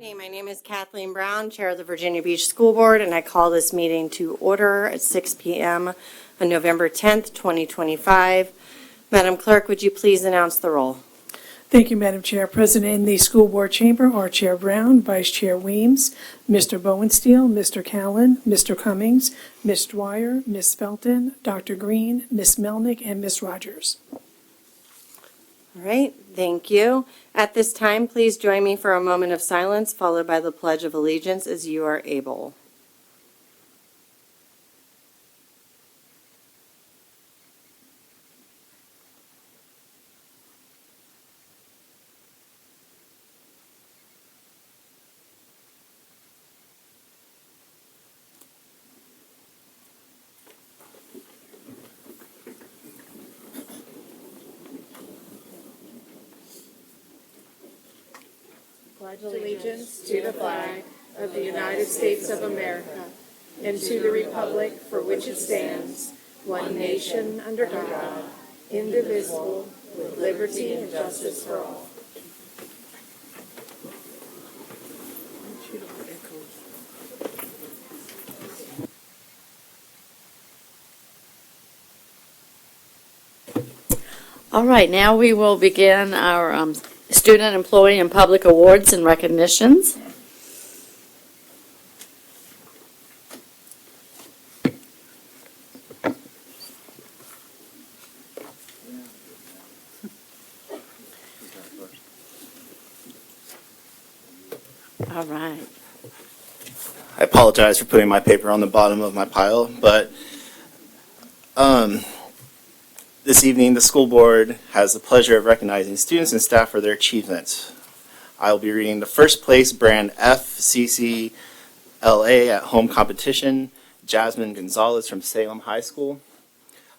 My name is Kathleen Brown, Chair of the Virginia Beach School Board, and I call this meeting to order at 6 p.m. on November 10th, 2025. Madam Clerk, would you please announce the roll? Thank you, Madam Chair. Present in the School Board Chamber are Chair Brown, Vice Chair Weems, Mr. Bowensteel, Mr. Callen, Mr. Cummings, Ms. Dwyer, Ms. Felton, Dr. Green, Ms. Melnick, and Ms. Rogers. All right, thank you. At this time, please join me for a moment of silence, followed by the Pledge of Allegiance as you are able. Pledge allegiance to the flag of the United States of America and to the republic for which it stands, one nation under God, indivisible, with liberty and justice for all. All right, now we will begin our Student, Employee, and Public Awards and Recognitions. All right. I apologize for putting my paper on the bottom of my pile, but this evening the school board has the pleasure of recognizing students and staff for their achievements. I will be reading the first place brand FCCLA at home competition, Jasmine Gonzalez from Salem High School.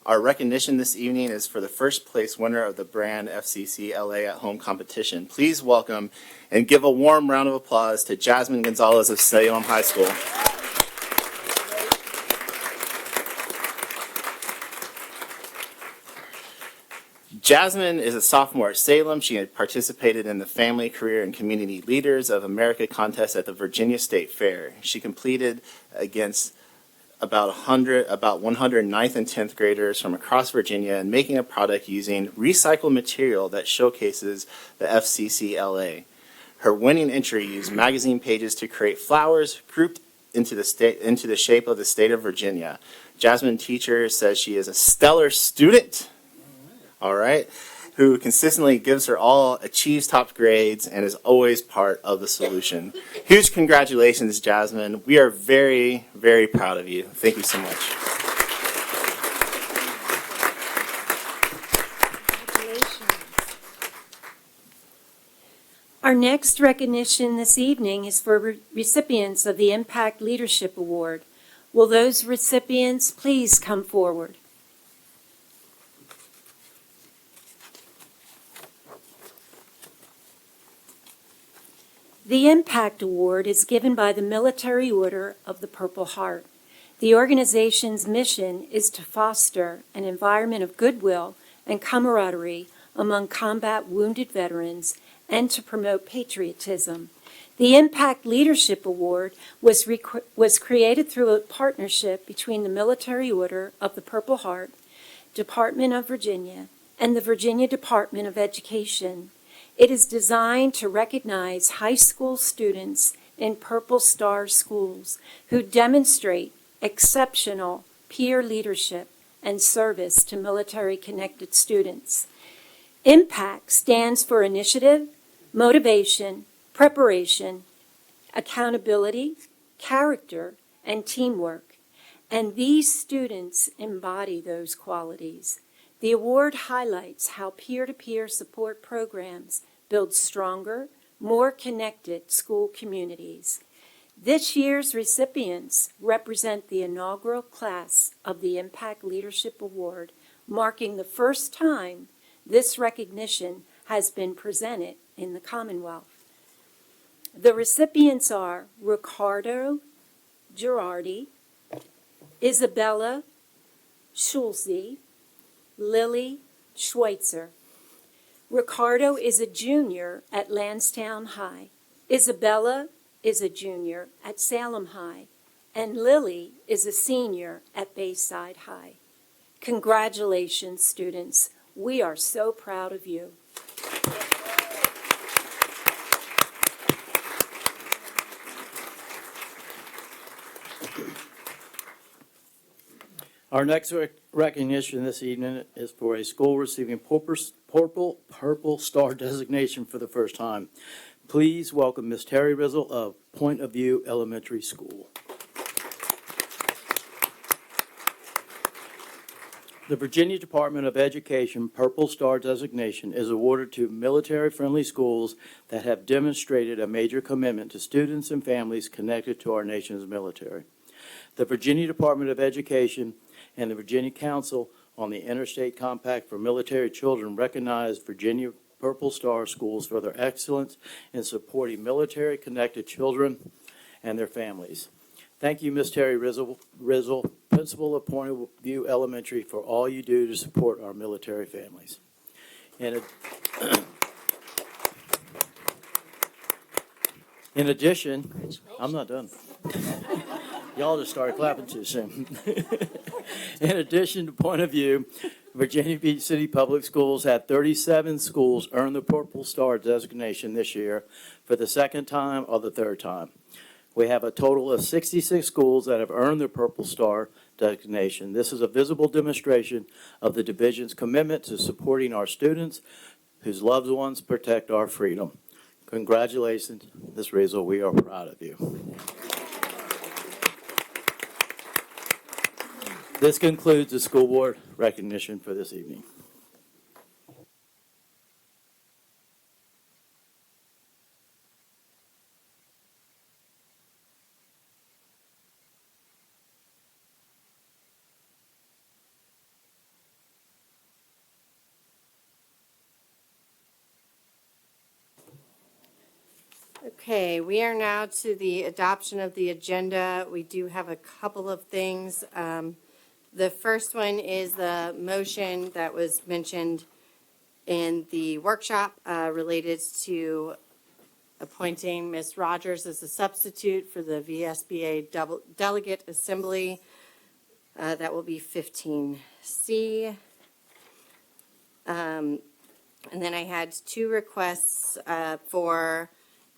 Our recognition this evening is for the first place winner of the brand FCCLA at home competition. Please welcome and give a warm round of applause to Jasmine Gonzalez of Salem High School. Jasmine is a sophomore at Salem. She had participated in the Family, Career, and Community Leaders of America contest at the Virginia State Fair. She competed against about 109th and 10th graders from across Virginia and making a product using recycled material that showcases the FCCLA. Her winning entry used magazine pages to create flowers grouped into the shape of the state of Virginia. Jasmine teacher says she is a stellar student. All right, who consistently gives her all, achieves top grades, and is always part of the solution. Huge congratulations, Jasmine. We are very, very proud of you. Thank you so much. Congratulations. Our next recognition this evening is for recipients of the Impact Leadership Award. Will those recipients please come forward? The Impact Award is given by the Military Order of the Purple Heart. The organization's mission is to foster an environment of goodwill and camaraderie among combat wounded veterans and to promote patriotism. The Impact Leadership Award was created through a partnership between the Military Order of the Purple Heart, Department of Virginia, and the Virginia Department of Education. It is designed to recognize high school students in Purple Star schools who demonstrate exceptional peer leadership and service to military-connected students. IMPACT stands for Initiative, Motivation, Preparation, Accountability, Character, and Teamwork. And these students embody those qualities. The award highlights how peer-to-peer support programs build stronger, more connected school communities. This year's recipients represent the inaugural class of the Impact Leadership Award, marking the first time this recognition has been presented in the Commonwealth. The recipients are Ricardo Girardi, Isabella Schulze, Lily Schweitzer. Ricardo is a junior at Lansdowne High. Isabella is a junior at Salem High, and Lily is a senior at Bayside High. Congratulations, students. We are so proud of you. Our next recognition this evening is for a school receiving Purple Star designation for the first time. Please welcome Ms. Terry Rizzle of Point of View Elementary School. The Virginia Department of Education Purple Star designation is awarded to military-friendly schools that have demonstrated a major commitment to students and families connected to our nation's military. The Virginia Department of Education and the Virginia Council on the Interstate Compact for Military Children recognize Virginia Purple Star schools for their excellence in supporting military-connected children and their families. Thank you, Ms. Terry Rizzle, Principal of Point of View Elementary, for all you do to support our military families. In addition, I'm not done. Y'all just started clapping too soon. In addition to Point of View, Virginia Beach City Public Schools had 37 schools earn the Purple Star designation this year for the second time or the third time. We have a total of 66 schools that have earned the Purple Star designation. This is a visible demonstration of the division's commitment to supporting our students whose loved ones protect our freedom. Congratulations, Ms. Rizzle. We are proud of you. This concludes the school board recognition for this evening. Okay, we are now to the adoption of the agenda. We do have a couple of things. The first one is the motion that was mentioned in the workshop related to appointing Ms. Rogers as a substitute for the VSBA Delegate Assembly. That will be 15C. And then I had two requests for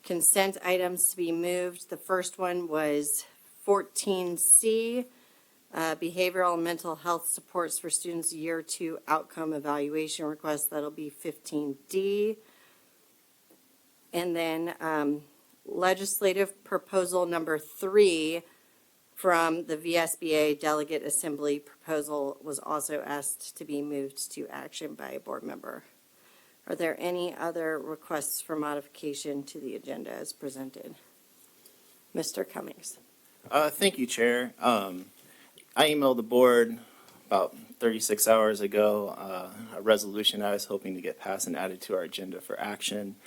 consent items to be moved. The first one was 14C, behavioral and mental health supports for students' year 2 outcome evaluation request. That'll be 15D. And then legislative proposal number 3 from the VSBA Delegate Assembly proposal was also asked to be moved to action by a board member. Are there any other requests for modification to the agenda as presented? Mr. Cummings. Thank you, Chair. I emailed the board about 36 hours ago a resolution I was hoping to get passed and added to our agenda for action.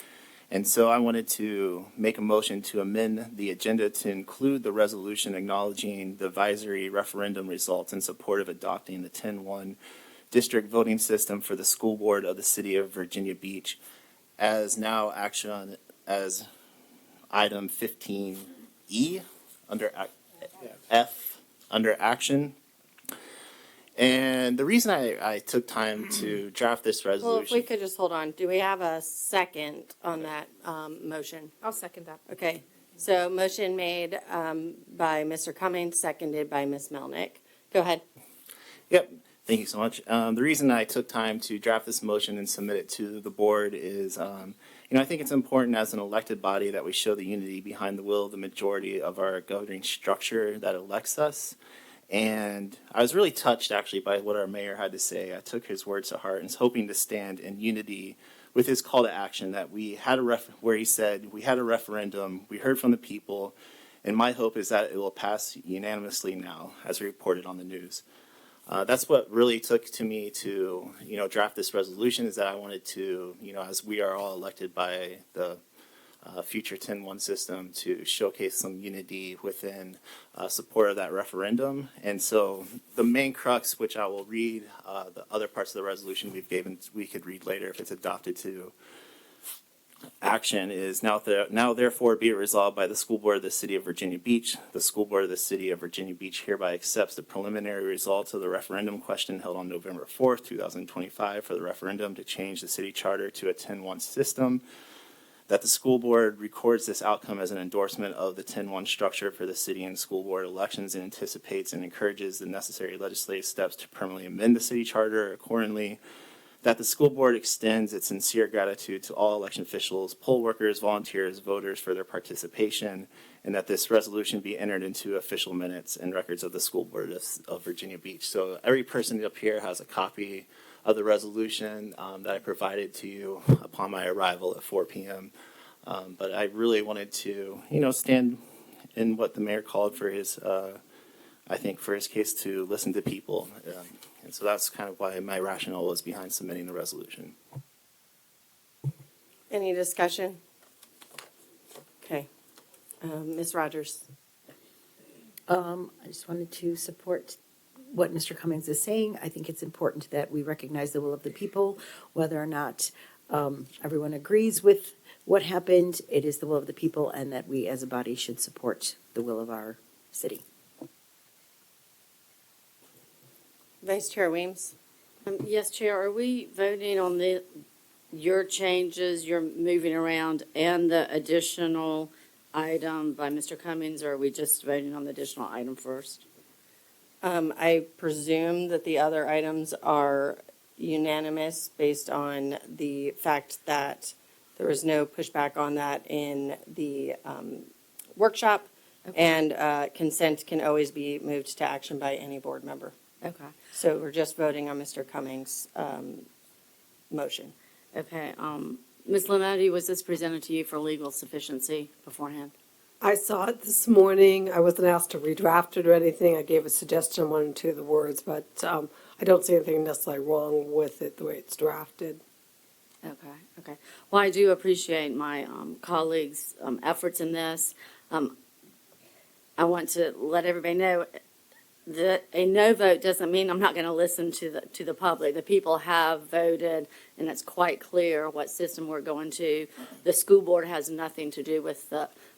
And so I wanted to make a motion to amend the agenda to include the resolution acknowledging the advisory referendum results in support of adopting the 10-1 district voting system for the school board of the city of Virginia Beach as now action as item 15E under F under action. And the reason I took time to draft this Well, if we resolution. could just hold on. Do we have a second on that motion? I'll second that. Okay, so motion made by Mr. Cummings, seconded by Ms. Melnick. Go ahead. Yep. Thank you so much. The reason I took time to draft this motion and submit it to the board is, I think it's important as an elected body that we show the unity behind the will of the majority of our governing structure that elects us. And I was really touched actually by what our mayor had to say. I took his words to heart and was hoping to stand in unity with his call to action that we had where he said, we had a referendum, we heard from the people, and my hope is that it will pass unanimously now, as reported on the news. That's what really took to me to, draft this resolution is that I wanted to, as we are all elected by the future 10-1 system, to showcase some unity within support of that referendum. And so the main crux, which I will read, the other parts of the resolution we could read later if it's adopted to action is now therefore be it resolved by the School Board of the City of Virginia Beach. The School Board of the City of Virginia Beach hereby accepts the preliminary results of the referendum question held on November 4th, 2025 for the referendum to change the city charter to a 10-1 system. That the school board records this outcome as an endorsement of the 10-1 structure for the city and school board elections and anticipates and encourages the necessary legislative steps to permanently amend the city charter accordingly. That the school board extends its sincere gratitude to all election officials, poll workers, volunteers, voters for their participation, and that this resolution be entered into official minutes and records of the school board of Virginia Beach. So every person up here has a copy of the resolution that I provided to you upon my arrival at 4 p.m. But I really wanted to, stand in what the mayor called for his, I think for his case to listen to people. And so that's kind of why my rationale was behind submitting the resolution. Any discussion? Okay. Ms. Rogers? I just wanted to support what Mr. Cummings is saying. I think it's important that we recognize the will of the people, whether or not everyone agrees with what happened. It is the will of the people, and that we as a body should support the will of our city. Vice Chair Weems? Yes, Chair, are we voting on your changes, you're moving around, and the additional item by Mr. Cummings, or are we just voting on the additional item first? I presume that the other items are unanimous based on the fact that there was no pushback on that in the workshop, and consent can always be moved to action by any board member. Okay. So we're just voting on Mr. Cummings' motion. Okay, Ms. Lamoti, was this presented to you for legal sufficiency beforehand? I saw it this morning. I wasn't asked to redraft it or anything. I gave a suggestion on one or two of the words, but I don't see anything necessarily wrong with it the way it's drafted. Okay. Well, I do appreciate my colleagues' efforts in this. I want to let everybody know that a no vote doesn't mean I'm not going to listen to the public. The people have voted, and it's quite clear what system we're going to. The school board has nothing to do with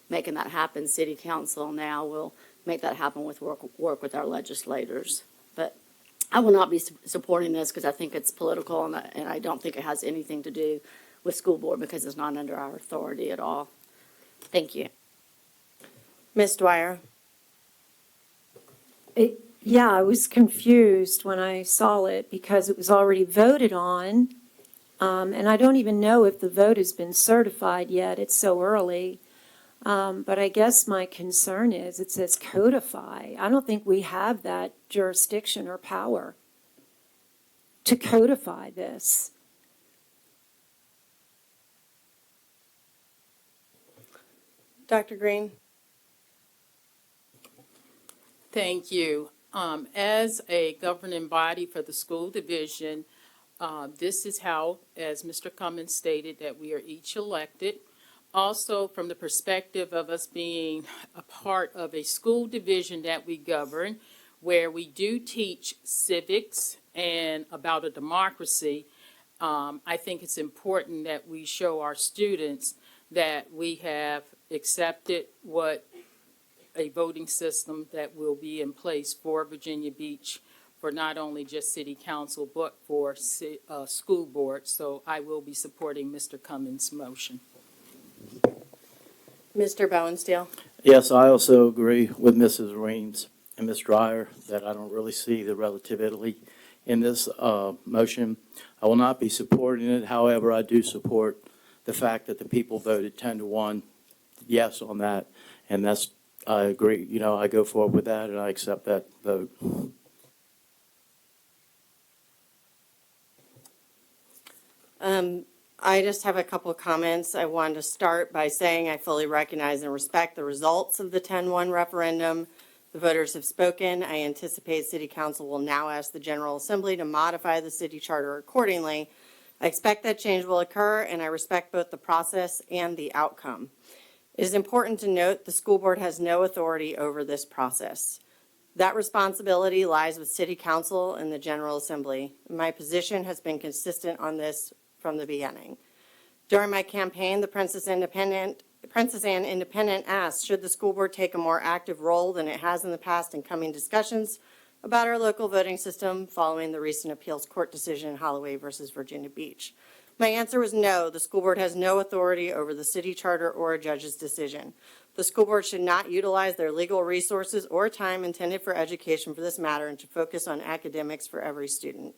making that happen. City council now will make that happen with work with our legislators. But I will not be supporting this because I think it's political, and I don't think it has anything to do with school board because it's not under our authority at all. Thank you. Ms. Dwyer? Yeah, I was confused when I saw it because it was already voted on, and I don't even know if the vote has been certified yet. It's so early. But I guess my concern is it says codify. I don't think we have that jurisdiction or power to codify this. Dr. Green? Thank you. As a governing body for the school division, this is how, as Mr. Cummings stated, that we are each elected. Also, from the perspective of us being a part of a school division that we govern, where we do teach civics and about a democracy, I think it's important that we show our students that we have accepted what a voting system that will be in place for Virginia Beach for not only just city council, but for school board. So I will be supporting Mr. Cummings' motion. Mr. Bowensteel? Yes, I also agree with Mrs. Reams and Ms. Dwyer that I don't really see the relativity in this motion. I will not be supporting it. However, I do support the fact that the people voted 10-1 yes on that, and that's, I agree, I go forward with that and I accept that vote. I just have a couple of comments. I wanted to start by saying I fully recognize and respect the results of the 10-1 referendum. The voters have spoken. I anticipate City Council will now ask the General Assembly to modify the city charter accordingly. I expect that change will occur, and I respect both the process and the outcome. It is important to note the school board has no authority over this process. That responsibility lies with City Council and the General Assembly. My position has been consistent on this from the beginning. During my campaign, the Princess Anne Independent asked, should the school board take a more active role than it has in the past in coming discussions about our local voting system following the recent appeals court decision in Holloway versus Virginia Beach? My answer was no. The school board has no authority over the city charter or a judge's decision. The school board should not utilize their legal resources or time intended for education for this matter and to focus on academics for every student.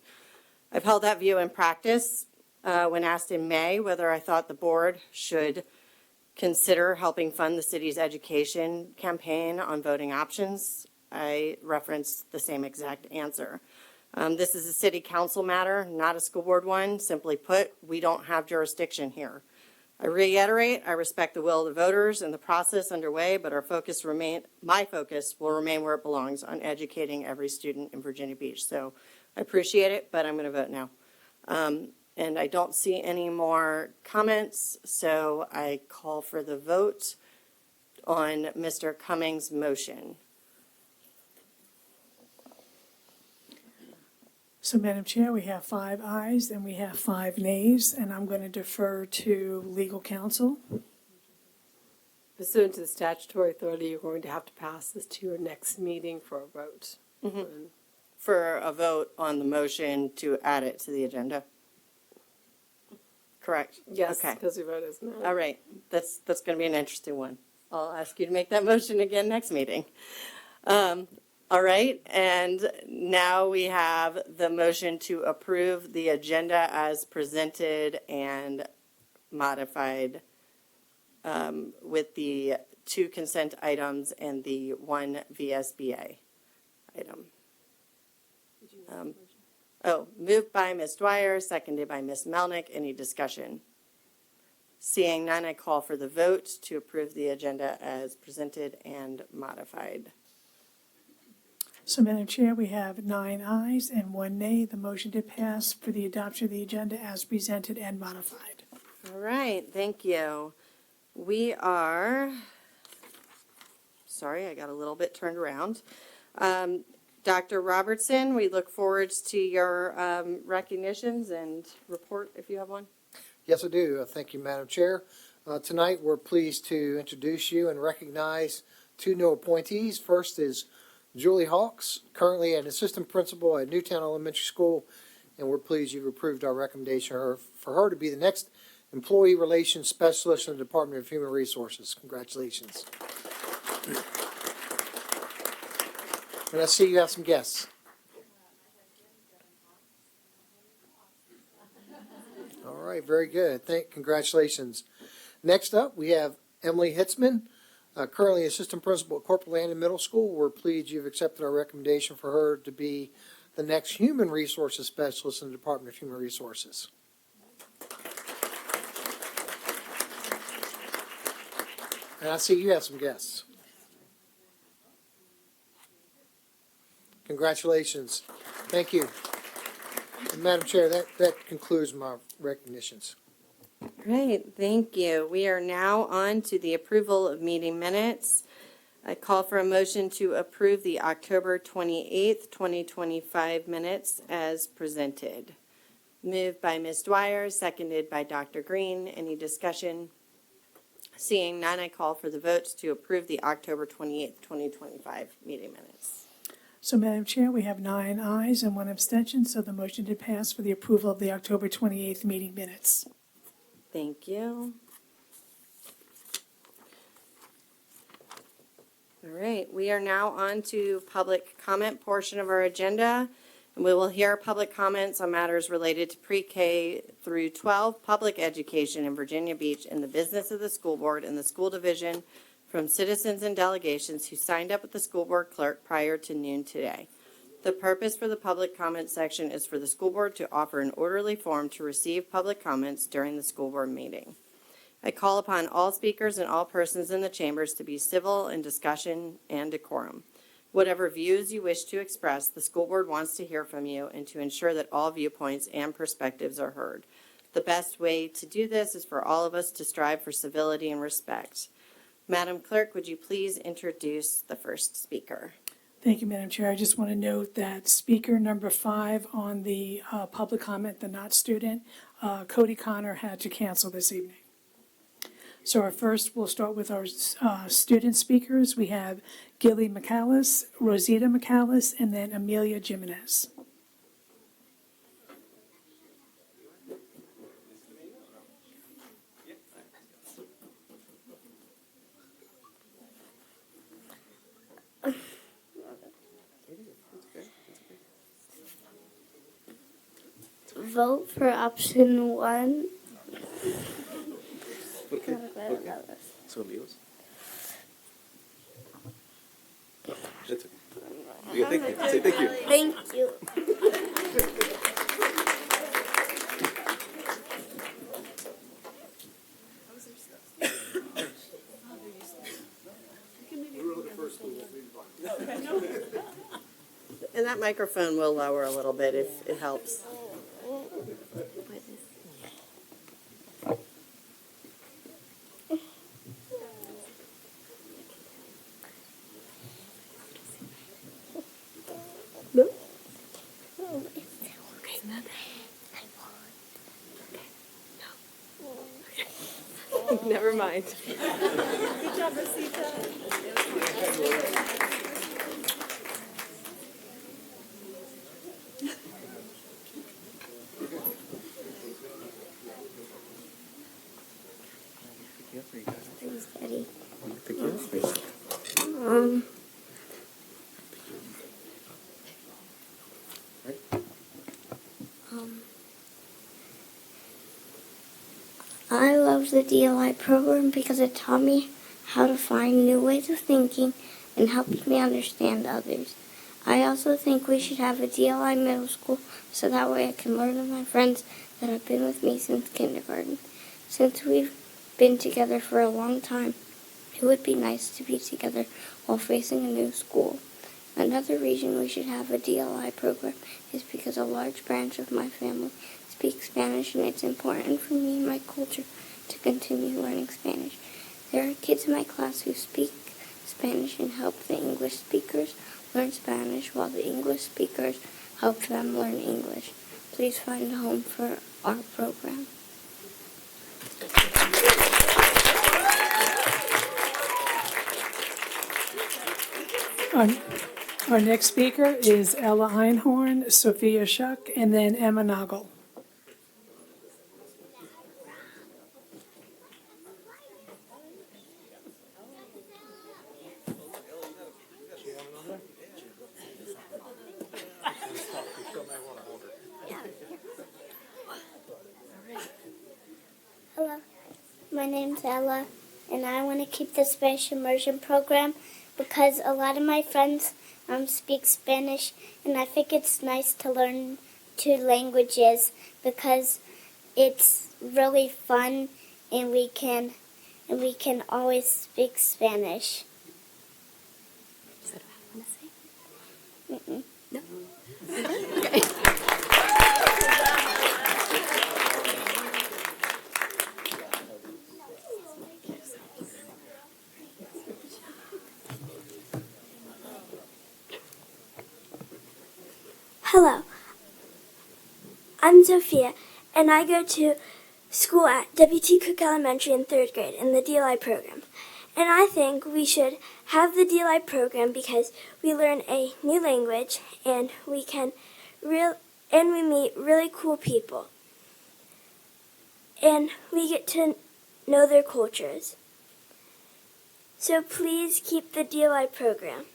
I've held that view in practice when asked in May whether I thought the board should consider helping fund the city's education campaign on voting options. I referenced the same exact answer. This is a city council matter, not a school board one. Simply put, we don't have jurisdiction here. I reiterate, I respect the will of the voters and the process underway, but my focus will remain where it belongs, on educating every student in Virginia Beach. So I appreciate it, but I'm going to vote no. And I don't see any more comments, so I call for the vote on Mr. Cummings' motion. So, Madam Chair, we have 5 ayes and we have 5 nays, and I'm going to defer to legal counsel. Pursuant to the statutory authority, you're going to have to pass this to your next meeting for a vote. And For a vote on the motion to add it to the agenda. Correct? Yes, Okay. because your vote is no. All right. That's going to be an interesting one. I'll ask you to make that motion again next meeting. All right, and now we have the motion to approve the agenda as presented and modified with the 2 consent items and the 1 VSBA item. Moved by Ms. Dwyer, seconded by Ms. Melnick. Any discussion? Seeing none, I call for the vote to approve the agenda as presented and modified. So, Madam Chair, we have 9 ayes and 1 nay. The motion did pass for the adoption of the agenda as presented and modified. All right, thank you. We are, sorry, I got a little bit turned around. Dr. Robertson, we look forward to your recognitions and report if you have one. Yes, I do. Thank you, Madam Chair. Tonight, we're pleased to introduce you and recognize 2 new appointees. First is Julie Hawks, currently an assistant principal at Newtown Elementary School, and we're pleased you've approved our recommendation for her to be the next Employee Relations Specialist in the Department of Human Resources. Congratulations. And I see you have some guests. All right, very good. Congratulations. Next up, we have Emily Hitzman, currently assistant principal at Corporal Landon Middle School. We're pleased you've accepted our recommendation for her to be the next Human Resources Specialist in the Department of Human Resources. And I see you have some guests. Congratulations. Thank you. And Madam Chair, that concludes my recognitions. Great, thank you. We are now on to the approval of meeting minutes. I call for a motion to approve the October 28th, 2025 minutes as presented. Moved by Ms. Dwyer, seconded by Dr. Green. Any discussion? Seeing none, I call for the votes to approve the October 28th, 2025 meeting minutes. So, Madam Chair, we have 9 ayes and 1 abstention, so the motion did pass for the approval of the October 28th meeting minutes. Thank you. All right, we are now on to public comment portion of our agenda. And we will hear public comments on matters related to pre-K through 12 public education in Virginia Beach and the business of the school board and the school division from citizens and delegations who signed up with the school board clerk prior to noon today. The purpose for the public comment section is for the school board to offer an orderly forum to receive public comments during the school board meeting. I call upon all speakers and all persons in the chambers to be civil in discussion and decorum. Whatever views you wish to express, the school board wants to hear from you and to ensure that all viewpoints and perspectives are heard. The best way to do this is for all of us to strive for civility and respect. Madam Clerk, would you please introduce the first speaker? Thank you, Madam Chair. I just want to note that speaker number 5 on the public comment, the not student, Cody Connor, had to cancel this evening. So we'll start with our student speakers. We have Gilly McAllis, Rosita McAllis, and then Amelia Jimenez. Vote for option 1. Okay. So Leo's. That's okay. Okay, thank you. Say thank you. Thank you. And that microphone will lower a little bit if it helps. Never mind. Good job, Rosita. Thanks, Daddy. I love the DLI program because it taught me how to find new ways of thinking and helped me understand others. I also think we should have a DLI middle school so that way I can learn with my friends that have been with me since kindergarten. Since we've been together for a long time, it would be nice to be together while facing a new school. Another reason we should have a DLI program is because a large branch of my family speaks Spanish, and it's important for me and my culture to continue learning Spanish. There are kids in my class who speak Spanish and help the English speakers learn Spanish, while the English speakers help them learn English. Please find a home for our program. Our next speaker is Ella Einhorn, Sophia Shuck, and then Emma Noggle. Hello, my name's Ella, and I want to keep the Spanish immersion program because a lot of my friends speak Spanish, and I think it's nice to learn 2 languages because it's really fun, and we can always speak Spanish. Is that what I want to say? Mm-mm. No. Hello, I'm Sophia, and I go to school at W.T. Cook Elementary in 3rd grade in the DLI program. And I think we should have the DLI program because we learn a new language and we meet really cool people. And we get to know their cultures. So please keep the DLI program.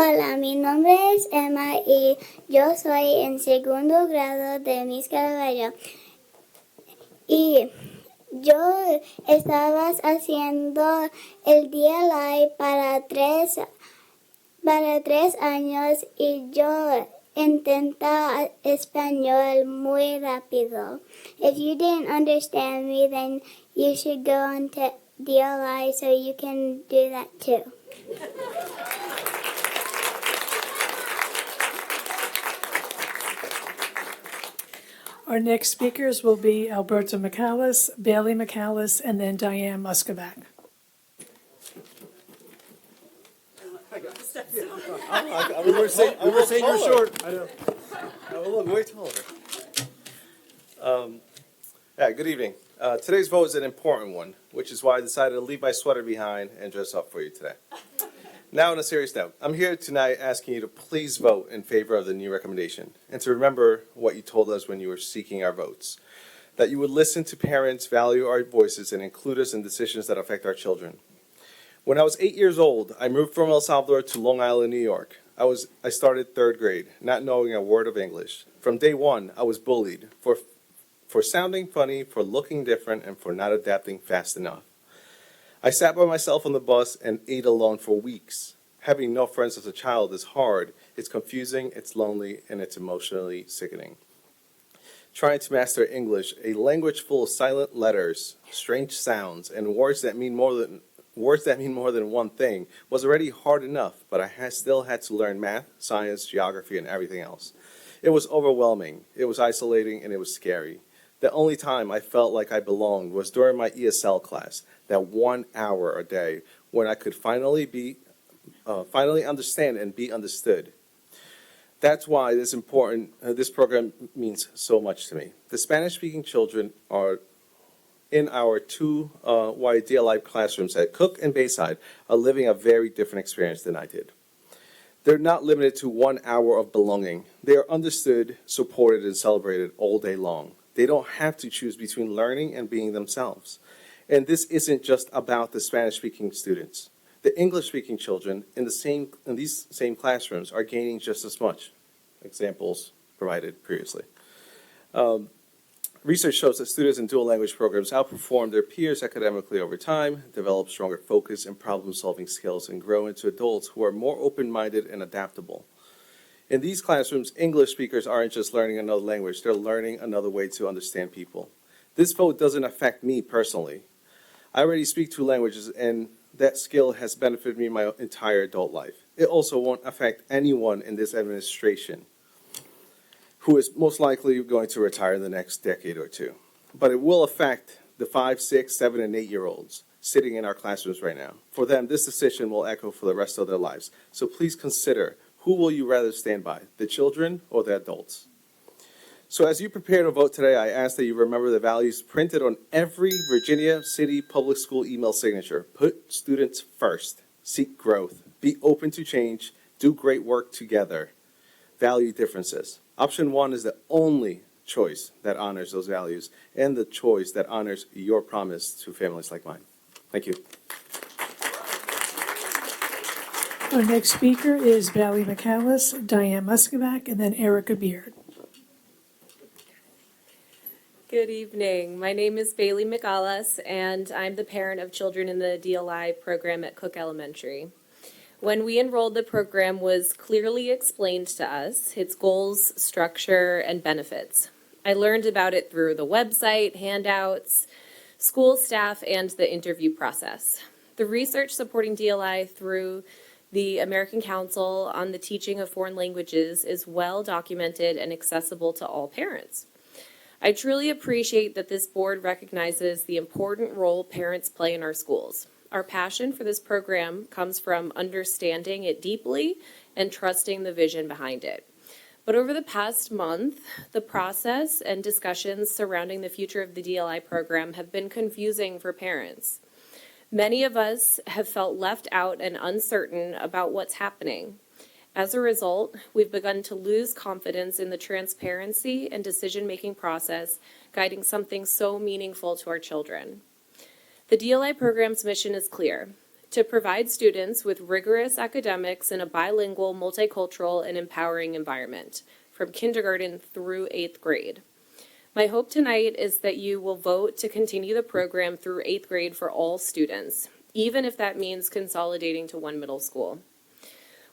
Hola, mi nombre es Emma y yo soy en 2º grado de Miss Calvario. Y yo estaba haciendo el DLI para 3 años y yo intenta español muy rápido. If you didn't understand me, then you should go on to DLI so you can do that too. Our next speakers will be Alberta McAllis, Bailey McAllis, and then Diane Muscavac. We were saying you're short. I know. I will look way taller. Yeah, good evening. Today's vote is an important one, which is why I decided to leave my sweater behind and dress up for you today. Now, on a serious note, I'm here tonight asking you to please vote in favor of the new recommendation and to remember what you told us when you were seeking our votes. That you would listen to parents, value our voices, and include us in decisions that affect our children. When I was 8 years old, I moved from El Salvador to Long Island, New York. I started third grade, not knowing a word of English. From day one, I was bullied for sounding funny, for looking different, and for not adapting fast enough. I sat by myself on the bus and ate alone for weeks. Having no friends as a child is hard. It's confusing, it's lonely, and it's emotionally sickening. Trying to master English, a language full of silent letters, strange sounds, and words that mean more than one thing, was already hard enough, but I still had to learn math, science, geography, and everything else. It was overwhelming, it was isolating, and it was scary. The only time I felt like I belonged was during my ESL class, that 1 hour a day when I could finally understand and be understood. That's why this program means so much to me. The Spanish-speaking children are in our two YDLI classrooms at Cook and Bayside are living a very different experience than I did. They're not limited to 1 hour of belonging. They are understood, supported, and celebrated all day long. They don't have to choose between learning and being themselves. And this isn't just about the Spanish-speaking students. The English-speaking children in these same classrooms are gaining just as much. Examples provided previously. Research shows that students in dual language programs outperform their peers academically over time, develop stronger focus and problem-solving skills, and grow into adults who are more open-minded and adaptable. In these classrooms, English speakers aren't just learning another language, they're learning another way to understand people. This vote doesn't affect me personally. I already speak 2 languages, and that skill has benefited me my entire adult life. It also won't affect anyone in this administration who is most likely going to retire in the next decade or 2. But it will affect the 5, 6, 7, and 8-year-olds sitting in our classrooms right now. For them, this decision will echo for the rest of their lives. So please consider, who will you rather stand by, the children or the adults? So as you prepare to vote today, I ask that you remember the values printed on every Virginia City Public School email signature. Put students first, seek growth, be open to change, do great work together, value differences. Option 1 is the only choice that honors those values and the choice that honors your promise to families like mine. Thank you. Our next speaker is Bailey McAllis, Diane Muscavac, and then Erica Beard. Good evening. My name is Bailey McAllis, and I'm the parent of children in the DLI program at Cook Elementary. When we enrolled, the program was clearly explained to us, its goals, structure, and benefits. I learned about it through the website, handouts, school staff, and the interview process. The research supporting DLI through the American Council on the Teaching of Foreign Languages is well documented and accessible to all parents. I truly appreciate that this board recognizes the important role parents play in our schools. Our passion for this program comes from understanding it deeply and trusting the vision behind it. But over the past month, the process and discussions surrounding the future of the DLI program have been confusing for parents. Many of us have felt left out and uncertain about what's happening. As a result, we've begun to lose confidence in the transparency and decision-making process guiding something so meaningful to our children. The DLI program's mission is clear: to provide students with rigorous academics in a bilingual, multicultural, and empowering environment, from kindergarten through 8th grade. My hope tonight is that you will vote to continue the program through 8th grade for all students, even if that means consolidating to one middle school.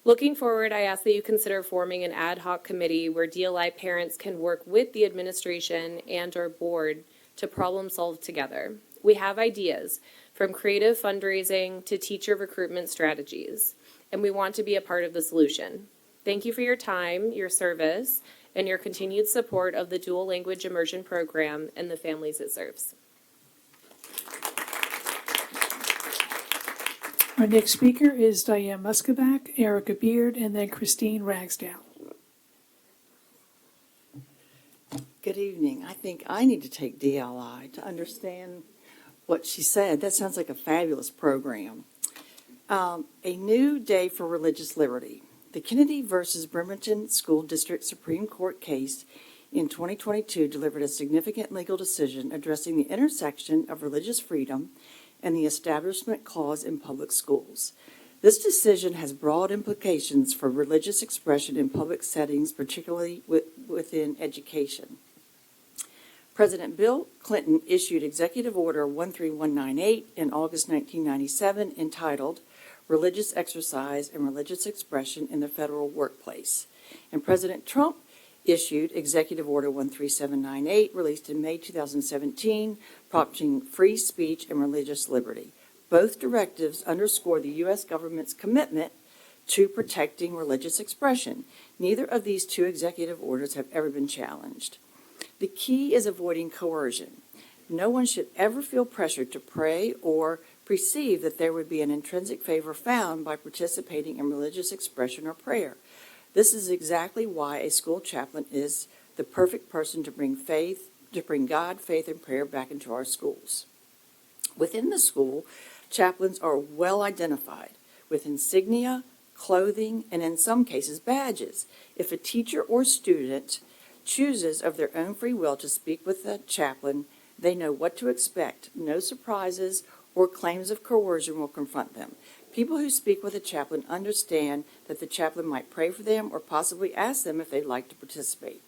Looking forward, I ask that you consider forming an ad hoc committee where DLI parents can work with the administration and our board to problem solve together. We have ideas, from creative fundraising to teacher recruitment strategies, and we want to be a part of the solution. Thank you for your time, your service, and your continued support of the dual language immersion program and the families it serves. Our next speaker is Diane Muscabach, Erica Beard, and then Christine Ragsdale. Good evening. I think I need to take DLI to understand what she said. That sounds like a fabulous program. A new day for religious liberty. The Kennedy versus Bremerton School District Supreme Court case in 2022 delivered a significant legal decision addressing the intersection of religious freedom and the Establishment Clause in public schools. This decision has broad implications for religious expression in public settings, particularly within education. President Bill Clinton issued Executive Order 13198 in August 1997 entitled Religious Exercise and Religious Expression in the Federal Workplace. And President Trump issued Executive Order 13798, released in May 2017, prompting free speech and religious liberty. Both directives underscore the U.S. government's commitment to protecting religious expression. Neither of these two executive orders have ever been challenged. The key is avoiding coercion. No one should ever feel pressured to pray or perceive that there would be an intrinsic favor found by participating in religious expression or prayer. This is exactly why a school chaplain is the perfect person to bring God, faith, and prayer back into our schools. Within the school, chaplains are well identified with insignia, clothing, and in some cases badges. If a teacher or student chooses of their own free will to speak with a chaplain, they know what to expect. No surprises or claims of coercion will confront them. People who speak with a chaplain understand that the chaplain might pray for them or possibly ask them if they'd like to participate.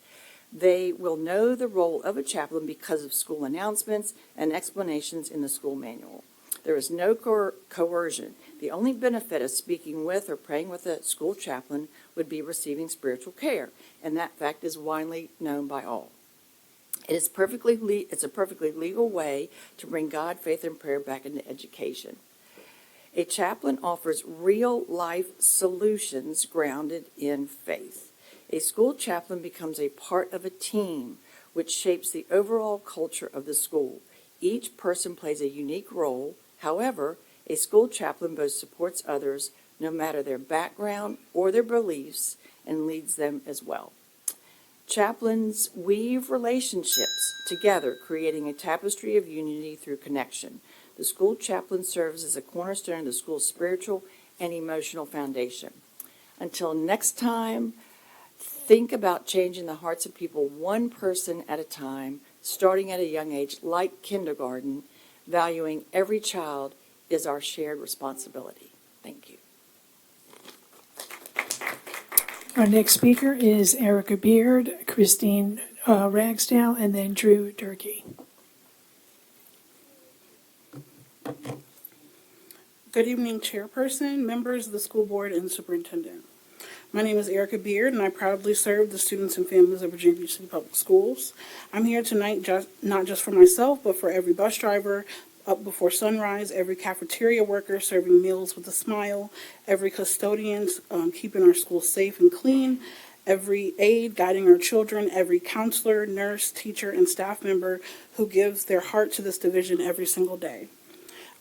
They will know the role of a chaplain because of school announcements and explanations in the school manual. There is no coercion. The only benefit of speaking with or praying with a school chaplain would be receiving spiritual care, and that fact is widely known by all. It's a perfectly legal way to bring God, faith, and prayer back into education. A chaplain offers real-life solutions grounded in faith. A school chaplain becomes a part of a team which shapes the overall culture of the school. Each person plays a unique role. However, a school chaplain both supports others, no matter their background or their beliefs, and leads them as well. Chaplains weave relationships together, creating a tapestry of unity through connection. The school chaplain serves as a cornerstone of the school's spiritual and emotional foundation. Until next time, think about changing the hearts of people one person at a time, starting at a young age like kindergarten. Valuing every child is our shared responsibility. Thank you. Our next speaker is Erica Beard, Christine Ragsdale, and then Drew Durkee. Good evening, Chairperson, members of the school board, and superintendent. My name is Erica Beard, and I proudly serve the students and families of Virginia Beach City Public Schools. I'm here tonight not just for myself, but for every bus driver up before sunrise, every cafeteria worker serving meals with a smile, every custodian keeping our schools safe and clean, every aide guiding our children, every counselor, nurse, teacher, and staff member who gives their heart to this division every single day.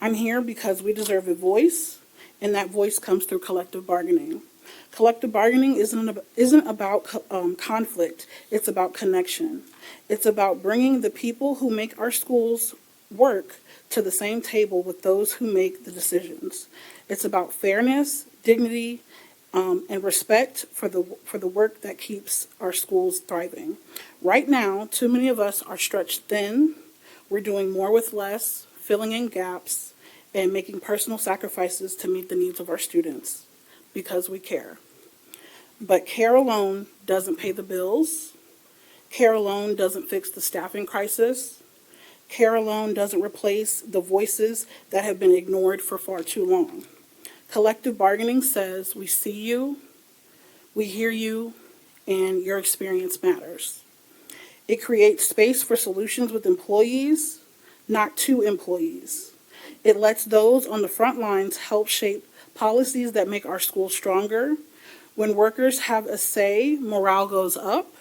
I'm here because we deserve a voice, and that voice comes through collective bargaining. Collective bargaining isn't about conflict, it's about connection. It's about bringing the people who make our schools work to the same table with those who make the decisions. It's about fairness, dignity, and respect for the work that keeps our schools thriving. Right now, too many of us are stretched thin. We're doing more with less, filling in gaps, and making personal sacrifices to meet the needs of our students because we care. But care alone doesn't pay the bills. Care alone doesn't fix the staffing crisis. Care alone doesn't replace the voices that have been ignored for far too long. Collective bargaining says we see you, we hear you, and your experience matters. It creates space for solutions with employees, not to employees. It lets those on the front lines help shape policies that make our schools stronger. When workers have a say, morale goes up.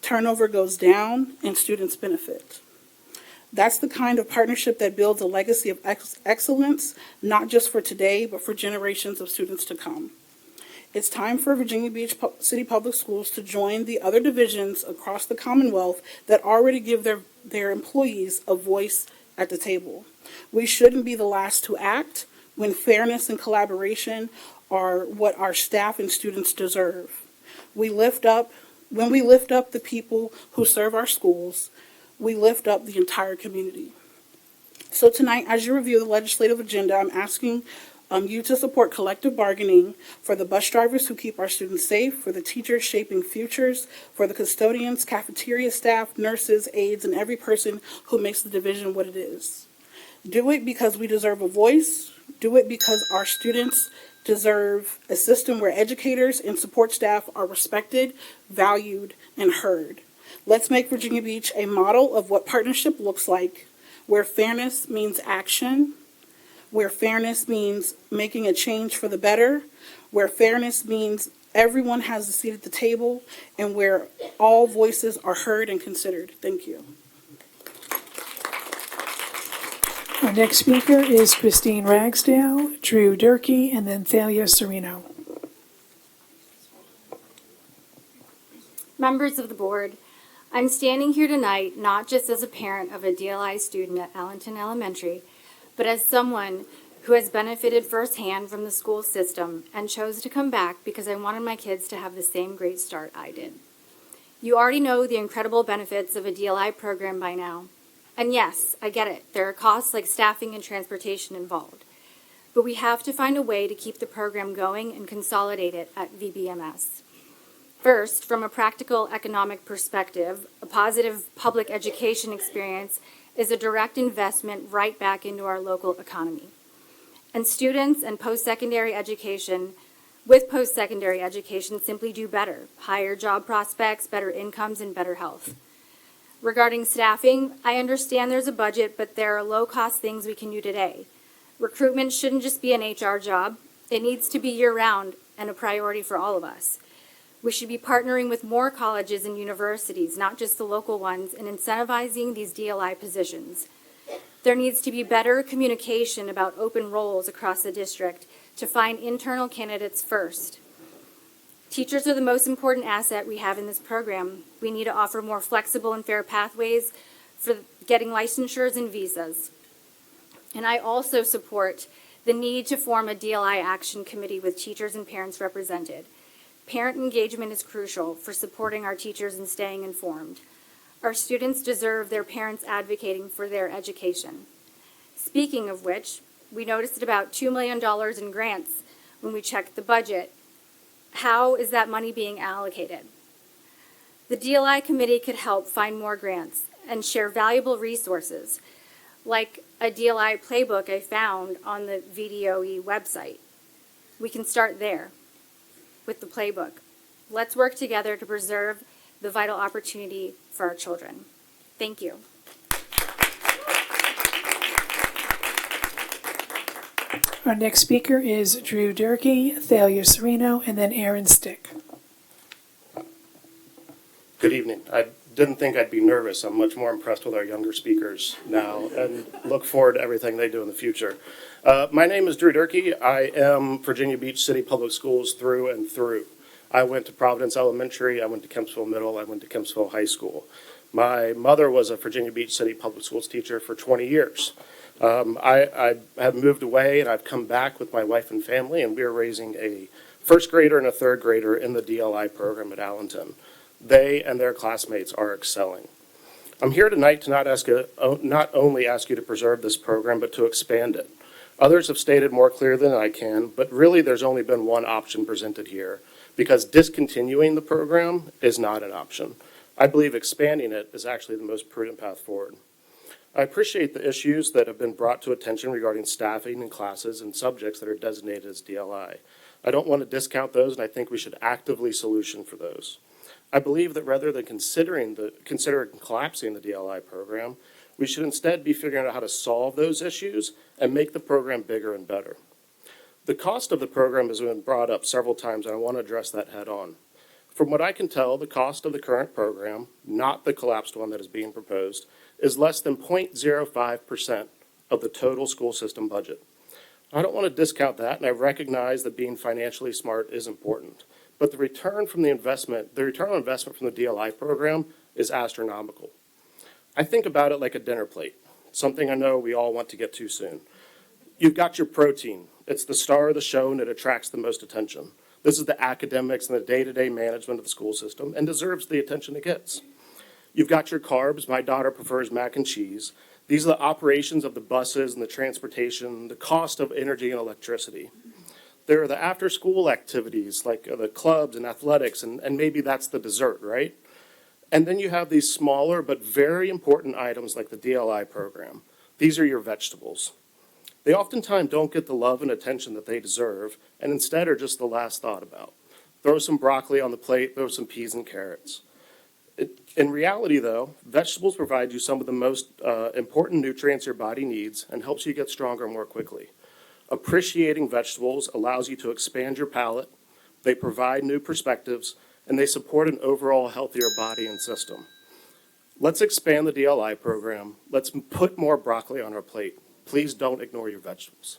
turnover goes down, and students benefit. That's the kind of partnership that builds a legacy of excellence, not just for today, but for generations of students to come. It's time for Virginia Beach City Public Schools to join the other divisions across the Commonwealth that already give their employees a voice at the table. We shouldn't be the last to act when fairness and collaboration are what our staff and students deserve. When we lift up the people who serve our schools, we lift up the entire community. So tonight, as you review the legislative agenda, I'm asking you to support collective bargaining for the bus drivers who keep our students safe, for the teachers shaping futures, for the custodians, cafeteria staff, nurses, aides, and every person who makes the division what it is. Do it because we deserve a voice. Do it because our students deserve a system where educators and support staff are respected, valued, and heard. Let's make Virginia Beach a model of what partnership looks like, where fairness means action, where fairness means making a change for the better, where fairness means everyone has a seat at the table, and where all voices are heard and considered. Thank you. Our next speaker is Christine Ragsdale, Drew Durkee, and then Thalia Serino. Members of the board, I'm standing here tonight not just as a parent of a DLI student at Allenton Elementary, but as someone who has benefited firsthand from the school system and chose to come back because I wanted my kids to have the same great start I did. You already know the incredible benefits of a DLI program by now. And yes, I get it. There are costs like staffing and transportation involved. But we have to find a way to keep the program going and consolidate it at VBMS. First, from a practical economic perspective, a positive public education experience is a direct investment right back into our local economy. And students and post-secondary education, with post-secondary education, simply do better. Higher job prospects, better incomes, and better health. Regarding staffing, I understand there's a budget, but there are low-cost things we can do today. Recruitment shouldn't just be an HR job. It needs to be year-round and a priority for all of us. We should be partnering with more colleges and universities, not just the local ones, and incentivizing these DLI positions. There needs to be better communication about open roles across the district to find internal candidates first. Teachers are the most important asset we have in this program. We need to offer more flexible and fair pathways for getting licensures and visas. And I also support the need to form a DLI action committee with teachers and parents represented. Parent engagement is crucial for supporting our teachers and staying informed. Our students deserve their parents advocating for their education. Speaking of which, we noticed about $2 million in grants when we checked the budget. How is that money being allocated? The DLI committee could help find more grants and share valuable resources, like a DLI playbook I found on the VDOE website. We can start there with the playbook. Let's work together to preserve the vital opportunity for our children. Thank you. Our next speaker is Drew Durkee, Thalia Serino, and then Aaron Stick. Good evening. I didn't think I'd be nervous. I'm much more impressed with our younger speakers now and look forward to everything they do in the future. My name is Drew Durkee. I am Virginia Beach City Public Schools through and through. I went to Providence Elementary, I went to Kempsville Middle, I went to Kempsville High School. My mother was a Virginia Beach City Public Schools teacher for 20 years. I have moved away and I've come back with my wife and family, and we are raising a first grader and a third grader in the DLI program at Allenton. They and their classmates are excelling. I'm here tonight to not only ask you to preserve this program, but to expand it. Others have stated more clear than I can, but really there's only been one option presented here, because discontinuing the program is not an option. I believe expanding it is actually the most prudent path forward. I appreciate the issues that have been brought to attention regarding staffing and classes and subjects that are designated as DLI. I don't want to discount those, and I think we should actively solution for those. I believe that rather than considering collapsing the DLI program, we should instead be figuring out how to solve those issues and make the program bigger and better. The cost of the program has been brought up several times, and I want to address that head on. From what I can tell, the cost of the current program, not the collapsed one that is being proposed, is less than 0.05% of the total school system budget. I don't want to discount that, and I recognize that being financially smart is important. But the return on investment from the DLI program is astronomical. I think about it like a dinner plate, something I know we all want to get to soon. You've got your protein. It's the star of the show and it attracts the most attention. This is the academics and the day-to-day management of the school system and deserves the attention it gets. You've got your carbs. My daughter prefers mac and cheese. These are the operations of the buses and the transportation, the cost of energy and electricity. There are the after-school activities like the clubs and athletics, and maybe that's the dessert, right? And then you have these smaller but very important items like the DLI program. These are your vegetables. They oftentimes don't get the love and attention that they deserve, and instead are just the last thought about. Throw some broccoli on the plate, throw some peas and carrots. In reality, though, vegetables provide you some of the most important nutrients your body needs and helps you get stronger more quickly. Appreciating vegetables allows you to expand your palate, they provide new perspectives, and they support an overall healthier body and system. Let's expand the DLI program. Let's put more broccoli on our plate. Please don't ignore your vegetables.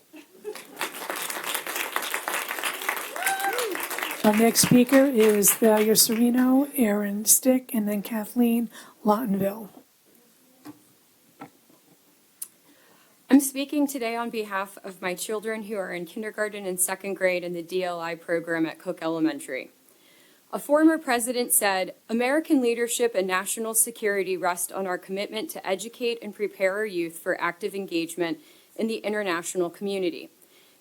Our next speaker is Thalia Serino, Aaron Stick, and then Kathleen Lawtonville. I'm speaking today on behalf of my children who are in kindergarten and second grade in the DLI program at Cook Elementary. A former president said, "American leadership and national security rest on our commitment to educate and prepare our youth for active engagement in the international community."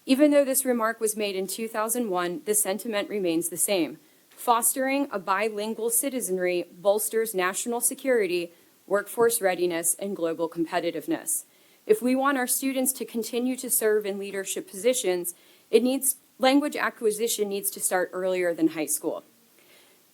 Even though this remark was made in 2001, the sentiment remains the same. Fostering a bilingual citizenry bolsters national security, workforce readiness, and global competitiveness. If we want our students to continue to serve in leadership positions, language acquisition needs to start earlier than high school.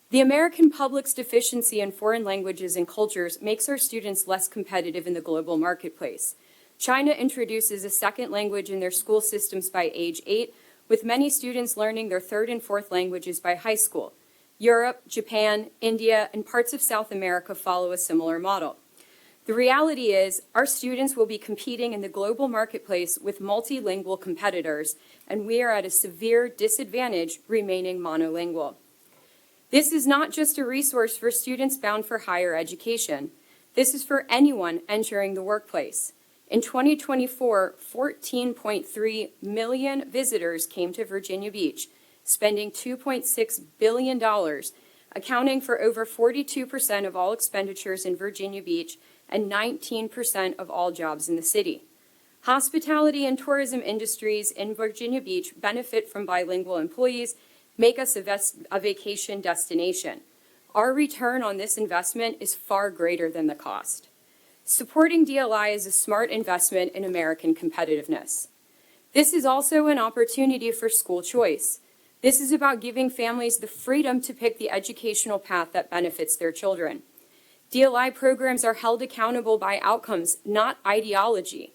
The American public's deficiency in foreign languages and cultures makes our students less competitive in the global marketplace. China introduces a second language in their school systems by age 8, with many students learning their third and fourth languages by high school. Europe, Japan, India, and parts of South America follow a similar model. The reality is, our students will be competing in the global marketplace with multilingual competitors, and we are at a severe disadvantage remaining monolingual. This is not just a resource for students bound for higher education. This is for anyone entering the workplace. In 2024, 14.3 million visitors came to Virginia Beach, spending $2.6 billion, accounting for over 42% of all expenditures in Virginia Beach and 19% of all jobs in the city. Hospitality and tourism industries in Virginia Beach benefit from bilingual employees, make us a vacation destination. Our return on this investment is far greater than the cost. Supporting DLI is a smart investment in American competitiveness. This is also an opportunity for school choice. This is about giving families the freedom to pick the educational path that benefits their children. DLI programs are held accountable by outcomes, not ideology.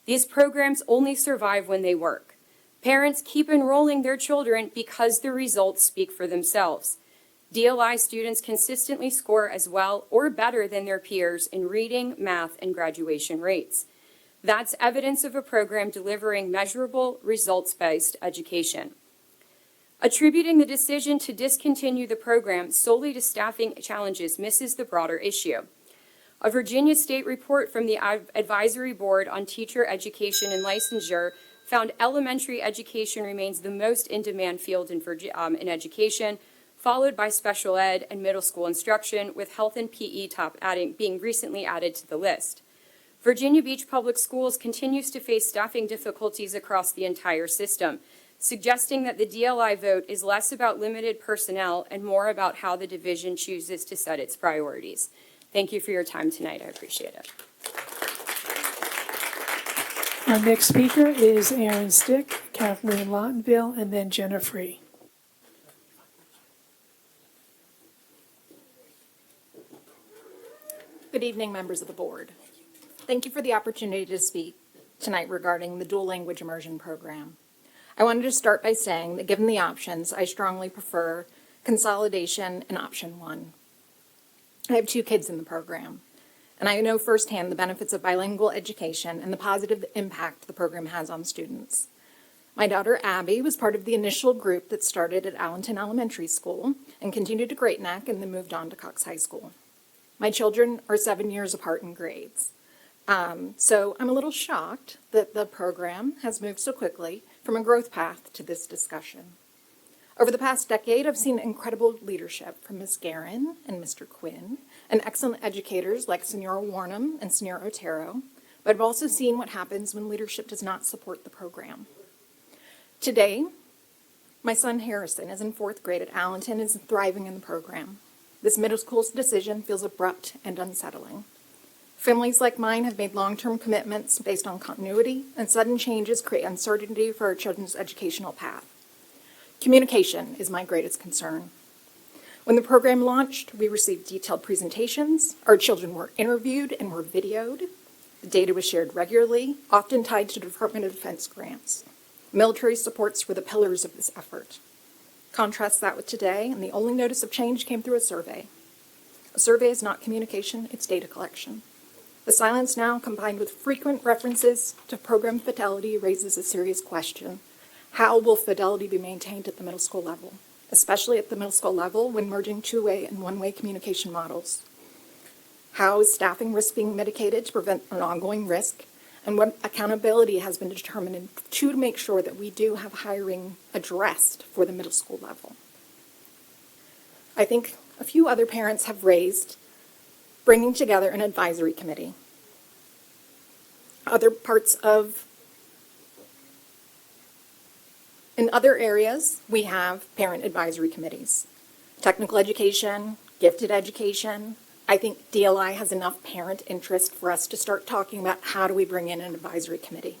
These programs only survive when they work. Parents keep enrolling their children because the results speak for themselves. DLI students consistently score as well or better than their peers in reading, math, and graduation rates. That's evidence of a program delivering measurable, results-based education. Attributing the decision to discontinue the program solely to staffing challenges misses the broader issue. A Virginia State report from the Advisory Board on Teacher Education and Licensure found elementary education remains the most in-demand field in education, followed by special ed and middle school instruction, with health and PE being recently added to the list. Virginia Beach Public Schools continues to face staffing difficulties across the entire system, suggesting that the DLI vote is less about limited personnel and more about how the division chooses to set its priorities. Thank you for your time tonight. I appreciate it. Our next speaker is Aaron Stick, Kathleen Lawtonville, and then Jenna Free. Good evening, members of the board. Thank you for the opportunity to speak tonight regarding the dual language immersion program. I wanted to start by saying that given the options, I strongly prefer consolidation, and option 1. I have 2 kids in the program, and I know firsthand the benefits of bilingual education and the positive impact the program has on students. My daughter Abby was part of the initial group that started at Allenton Elementary School and continued to Great Neck and then moved on to Cox High School. My children are 7 years apart in grades. So I'm a little shocked that the program has moved so quickly from a growth path to this discussion. Over the past decade, I've seen incredible leadership from Ms. Guerin and Mr. Quinn, and excellent educators like Senora Warnham and Senora Otero, but I've also seen what happens when leadership does not support the program. Today, my son Harrison is in 4th grade at Allenton and is thriving in the program. This middle school's decision feels abrupt and unsettling. Families like mine have made long-term commitments based on continuity, and sudden changes create uncertainty for our children's educational path. Communication is my greatest concern. When the program launched, we received detailed presentations, our children were interviewed and were videoed, the data was shared regularly, often tied to Department of Defense grants. Military supports were the pillars of this effort. Contrast that with today, and the only notice of change came through a survey. A survey is not communication, it's data collection. The silence now, combined with frequent references to program fidelity, raises a serious question. How will fidelity be maintained at the middle school level, especially at the middle school level when merging 2-way and 1-way communication models? How is staffing risk being mitigated to prevent an ongoing risk? And what accountability has been determined to make sure that we do have hiring addressed for the middle school level? I think a few other parents have raised bringing together an advisory committee. In other areas, we have parent advisory committees. Technical education, gifted education. I think DLI has enough parent interest for us to start talking about how do we bring in an advisory committee.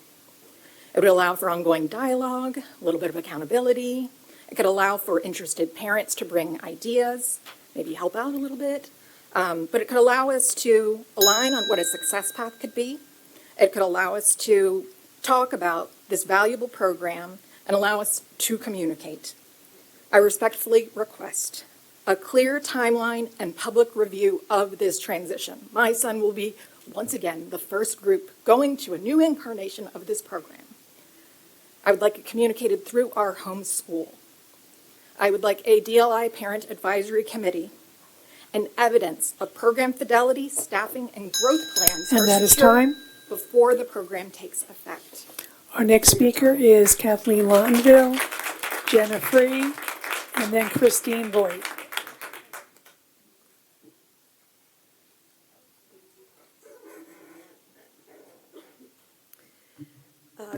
It would allow for ongoing dialogue, a little bit of accountability. It could allow for interested parents to bring ideas, maybe help out a little bit. But it could allow us to align on what a success path could be. It could allow us to talk about this valuable program and allow us to communicate. I respectfully request a clear timeline and public review of this transition. My son will be, once again, the first group going to a new incarnation of this program. I would like it communicated through our home school. I would like a DLI Parent Advisory Committee and evidence of program fidelity, staffing, and growth plans. And that is time. Before the program takes effect. Our next speaker is Kathleen Lawtonville, Jenna Free, and then Christine Voigt.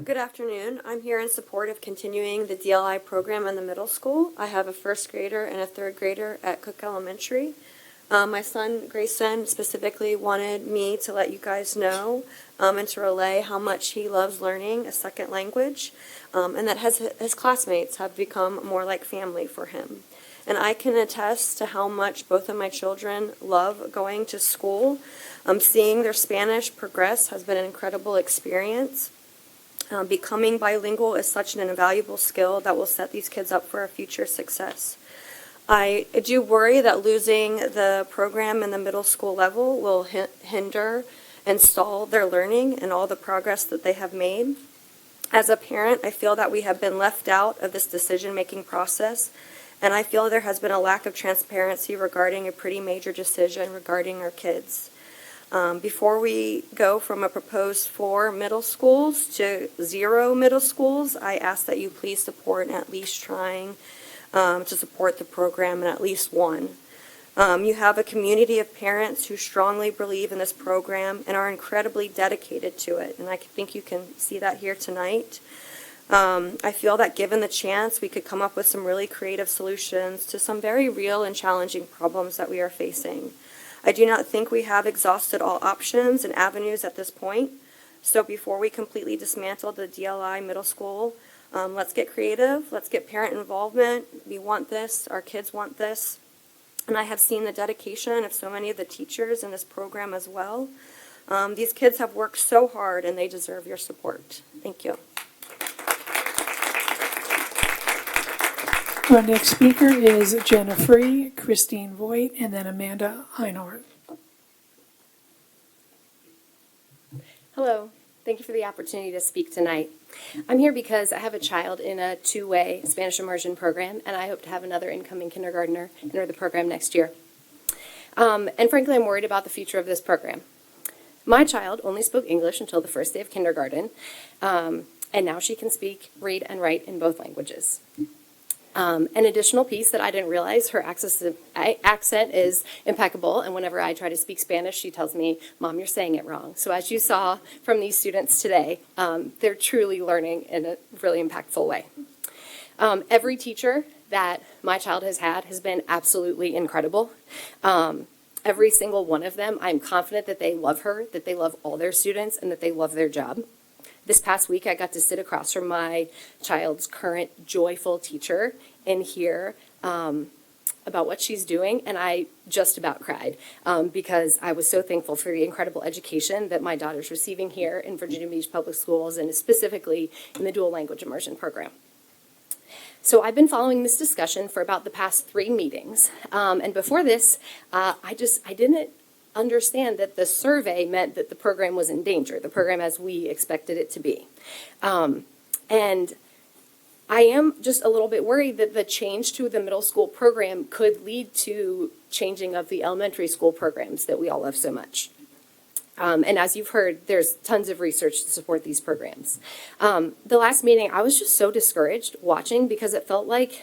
Good afternoon. I'm here in support of continuing the DLI program in the middle school. I have a 1st grader and a 3rd grader at Cook Elementary. My son, Grayson, specifically wanted me to let you guys know and to relay how much he loves learning a second language, and that his classmates have become more like family for him. And I can attest to how much both of my children love going to school. Seeing their Spanish progress has been an incredible experience. Becoming bilingual is such an invaluable skill that will set these kids up for a future success. I do worry that losing the program in the middle school level will hinder and stall their learning and all the progress that they have made. As a parent, I feel that we have been left out of this decision-making process, and I feel there has been a lack of transparency regarding a pretty major decision regarding our kids. Before we go from a proposed 4 middle schools to 0 middle schools, I ask that you please support and at least trying to support the program in at least 1. You have a community of parents who strongly believe in this program and are incredibly dedicated to it, and I think you can see that here tonight. I feel that given the chance, we could come up with some really creative solutions to some very real and challenging problems that we are facing. I do not think we have exhausted all options and avenues at this point. So before we completely dismantle the DLI middle school, let's get creative. Let's get parent involvement. We want this. Our kids want this. And I have seen the dedication of so many of the teachers in this program as well. These kids have worked so hard and they deserve your support. Thank you. Our next speaker is Jenna Free, Christine Voigt, and then Amanda Einhorn. Hello, thank you for the opportunity to speak tonight. I'm here because I have a child in a two-way Spanish immersion program, and I hope to have another incoming kindergartner enter the program next year. And frankly, I'm worried about the future of this program. My child only spoke English until the first day of kindergarten, and now she can speak, read, and write in both languages. An additional piece that I didn't realize, her accent is impeccable, and whenever I try to speak Spanish, she tells me, "Mom, you're saying it wrong." So as you saw from these students today, they're truly learning in a really impactful way. Every teacher that my child has had has been absolutely incredible. Every single one of them, I'm confident that they love her, that they love all their students, and that they love their job. This past week, I got to sit across from my child's current joyful teacher and hear about what she's doing, and I just about cried because I was so thankful for the incredible education that my daughter's receiving here in Virginia Beach Public Schools, and specifically in the dual language immersion program. So I've been following this discussion for about the past 3 meetings, and before this, I didn't understand that the survey meant that the program was in danger, the program as we expected it to be. And I am just a little bit worried that the change to the middle school program could lead to changing of the elementary school programs that we all love so much. And as you've heard, there's tons of research to support these programs. The last meeting, I was just so discouraged watching because it felt like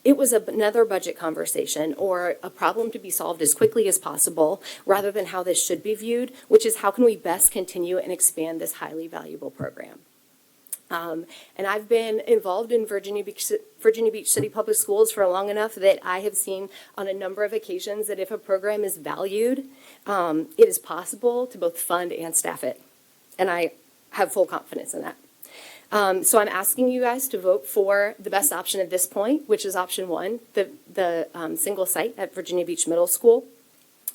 it was another budget conversation or a problem to be solved as quickly as possible rather than how this should be viewed, which is how can we best continue and expand this highly valuable program. And I've been involved in Virginia Beach City Public Schools for long enough that I have seen on a number of occasions that if a program is valued, it is possible to both fund and staff it. And I have full confidence in that. So I'm asking you guys to vote for the best option at this point, which is option 1, the single site at Virginia Beach Middle School.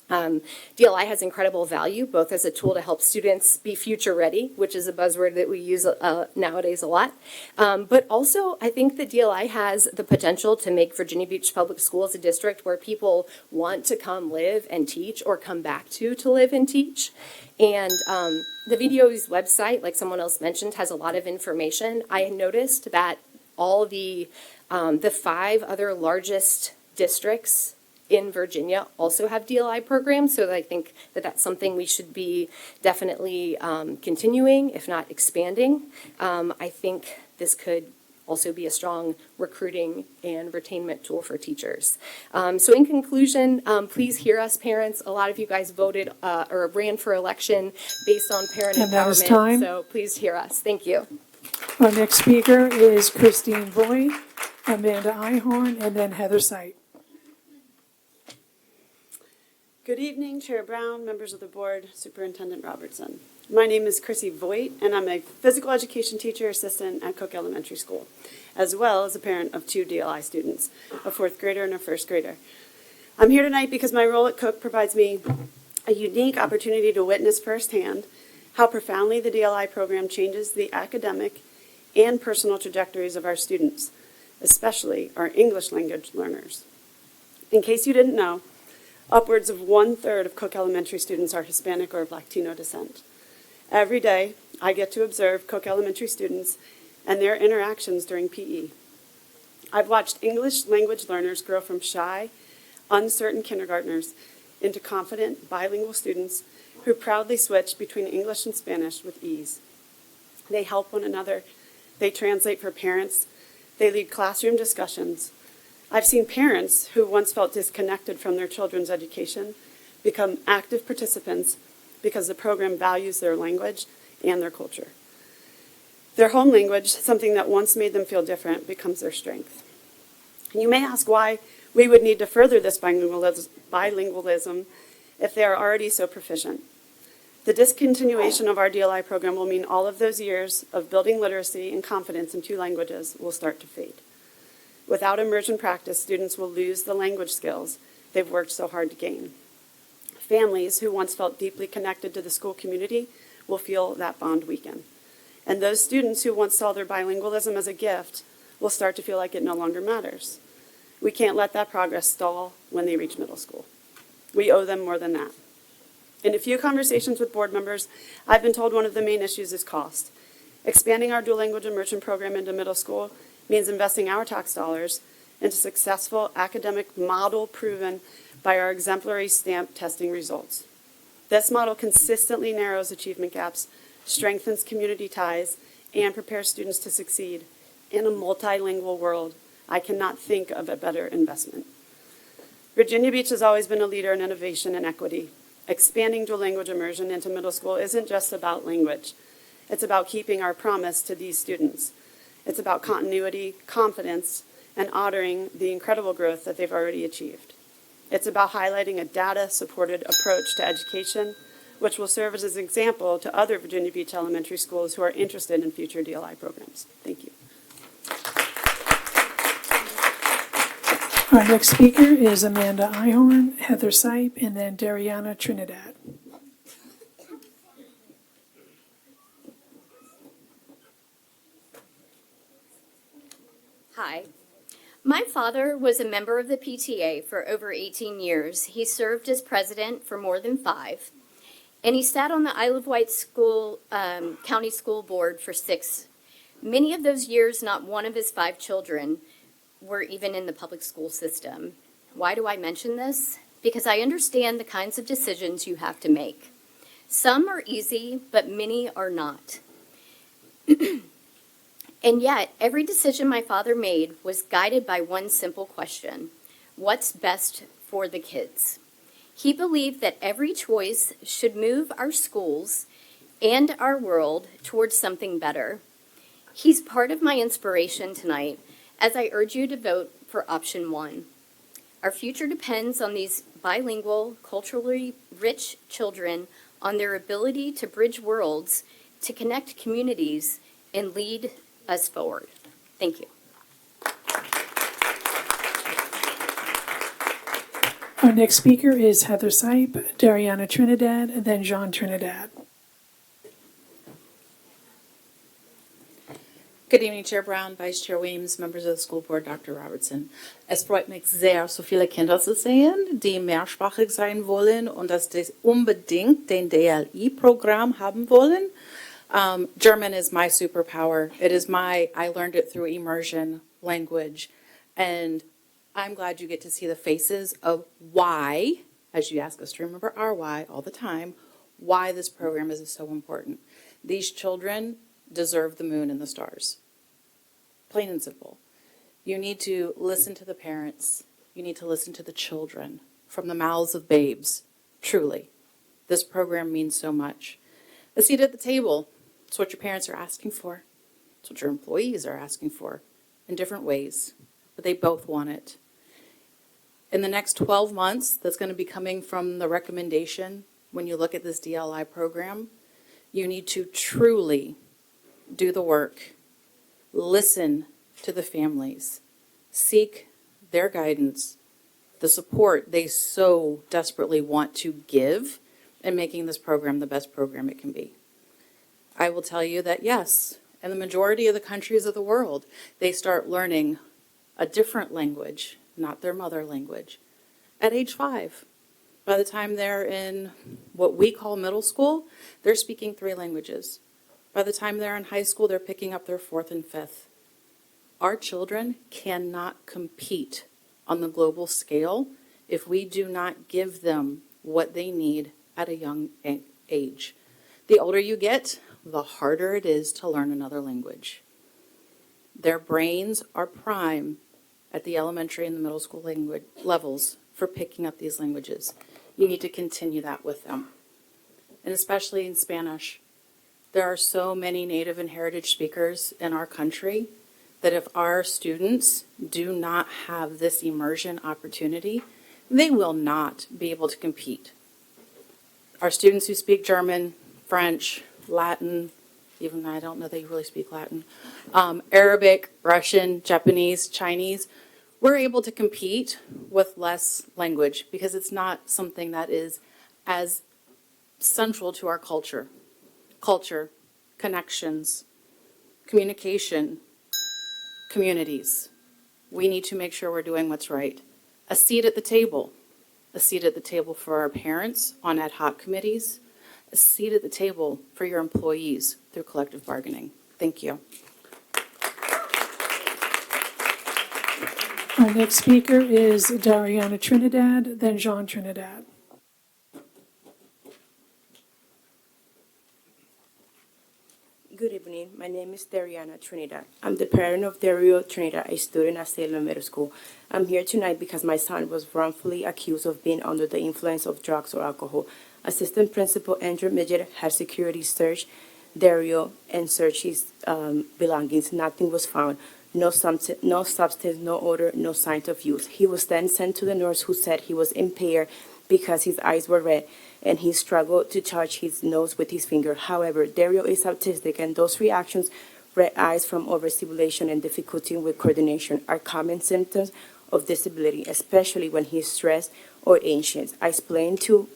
DLI has incredible value, both as a tool to help students be future ready, which is a buzzword that we use nowadays a lot. But also, I think that DLI has the potential to make Virginia Beach Public Schools a district where people want to come live and teach or come back to live and teach. And the VDO's website, like someone else mentioned, has a lot of information. I noticed that all the 5 other largest districts in Virginia also have DLI programs, so I think that that's something we should be definitely continuing, if not expanding. I think this could also be a strong recruiting and retainment tool for teachers. So in conclusion, please hear us parents. A lot of you guys voted or ran for election based on parent And that is empowerment, time. so please hear us. Thank you. Our next speaker is Christine Voigt, Amanda Einhorn, and then Heather Sight. Good evening, Chair Brown, members of the board, Superintendent Robertson. My name is Chrissy Voigt, and I'm a physical education teacher assistant at Cook Elementary School, as well as a parent of 2 DLI students, a 4th grader and a 1st grader. I'm here tonight because my role at Cook provides me a unique opportunity to witness firsthand how profoundly the DLI program changes the academic and personal trajectories of our students, especially our English language learners. In case you didn't know, upwards of 1/3 of Cook Elementary students are Hispanic or of Latino descent. Every day, I get to observe Cook Elementary students and their interactions during PE. I've watched English language learners grow from shy, uncertain kindergartners into confident bilingual students who proudly switch between English and Spanish with ease. They help one another, they translate for parents, they lead classroom discussions. I've seen parents who once felt disconnected from their children's education become active participants because the program values their language and their culture. Their home language, something that once made them feel different, becomes their strength. And you may ask why we would need to further this bilingualism if they are already so proficient. The discontinuation of our DLI program will mean all of those years of building literacy and confidence in 2 languages will start to fade. Without immersion practice, students will lose the language skills they've worked so hard to gain. Families who once felt deeply connected to the school community will feel that bond weaken. And those students who once saw their bilingualism as a gift will will start to feel like it no longer matters. We can't let that progress stall when they reach middle school. We owe them more than that. In a few conversations with board members, I've been told one of the main issues is cost. Expanding our dual language immersion program into middle school means investing our tax dollars into successful academic model proven by our exemplary STAMP testing results. This model consistently narrows achievement gaps, strengthens community ties, and prepares students to succeed. In a multilingual world, I cannot think of a better investment. Virginia Beach has always been a leader in innovation and equity. Expanding dual language immersion into middle school isn't just about language. It's about keeping our promise to these students. It's about continuity, confidence, and honoring the incredible growth that they've already achieved. It's about highlighting a data-supported approach to education, which will serve as an example to other Virginia Beach elementary schools who are interested in future DLI programs. Thank you. Our next speaker is Amanda Ihorn, Heather Sipe, and then Dariana Trinidad. Hi. My father was a member of the PTA for over 18 years. He served as president for more than 5. And he sat on the Isle of Wight County School Board for 6. Many of those years, not one of his 5 children were even in the public school system. Why do I mention this? Because I understand the kinds of decisions you have to make. Some are easy, but many are not. And yet, every decision my father made was guided by one simple question: what's best for the kids? He believed that every choice should move our schools and our world towards something better. He's part of my inspiration tonight as I urge you to vote for option 1. Our future depends on these bilingual, culturally rich children, on their ability to bridge worlds, to connect communities, and lead us forward. Thank you. Our next speaker is Heather Sipe, Dariana Trinidad, and then Jean Trinidad. Good evening, Chair Brown, Vice Chair Weems, members of the School Board, Dr. Robertson. Es freut mich sehr, so viele Kinder zu sehen, die mehrsprachig sein wollen und dass sie unbedingt den DLI-Programm haben wollen. German is my superpower. I learned it through immersion language. And I'm glad you get to see the faces of why, as you ask us to remember our why all the time, why this program is so important. These children deserve the moon and the stars. Plain and simple. You need to listen to the parents. You need to listen to the children from the mouths of babes. Truly. This program means so much. A seat at the table. It's what your parents are asking for. It's what your employees are asking for in different ways. But they both want it. In the next 12 months, that's going to be coming from the recommendation when you look at this DLI program. You need to truly do the work, listen to the families, seek their guidance, the support they so desperately want to give in making this program the best program it can be. I will tell you that yes, in the majority of the countries of the world, they start learning a different language, not their mother language, at age 5. By the time they're in what we call middle school, they're speaking 3 languages. By the time they're in high school, they're picking up their 4th and 5th. Our children cannot compete on the global scale if we do not give them what they need at a young age. The older you get, the harder it is to learn another language. Their brains are prime at the elementary and the middle school language levels for picking up these languages. You need to continue that with them. And especially in Spanish. There are so many native and heritage speakers in our country that if our students do not have this immersion opportunity, they will not be able to compete. Our students who speak German, French, Latin, even though I don't know they really speak Latin, Arabic, Russian, Japanese, Chinese, we're able to compete with less language because it's not something that is as central to our culture. Culture, connections, communication, communities. We need to make sure we're doing what's right. A seat at the table. A seat at the table for our parents on ad hoc committees. A seat at the table for your employees through collective bargaining. Thank you. Our next speaker is Dariana Trinidad, then Jean Trinidad. Good evening. My name is Dariana Trinidad. I'm the parent of Dario Trinidad, a student at Salem Middle School. I'm here tonight because my son was wrongfully accused of being under the influence of drugs or alcohol. Assistant Principal Andrew Midget had security search Dario and searched his belongings. Nothing was found. No substance, no odor, no signs of use. He was then sent to the nurse who said he was impaired because his eyes were red and he struggled to touch his nose with his finger. However, Dario is autistic and those reactions, red eyes from overstimulation and difficulty with coordination, are common symptoms of disability, especially when he is stressed or anxious. I explained to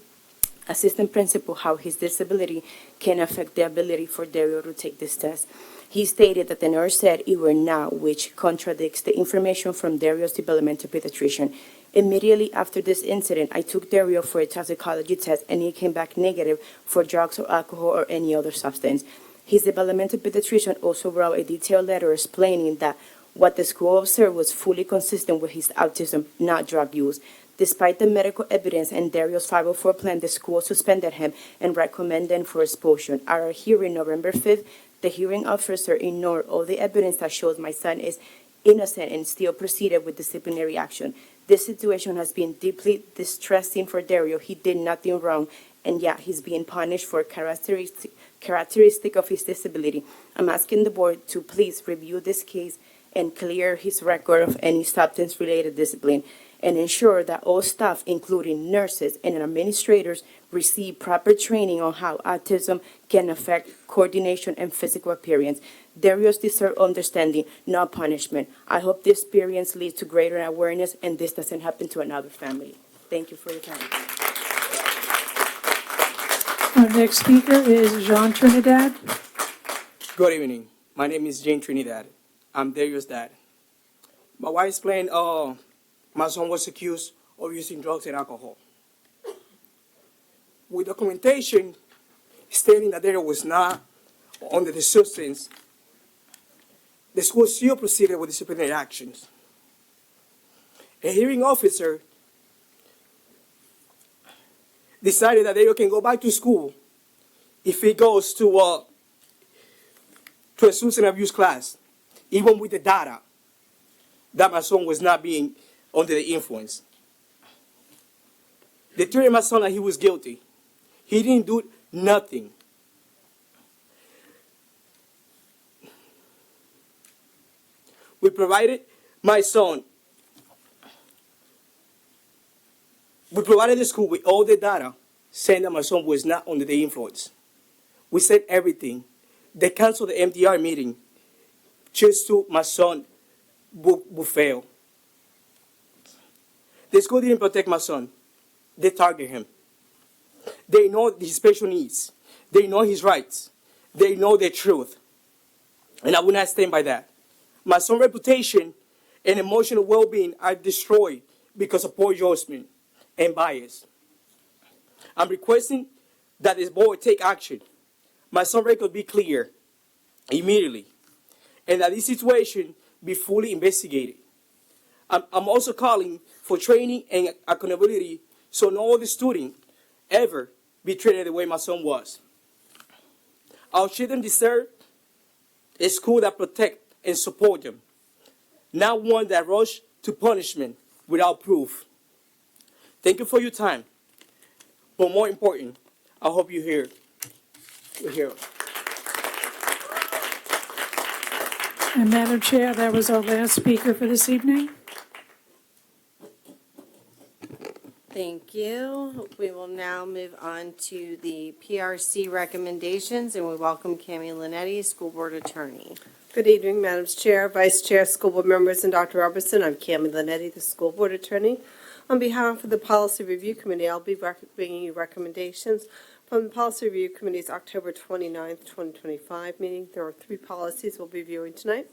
Assistant Principal how his disability can affect the ability for Dario to take this test. He stated that the nurse said it were not, which contradicts the information from Dario's developmental pediatrician. Immediately after this incident, I took Dario for a toxicology test and he came back negative for drugs or alcohol or any other substance. His developmental pediatrician also wrote a detailed letter explaining that what the school observed was fully consistent with his autism, not drug use. Despite the medical evidence and Dario's 504 plan, the school suspended him and recommended for expulsion. At our hearing November 5th, the hearing officer ignored all the evidence that shows my son is innocent and still proceeded with disciplinary action. This situation has been deeply distressing for Dario. He did nothing wrong, and yet he's being punished for characteristic of his disability. I'm asking the board to please review this case and clear his record of any substance-related discipline, and ensure that all staff, including nurses and administrators, receive proper training on how autism can affect coordination and physical appearance. Dario's deserve understanding, not punishment. I hope this experience leads to greater awareness and this doesn't happen to another family. Thank you for your time. Our next speaker is Jean Trinidad. Good evening. My name is Jane Trinidad. I'm Dario's dad. My wife explained my son was accused of using drugs and alcohol. With documentation stating that Dario was not under the substance, the school still proceeded with disciplinary actions. A hearing officer decided that Dario can go back to school if he goes to a substance abuse class, even with the data that my son was not being under the influence. They treated my son like he was guilty. He didn't do nothing. We provided my son, we provided the school with all the data saying that my son was not under the influence. We said everything. They canceled the MDR meeting just to my son would fail. The school didn't protect my son. They target him. They know his special needs. They know his rights. They know the truth. And I will not stand by that. My son's reputation and emotional well-being are destroyed because of poor judgment and bias. I'm requesting that this board take action. My son's record be clear immediately, and that this situation be fully investigated. I'm also calling for training and accountability so no other student ever be treated the way my son was. Our children deserve a school that protects and supports them, not one that rushes to punishment without proof. Thank you for your time. But more important, I hope you hear. And Madam Chair, that was our last speaker for this evening. Thank you. We will now move on to the PRC recommendations, and we welcome Cami Linetti, School Board Attorney. Good evening, Madam Chair, Vice Chair, School Board members, and Dr. Robertson. I'm Cami Linetti, the School Board Attorney. On behalf of the Policy Review Committee, I'll be bringing you recommendations from the Policy Review Committee's October 29th, 2025 meeting. There are 3 policies we'll be reviewing tonight.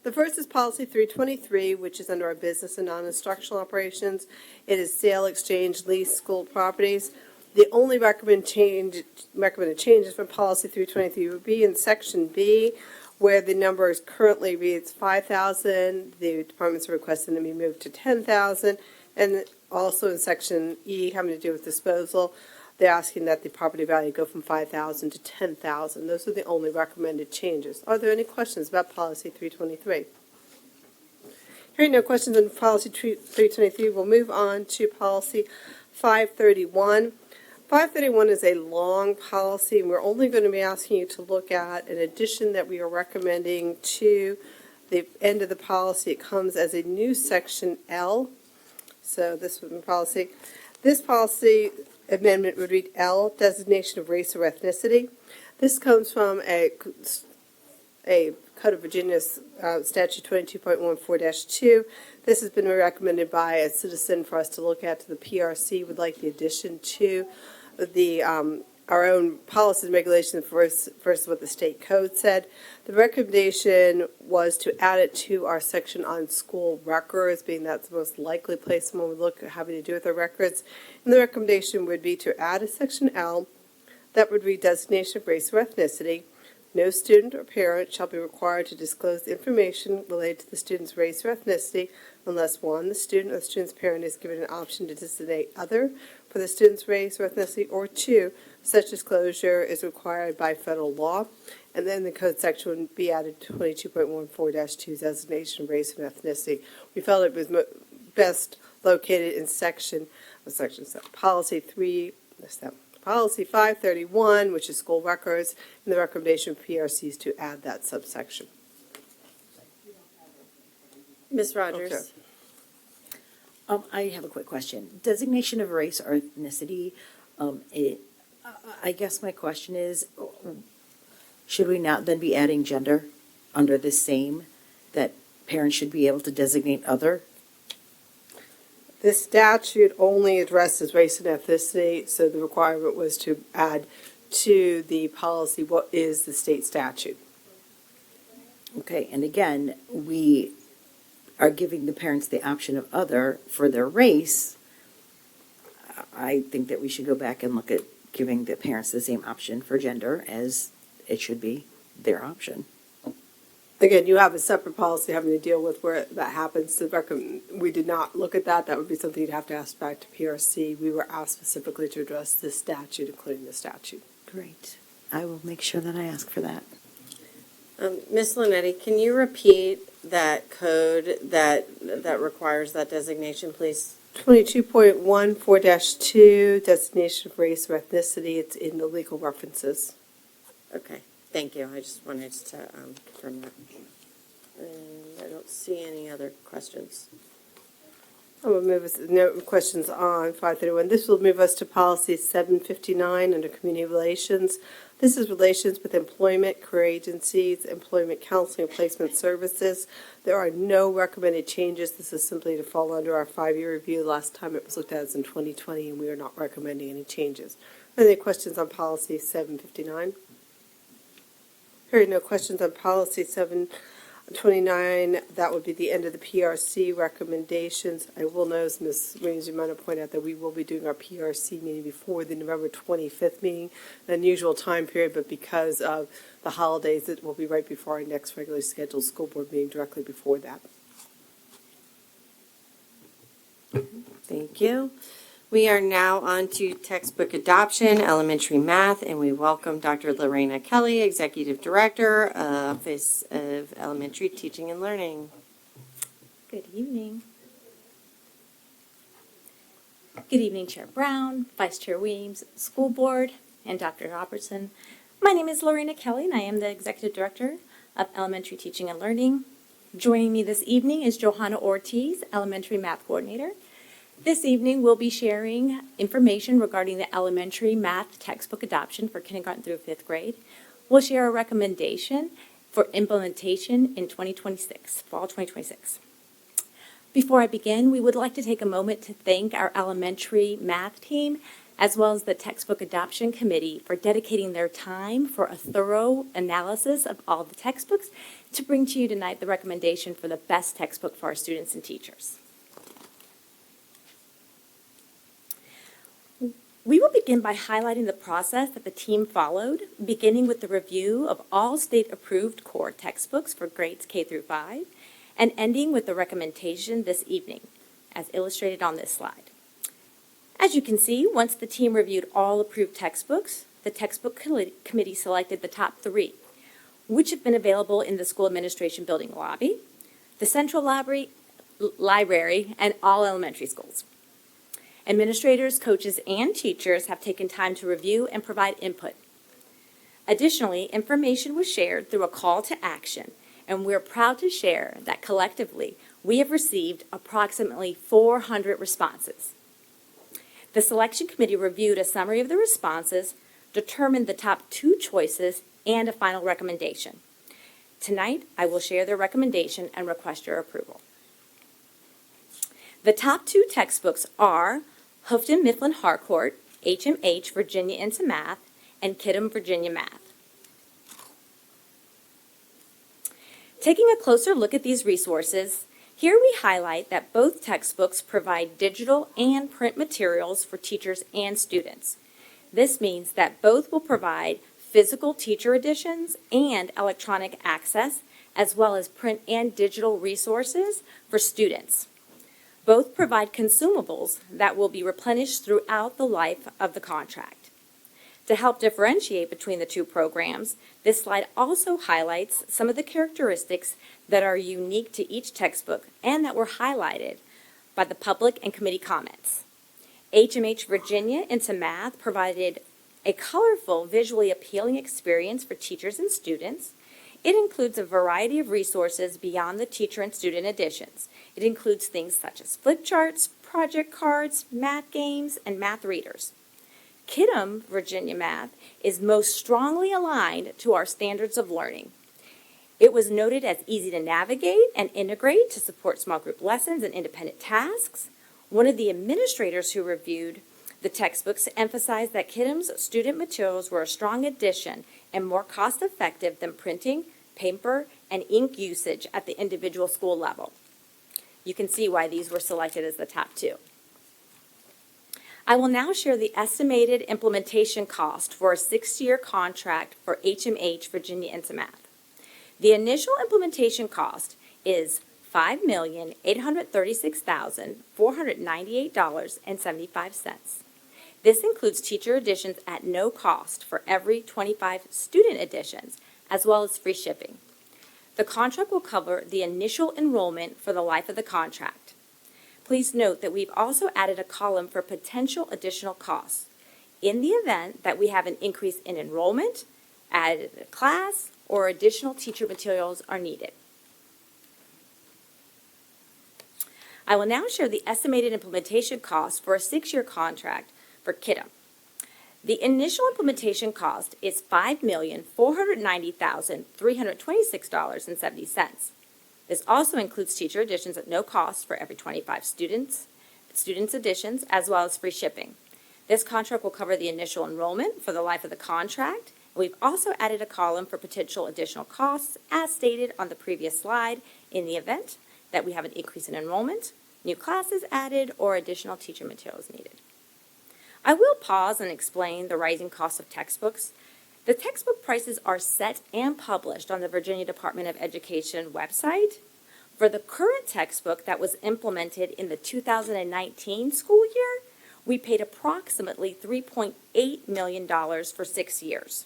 The first is Policy 323, which is under our business and non-instructional operations. It is sale, exchange, lease, school properties. The only recommended changes from Policy 323 would be in Section B, where the number is currently reads 5,000. The departments are requesting to be moved to 10,000. And also in Section E, having to do with disposal, they're asking that the property value go from 5,000 to 10,000. Those are the only recommended changes. Are there any questions about Policy 323? Hearing no questions on Policy 323, we'll move on to Policy 531. 531 is a long policy, and we're only going to be asking you to look at an addition that we are recommending to the end of the policy. It comes as a new Section L. So this would be policy. This policy amendment would read L, designation of race or ethnicity. This comes from a Code of Virginia Statute 22.14-2. This has been recommended by a citizen for us to look at. To the PRC would like the addition to the our own policies and regulations versus what the state code said. The recommendation was to add it to our section on school records, being that's the most likely place someone would look at having to do with their records. And the recommendation would be to add a Section L that would read designation of race or ethnicity. No student or parent shall be required to disclose information related to the student's race or ethnicity unless, 1, the student or the student's parent is given an option to designate other for the student's race or ethnicity, or 2, such disclosure is required by federal law. And then the code section would be added to 22.14-2, designation of race and ethnicity. We felt it was best located in Policy 531, which is school records, and the recommendation of PRC is to add that subsection. Ms. Rogers? Okay. I have a quick question. Designation of race or ethnicity, I guess my question is, should we not then be adding gender under the same, that parents should be able to designate other? This statute only addresses race and ethnicity, so the requirement was to add to the policy what is the state statute. Okay, and again, we are giving the parents the option of other for their race. I think that we should go back and look at giving the parents the same option for gender as it should be their option. Again, you have a separate policy having to deal with where that happens. We did not look at that. That would be something you'd have to ask back to PRC. We were asked specifically to address this statute, including the statute. Great. I will make sure that I ask for that. Ms. Linetti, can you repeat that code that requires that designation, please? 22.14-2, designation of race or ethnicity. It's in the legal references. Okay, thank you. I just wanted to confirm that. And I don't see any other questions. I will move us, no questions on 531. This will move us to policy 759 under community relations. This is relations with employment, career agencies, employment counseling, and placement services. There are no recommended changes. This is simply to fall under our 5-year review. Last time it was looked at was in 2020, and we are not recommending any changes. Are there any questions on policy 759? Hearing no questions on policy 729, that would be the end of the PRC recommendations. I will note, Ms. Williams, you might have pointed out that we will be doing our PRC meeting before the November 25th meeting, an unusual time period, but because of the holidays, it will be right before our next regularly scheduled school board meeting, directly before that. Thank you. We are now on to textbook adoption, elementary math, and we welcome Dr. Lorena Kelly, Executive Director, Office of Elementary Teaching and Learning. Good evening. Good evening, Chair Brown, Vice Chair Weems, School Board, and Dr. Robertson. My name is Lorena Kelly, and I am the Executive Director of Elementary Teaching and Learning. Joining me this evening is Johanna Ortiz, Elementary Math Coordinator. This evening, we'll be sharing information regarding the elementary math textbook adoption for kindergarten through 5th grade. We'll share a recommendation for implementation in 2026, fall 2026. Before I begin, we would like to take a moment to thank our elementary math team as well as the Textbook Adoption Committee for dedicating their time for a thorough analysis of all the textbooks to bring to you tonight the recommendation for the best textbook for our students and teachers. We will begin by highlighting the process that the team followed, beginning with the review of all state-approved core textbooks for grades K through 5, and ending with the recommendation this evening, as illustrated on this slide. As you can see, once the team reviewed all approved textbooks, the textbook committee selected the top 3, which have been available in the school administration building lobby, the central library, and all elementary schools. Administrators, coaches, and teachers have taken time to review and provide input. Additionally, information was shared through a call to action, and we're proud to share that collectively we have received approximately 400 responses. The selection committee reviewed a summary of the responses, determined the top 2 choices, and a final recommendation. Tonight, I will share their recommendation and request your approval. The top 2 textbooks are Hoofden Mifflin Harcourt, HMH Virginia into Math, and Kidham Virginia Math. Taking a closer look at these resources, here we highlight that both textbooks provide digital and print materials for teachers and students. This means that both will provide physical teacher editions and electronic access, as well as print and digital resources for students. Both provide consumables that will be replenished throughout the life of the contract. To help differentiate between the 2 programs, this slide also highlights some of the characteristics that are unique to each textbook and that were highlighted by the public and committee comments. HMH Virginia into Math provided a colorful, visually appealing experience for teachers and students. It includes a variety of resources beyond the teacher and student editions. It includes things such as flip charts, project cards, math games, and math readers. Kidham Virginia Math is most strongly aligned to our standards of learning. It was noted as easy to navigate and integrate to support small group lessons and independent tasks. One of the administrators who reviewed the textbooks emphasized that Kidham's student materials were a strong addition and more cost-effective than printing, paper, and ink usage at the individual school level. You can see why these were selected as the top 2. I will now share the estimated implementation cost for a 6-year contract for HMH Virginia into Math. The initial implementation cost is $5,836,498.75. This includes teacher editions at no cost for every 25 student editions, as well as free shipping. The contract will cover the initial enrollment for the life of the contract. Please note that we've also added a column for potential additional costs in the event that we have an increase in enrollment, added a class, or additional teacher materials are needed. I will now share the estimated implementation cost for a 6-year contract for Kidham. The initial implementation cost is $5,490,326.70. This also includes teacher editions at no cost for every 25 students editions, as well as free shipping. This contract will cover the initial enrollment for the life of the contract. We've also added a column for potential additional costs, as stated on the previous slide, in the event that we have an increase in enrollment, new classes added, or additional teacher materials needed. I will pause and explain the rising cost of textbooks. The textbook prices are set and published on the Virginia Department of Education website. For the current textbook that was implemented in the 2019 school year, we paid approximately $3.8 million for 6 years.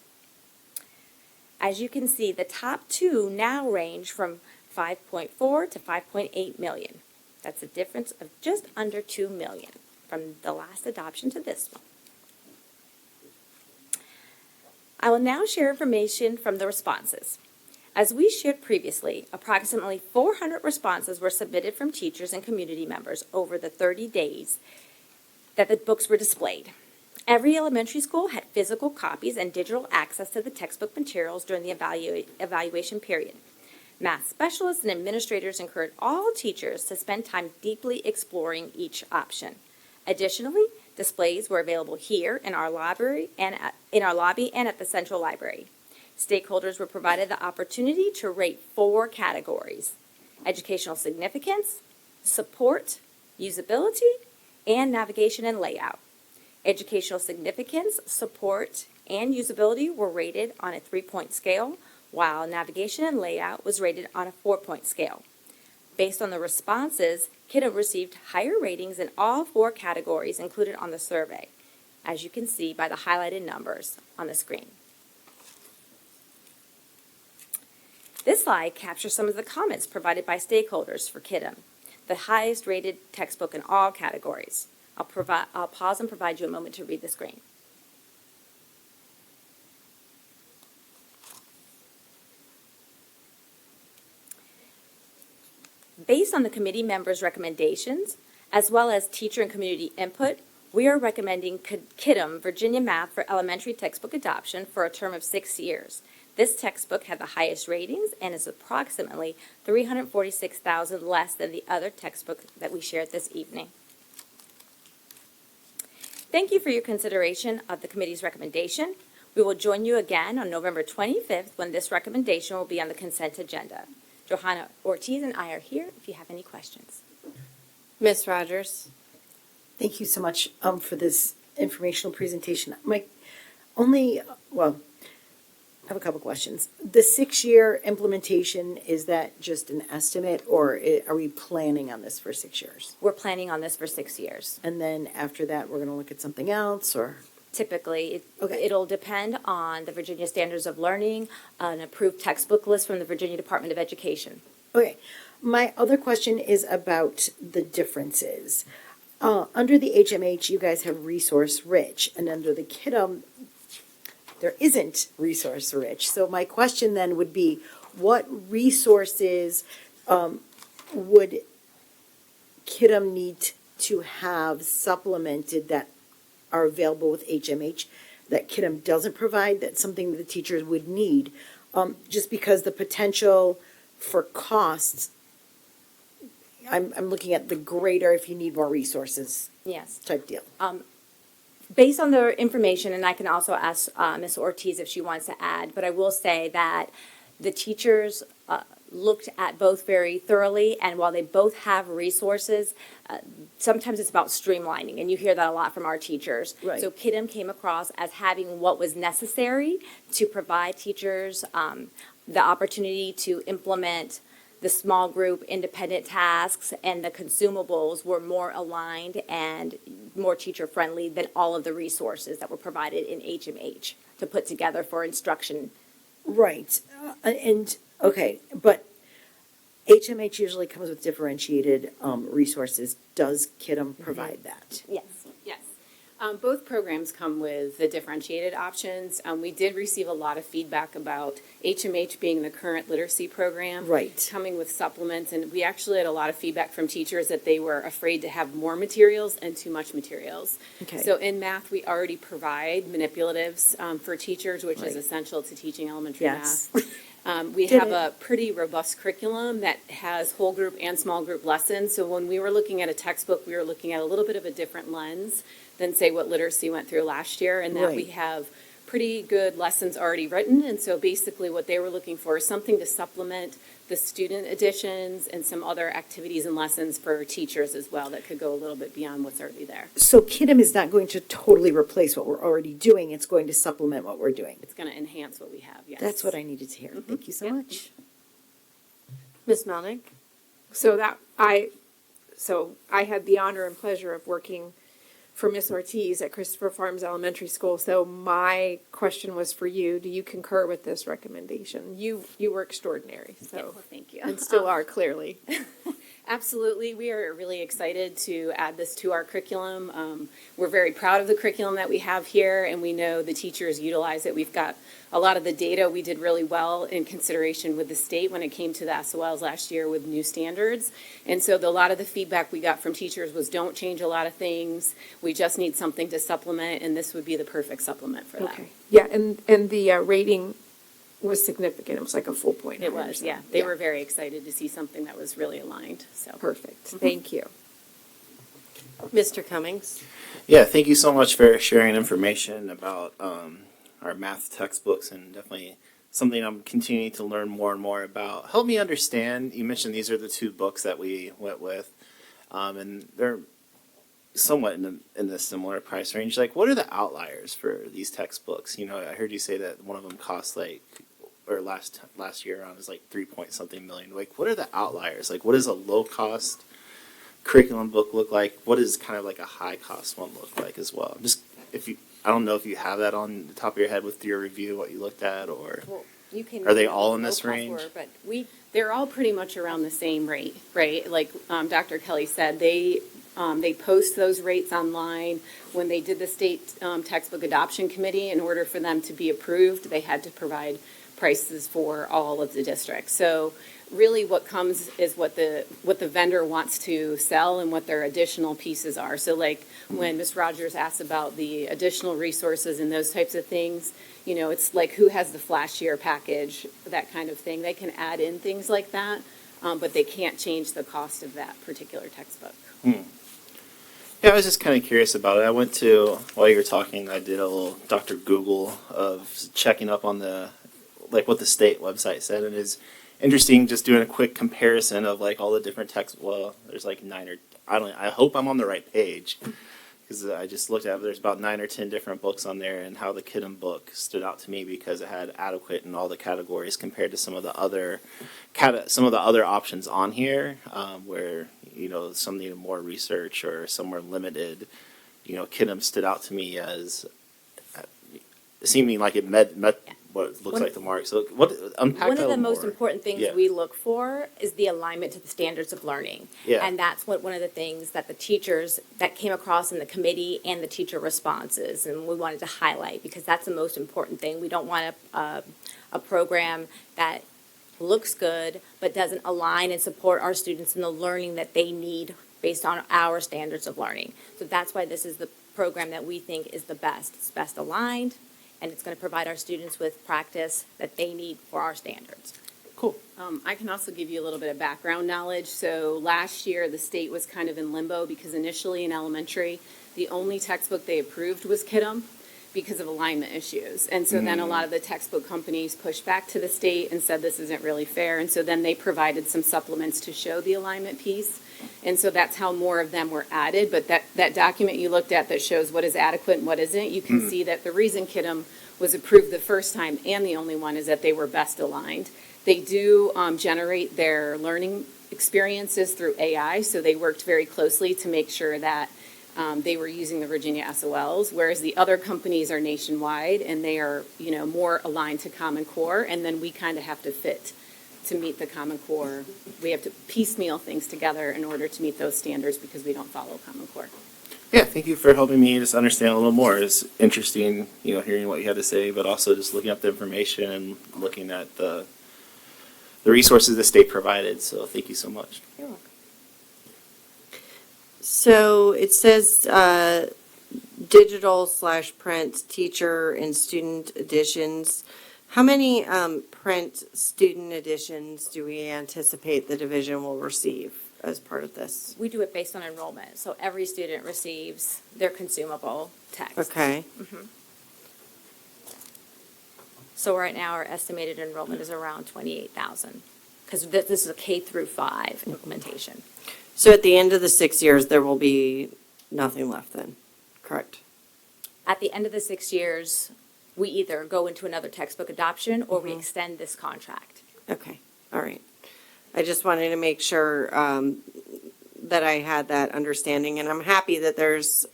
As you can see, the top 2 now range from $5.4 to $5.8 million. That's a difference of just under $2 million from the last adoption to this one. I will now share information from the responses. As we shared previously, approximately 400 responses were submitted from teachers and community members over the 30 days that the books were displayed. Every elementary school had physical copies and digital access to the textbook materials during the evaluation period. Math specialists and administrators encouraged all teachers to spend time deeply exploring each option. Additionally, Displays were available here in our library and in our lobby and at the Central Library. Stakeholders were provided the opportunity to rate 4 categories: educational significance, support, usability, and navigation and layout. Educational significance, support, and usability were rated on a 3-point scale, while navigation and layout was rated on a 4-point scale. Based on the responses, Kidam received higher ratings in all 4 categories included on the survey, as you can see by the highlighted numbers on the screen. This slide captures some of the comments provided by stakeholders for Kidam, the highest rated textbook in all categories. I'll pause and provide you a moment to read the screen. Based on the committee members' recommendations, as well as teacher and community input, we are recommending Kidam Virginia Math for Elementary textbook adoption for a term of 6 years. This textbook had the highest ratings and is approximately $346,000 less than the other textbook that we shared this evening. Thank you for your consideration of the committee's recommendation. We will join you again on November 25th when this recommendation will be on the consent agenda. Johanna Ortiz and I are here if you have any questions. Ms. Rogers? Thank you so much for this informational presentation. My only, well, I have a couple questions. The 6-year implementation, is that just an estimate, or are we planning on this for 6 years? We're planning on this for 6 years. And then after that, we're going to look at something else, or? Typically, it'll depend on the Virginia Standards of Learning, an approved textbook list from the Virginia Department of Education. Okay. My other question is about the differences. Under the HMH, you guys have resource rich, and under the Kidam, there isn't resource rich. So my question then would be, what resources would Kidam need to have supplemented that are available with HMH that Kidam doesn't provide, that's something that the teachers would need? Just because the potential for costs, I'm looking at the greater if you need more resources. Yes. Type deal. Based on the information, and I can also ask Ms. Ortiz if she wants to add, but I will say that the teachers looked at both very thoroughly, and while they both have resources, sometimes it's about streamlining, and you hear that a lot from our teachers. Right. So Kidam came across as having what was necessary to provide teachers the opportunity to implement the small group independent tasks, and the consumables were more aligned and more teacher-friendly than all of the resources that were provided in HMH to put together for instruction. Right. And, okay, but HMH usually comes with differentiated resources. Does Kidam provide that? Yes. Yes. Both programs come with the differentiated options. We did receive a lot of feedback about HMH being the current literacy program. Right. Coming with supplements, and we actually had a lot of feedback from teachers that they were afraid to have more materials and too much materials. Okay. So in math, we already provide manipulatives for teachers, which is Right. essential to teaching elementary Yes. math. We Did have it. a pretty robust curriculum that has whole group and small group lessons. So when we were looking at a textbook, we were looking at a little bit of a different lens than, say, what literacy went through last year, and that we Right. have pretty good lessons already written. And so basically what they were looking for is something to supplement the student editions and some other activities and lessons for teachers as well that could go a little bit beyond what's already there. So Kidam is not going to totally replace what we're already doing. It's going to supplement what we're doing. It's going to enhance what we have, yes. That's what I needed to hear. Thank you so much. Ms. Melnick? So I had the honor and pleasure of working for Miss Ortiz at Christopher Farms Elementary School. So my question was for you. Do you concur with this recommendation? You were extraordinary. So Yeah, well, thank you. And still are, clearly. Absolutely. We are really excited to add this to our curriculum. We're very proud of the curriculum that we have here, and we know the teachers utilize it. We've got a lot of the data. We did really well in consideration with the state when it came to the SOLs last year with new standards. And so a lot of the feedback we got from teachers was don't change a lot of things. We just need something to supplement, and this would be the perfect supplement for that. Okay. Yeah, and the rating was significant. It was like a full point. It was, yeah. They were very excited to see something that was really aligned, so. Perfect. Thank you. Mr. Cummings? Yeah, thank you so much for sharing information about our math textbooks, and definitely something I'm continuing to learn more and more about. Help me understand, you mentioned these are the two books that we went with, and they're somewhat in the similar price range. Like, what are the outliers for these textbooks? You know, I heard you say that one of them cost like, or last year around was like 3-point-something million. Like, what are the outliers? Like, what does a low cost curriculum book look like? What does kind of like a high cost one look like as well? Just I don't know if you have that on the top of your head with your review, what you looked at, or Well, you can. are they all in this range? But they're all pretty much around the same rate, right? Like Dr. Kelly said, they post those rates online. When they did the state textbook adoption committee, in order for them to be approved, they had to provide prices for all of the districts. So really what comes is what the vendor wants to sell and what their additional pieces are. So like when Ms. Rogers asked about the additional resources and those types of things, you know, it's like who has the flashier package, that kind of thing. They can add in things like that, but they can't change the cost of that particular textbook. Yeah, I was just kind of curious about it. I went to, while you were talking, I did a little Dr. Google of checking up on what the state website said, and it's interesting just doing a quick comparison of like all the different texts. Well, there's like I hope I'm on the right page, because I just looked at it. There's about 9 or 10 different books on there, and how the Kidham book stood out to me because it had adequate in all the categories compared to some of the other options on here, where, you know, some needed more research or some were limited. You know, Kidham stood out to me as seeming like it met what looks like the mark. So unpack One that of the a most more. important things Yeah. we look for is the alignment to the standards of learning. Yeah. And that's one of the things that the teachers that came across in the committee and the teacher responses, and we wanted to highlight, because that's the most important thing. We don't want a program that looks good but doesn't align and support our students in the learning that they need based on our standards of learning. So that's why this is the program that we think is the best. It's best aligned, and it's going to provide our students with practice that they need for our standards. I can also give you a little bit of background knowledge. So last year, the state was kind of in limbo because initially in elementary, the only textbook they approved was Kidham because of alignment issues. And so then a lot of the textbook companies pushed back to the state and said this isn't really fair. And so then they provided some supplements to show the alignment piece. And so that's how more of them were added. But that document you looked at that shows what is adequate and what isn't, you can see that the reason Kidham was approved the first time and the only one is that they were best aligned. They do generate their learning experiences through AI, so they worked very closely to make sure that they were using the Virginia SOLs, whereas the other companies are nationwide and they are, you know, more aligned to Common Core, and then we kind of have to fit to meet the Common Core. We have to piecemeal things together in order to meet those standards because we don't follow Common Core. Yeah, thank you for helping me just understand a little more. It's interesting, you know, hearing what you had to say, but also just looking up the information and looking at the resources the state provided. So thank you so much. You're welcome. So it says digital/print teacher and student editions. How many print student editions do we anticipate the division will receive as part of this? We do it based on enrollment, so every student receives their consumable text. Okay. Mhm. So right now, our estimated enrollment is around 28,000, because this is a K through 5 implementation. So at the end of the 6 years, there will be nothing left then, correct? At the end of the 6 years, we either go into another textbook adoption or we extend this contract. Okay, all right. I just wanted to make sure that I had that understanding, and I'm happy that there's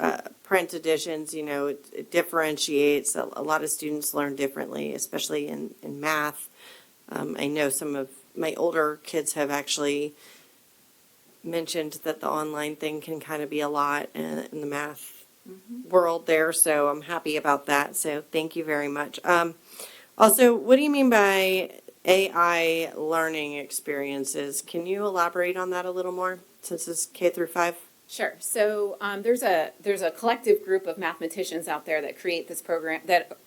print editions. You know, it differentiates. A lot of students learn differently, especially in math. I know some of my older kids have actually mentioned that the online thing can kind of be a lot in the math world there, so I'm happy about that. So thank you very much. Also, what do you mean by AI learning experiences? Can you elaborate on that a little more, since it's K through 5? Sure. So there's a collective group of mathematicians out there that create this program, that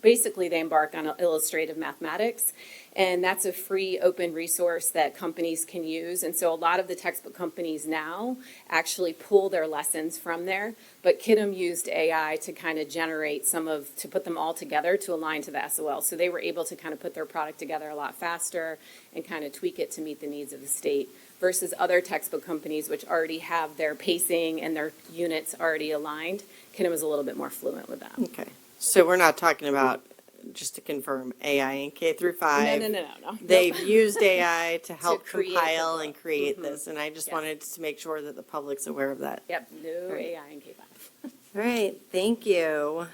basically they embark on illustrative mathematics, and that's a free open resource that companies can use. And so a lot of the textbook companies now actually pull their lessons from there, but Kidem used AI to kind of generate to put them all together to align to the SOL. So they were able to kind of put their product together a lot faster and kind of tweak it to meet the needs of the state versus other textbook companies which already have their pacing and their units already aligned. Kidem was a little bit more fluent with that. Okay. So we're not talking about, just to confirm, AI in K through 5. No. They've used AI to help create compile the and book. create this, and I just wanted to make sure that the public's aware of that. Yep, no Right. AI in K5. All right, thank you.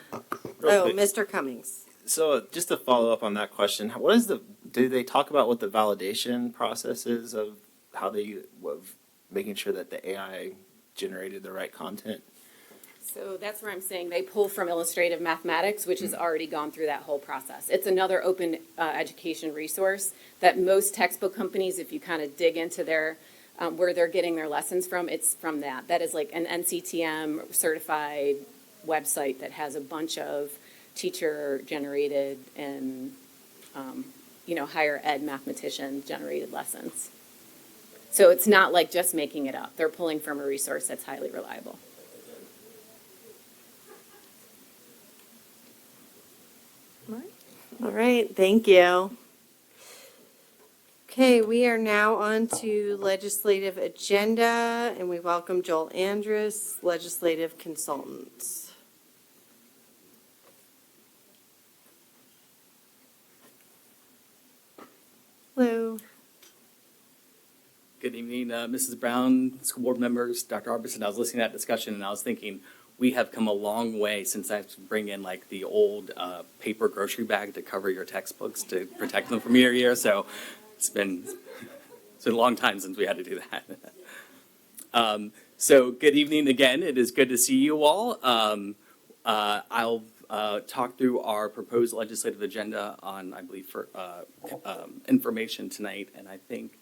Real Oh, quick. Mr. Cummings. So just to follow up on that question, do they talk about what the validation process is of how of making sure that the AI generated the right content? So that's where I'm saying they pull from illustrative mathematics, which has already gone through that whole process. It's another open education resource that most textbook companies, if you kind of dig into their where they're getting their lessons from, it's from that. That is like an NCTM certified website that has a bunch of teacher generated and higher ed mathematician generated lessons. So it's not like just making it up. They're pulling from a resource that's highly reliable. All right, thank you. Okay, we are now on to legislative agenda, and we welcome Joel Andrus, legislative consultant. Hello. Good evening, Mrs. Brown, school board members, Dr. Robertson. I was listening to that discussion and I was thinking, we have come a long way since I have to bring in like the old paper grocery bag to cover your textbooks to protect them from year to year. So it's been a long time since we had to do that. So good evening again. It is good to see you all. I'll talk through our proposed legislative agenda on, I believe, for information tonight. And I think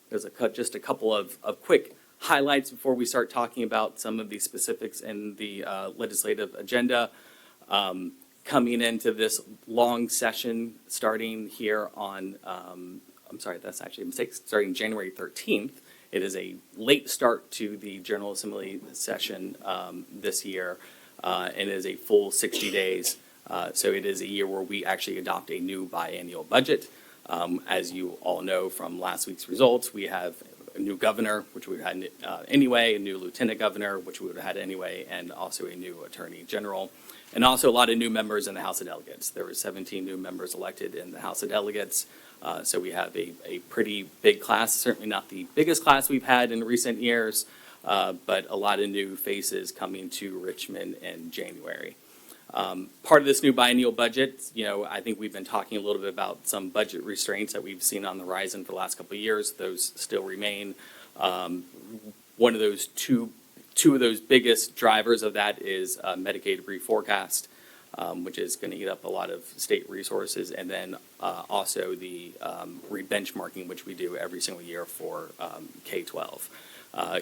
there's just a couple of quick highlights before we start talking about some of the specifics in the legislative agenda. Coming into this long session starting here on, I'm sorry, that's actually a mistake, starting January 13th. It is a late start to the General Assembly session this year, and it is a full 60 days. So it is a year where we actually adopt a new biennial budget. As you all know from last week's results, we have a new governor, which we had anyway, a new lieutenant governor, which we would have had anyway, and also a new attorney general, and also a lot of new members in the House of Delegates. There were 17 new members elected in the House of Delegates, so we have a pretty big class, certainly not the biggest class we've had in recent years, but a lot of new faces coming to Richmond in January. Part of this new biennial budget, I think we've been talking a little bit about some budget restraints that we've seen on the horizon for the last couple of years. Those still remain. One of those two of those biggest drivers of that is Medicaid reforecast, which is going to eat up a lot of state resources, and then also the re-benchmarking, which we do every single year for K-12.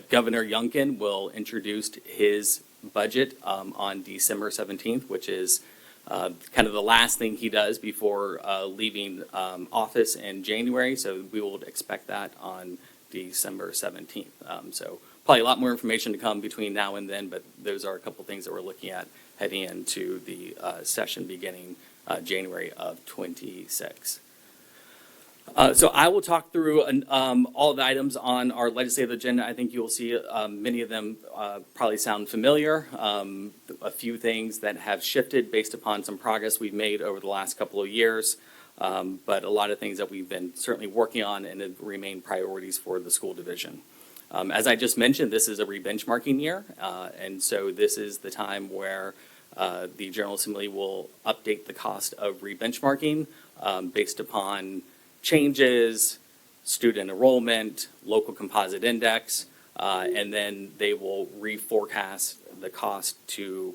Governor Youngkin will introduce his budget on December 17th, which is kind of the last thing he does before leaving office in January. So we will expect that on December 17th. So probably a lot more information to come between now and then, but those are a couple things that we're looking at heading into the session beginning January of 26. So I will talk through all the items on our legislative agenda. I think you'll see many of them probably sound familiar. A few things that have shifted based upon some progress we've made over the last couple of years, but a lot of things that we've been certainly working on and have remained priorities for the school division. As I just mentioned, this is a re-benchmarking year, and so this is the time where the General Assembly will update the cost of re-benchmarking based upon changes, student enrollment, local composite index, and then they will reforecast the cost to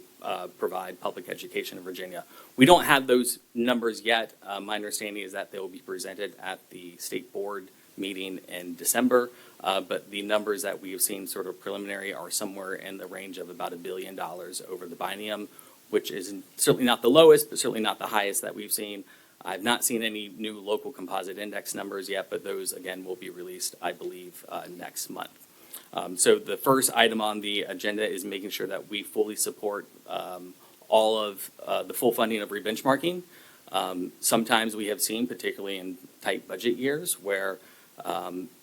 provide public education in Virginia. We don't have those numbers yet. My understanding is that they will be presented at the state board meeting in December, but the numbers that we have seen sort of preliminary are somewhere in the range of about $1 billion over the biennium, which is certainly not the lowest, but certainly not the highest that we've seen. I've not seen any new local composite index numbers yet, but those, again, will be released, I believe, next month. So the first item on the agenda is making sure that we fully support all of the full funding of rebenchmarking. Sometimes we have seen, particularly in tight budget years, where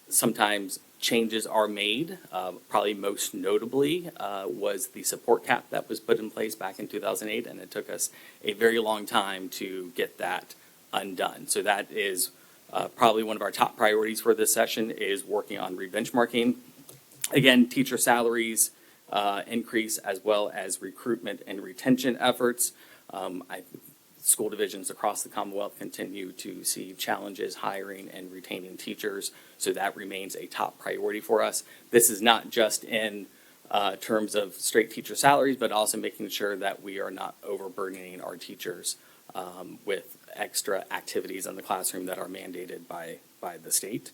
sometimes changes are made. Probably most notably was the support cap that was put in place back in 2008, and it took us a very long time to get that undone. So that is probably one of our top priorities for this session, is working on rebenchmarking. Again, teacher salaries increase, as well as recruitment and retention efforts. School divisions across the Commonwealth continue to see challenges hiring and retaining teachers, so that remains a top priority for us. This is not just in terms of straight teacher salaries, but also making sure that we are not overburdening our teachers with extra activities in the classroom that are mandated by the state.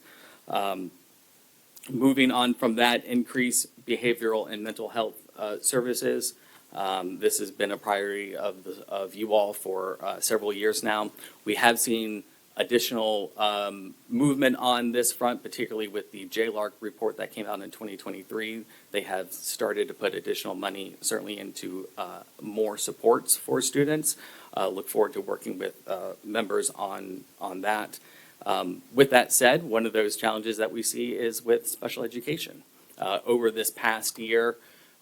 Moving on from that, increase behavioral and mental health services. This has been a priority of you all for several years now. We have seen additional movement on this front, particularly with the JLARC report that came out in 2023. They have started to put additional money, certainly into more supports for students. Look forward to working with members on that. With that said, one of those challenges that we see is with special education. Over this past year,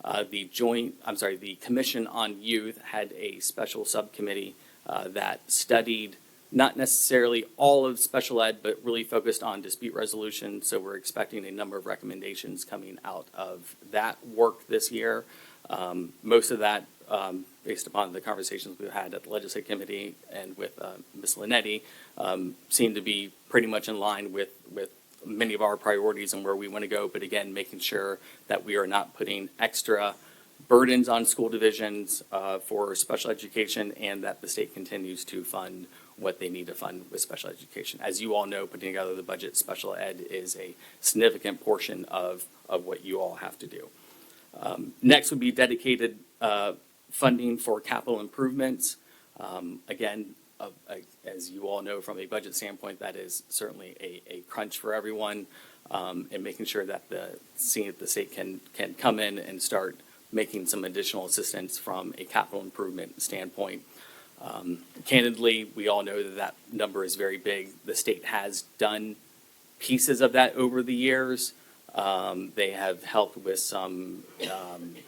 the Commission on Youth had a special subcommittee that studied not necessarily all of special ed, but really focused on dispute resolution. So we're expecting a number of recommendations coming out of that work this year. Most of that, based upon the conversations we've had at the Legislative Committee and with Ms. Linetti, seem to be pretty much in line with many of our priorities and where we want to go. But again, making sure that we are not putting extra burdens on school divisions for special education, and that the state continues to fund what they need to fund with special education. As you all know, putting together the budget, special ed is a significant portion of what you all have to do. Next would be dedicated funding for capital improvements. Again, as you all know, from a budget standpoint, that is certainly a crunch for everyone, and making sure that the state can come in and start making some additional assistance from a capital improvement standpoint. Candidly, we all know that number is very big. The state has done pieces of that over the years. They have helped with some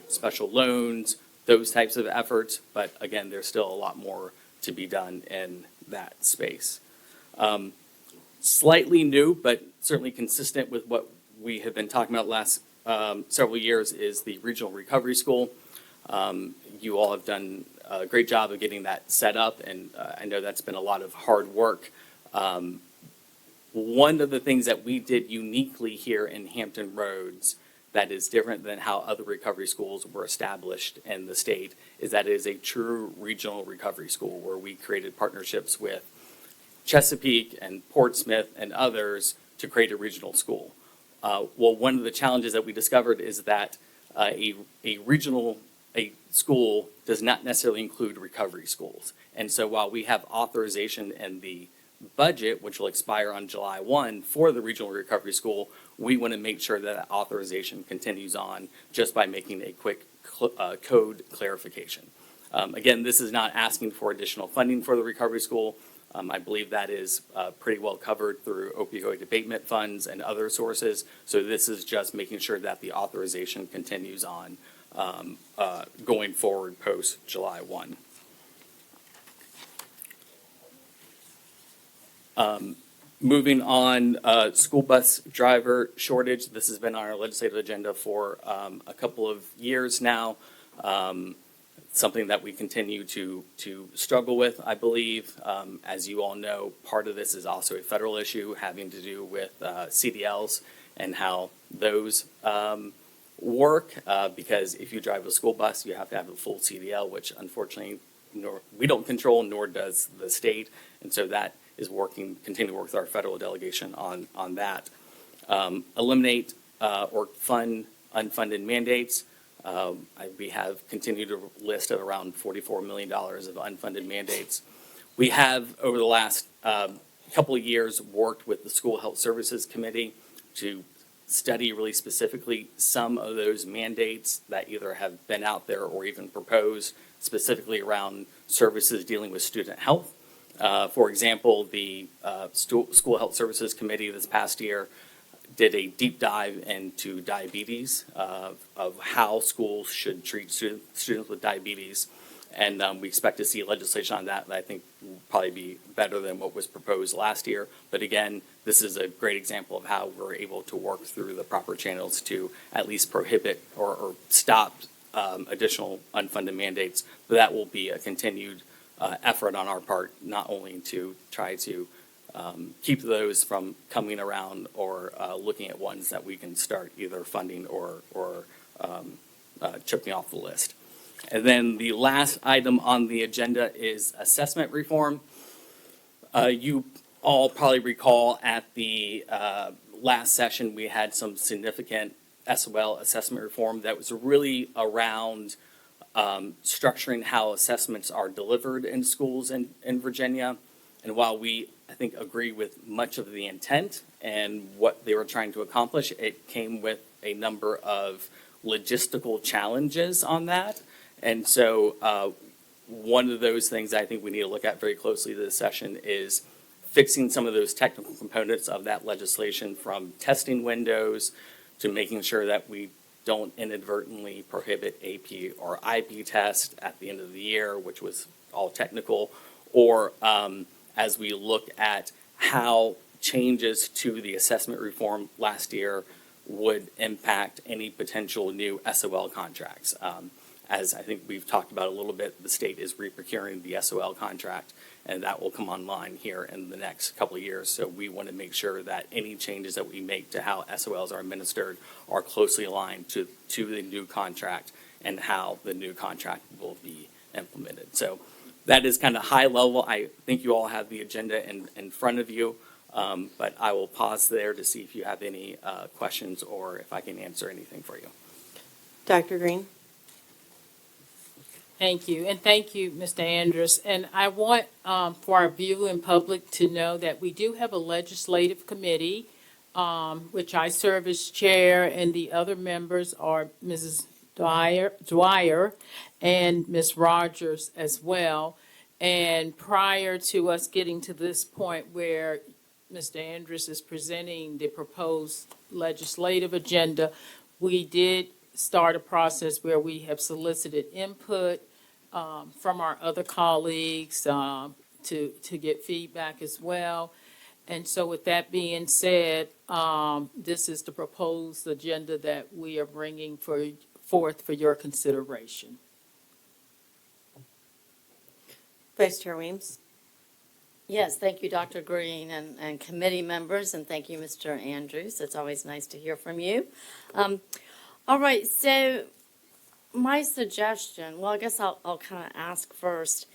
special loans, those types of efforts, but again, there's still a lot more to be done in that space. Slightly new, but certainly consistent with what we have been talking about the last several years, is the Regional Recovery School. You all have done a great job of getting that set up, and I know that's been a lot of hard work. One of the things that we did uniquely here in Hampton Roads that is different than how other recovery schools were established in the state is that it is a true regional recovery school, where we created partnerships with Chesapeake and Portsmouth and others to create a regional school. Well, one of the challenges that we discovered is that a school does not necessarily include recovery schools. And so while we have authorization in the budget, which will expire on July 1 for the Regional Recovery School, we want to make sure that authorization continues on just by making a quick code clarification. Again, this is not asking for additional funding for the recovery school. I believe that is pretty well covered through opioid abatement funds and other sources. So this is just making sure that the authorization continues on going forward post July 1. Moving on, school bus driver shortage. This has been on our legislative agenda for a couple of years now. Something that we continue to struggle with, I believe. As you all know, part of this is also a federal issue having to do with CDLs and how those work. Because if you drive a school bus, you have to have a full CDL, which unfortunately we don't control, nor does the state. And so that is continue to work with our federal delegation on that. Eliminate or fund unfunded mandates. We have continued to list at around $44 million of unfunded mandates. We have, over the last couple of years, worked with the School Health Services Committee to study really specifically some of those mandates that either have been out there or even proposed, specifically around services dealing with student health. For example, the School Health Services Committee this past year did a deep dive into diabetes, of how schools should treat students with diabetes. And we expect to see legislation on that I think will probably be better than what was proposed last year. But again, this is a great example of how we're able to work through the proper channels to at least prohibit or stop additional unfunded mandates. But that will be a continued effort on our part, not only to try to keep those from coming around or looking at ones that we can start either funding or chipping off the list. And then the last item on the agenda is assessment reform. You all probably recall at the last session, we had some significant SOL assessment reform that was really around structuring how assessments are delivered in schools in Virginia. And while we, I think, agree with much of the intent and what they were trying to accomplish, it came with a number of logistical challenges on that. And so one of those things I think we need to look at very closely this session is fixing some of those technical components of that legislation, from testing windows to making sure that we don't inadvertently prohibit AP or IB tests at the end of the year, which was all technical, or as we look at how changes to the assessment reform last year would impact any potential new SOL contracts. As I think we've talked about a little bit, the state is re-procuring the SOL contract, and that will come online here in the next couple of years. So we want to make sure that any changes that we make to how SOLs are administered are closely aligned to the new contract and how the new contract will be implemented. So that is kind of high level. I think you all have the agenda in front of you, but I will pause there to see if you have any questions or if I can answer anything for you. Dr. Green? Thank you, and thank you, Mr. Andrus. And I want for our viewing public to know that we do have a legislative committee, which I serve as chair, and the other members are Mrs. Dwyer and Ms. Rogers as well. And prior to us getting to this point where Mr. Andrus is presenting the proposed legislative agenda, we did start a process where we have solicited input from our other colleagues to get feedback as well. And so with that being said, this is the proposed agenda that we are bringing forth for your consideration. Vice Chair Weems? Yes, thank you, Dr. Green and committee members, and thank you, Mr. Andrews. It's always nice to hear from you. All right, so my suggestion, well, I guess I'll kind of ask first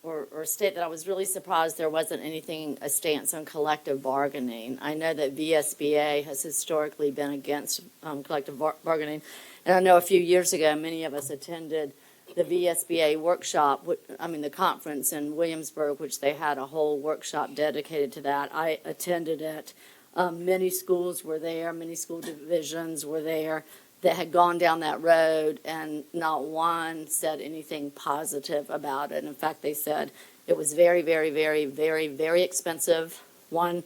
or state that I was really surprised there wasn't a stance on collective bargaining. I know that VSBA has historically been against collective bargaining, and I know a few years ago many of us attended the VSBA workshop, the conference in Williamsburg, which they had a whole workshop dedicated to that. I attended it. Many schools were there, many school divisions were there that had gone down that road, and not one said anything positive about it. In fact, they said it was very, very, very, very, very expensive. One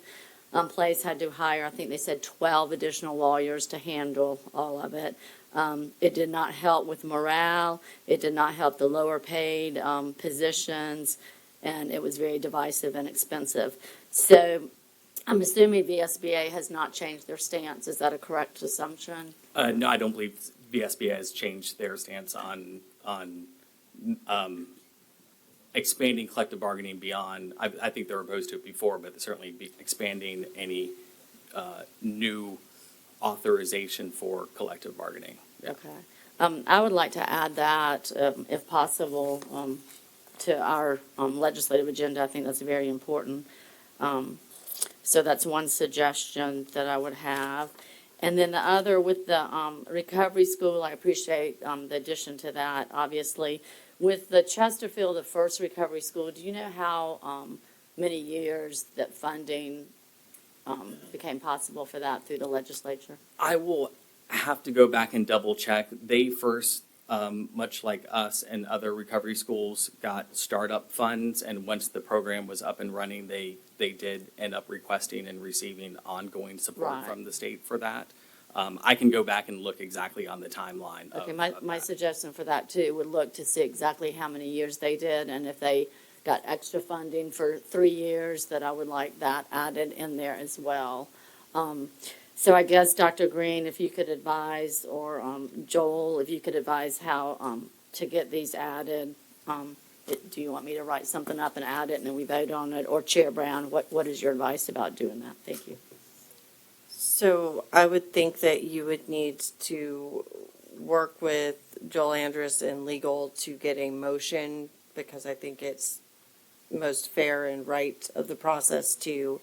place had to hire, I think they said 12 additional lawyers to handle all of it. It did not help with morale. It did not help the lower paid positions, and it was very divisive and expensive. So I'm assuming VSBA has not changed their stance. Is that a correct assumption? No, I don't believe VSBA has changed their stance on expanding collective bargaining beyond. I think they were opposed to it before, but certainly expanding any new authorization for collective bargaining. Yeah. Okay. I would like to add that, if possible, to our legislative agenda. I think that's very important. So that's one suggestion that I would have. And then the other with the recovery school, I appreciate the addition to that, obviously. With the Chesterfield, the first recovery school, do you know how many years that funding became possible for that through the legislature? I will have to go back and double check. They first, much like us and other recovery schools, got startup funds, and once the program was up and running, they did end up requesting and receiving ongoing support Right. from the state for that. I can go back and look exactly on the timeline of, Okay, my suggestion for that too would look to see exactly how many years they did, and if they got extra funding for 3 years, that I would like that added in there as well. So I guess, Dr. Green, if you could advise, or Joel, if you could advise how to get these added. Do you want me to write something up and add it and then we vote on it? Or Chair Brown, what is your advice about doing that? Thank you. So I would think that you would need to work with Joel Andrus and legal to get a motion, because I think it's most fair and right of the process to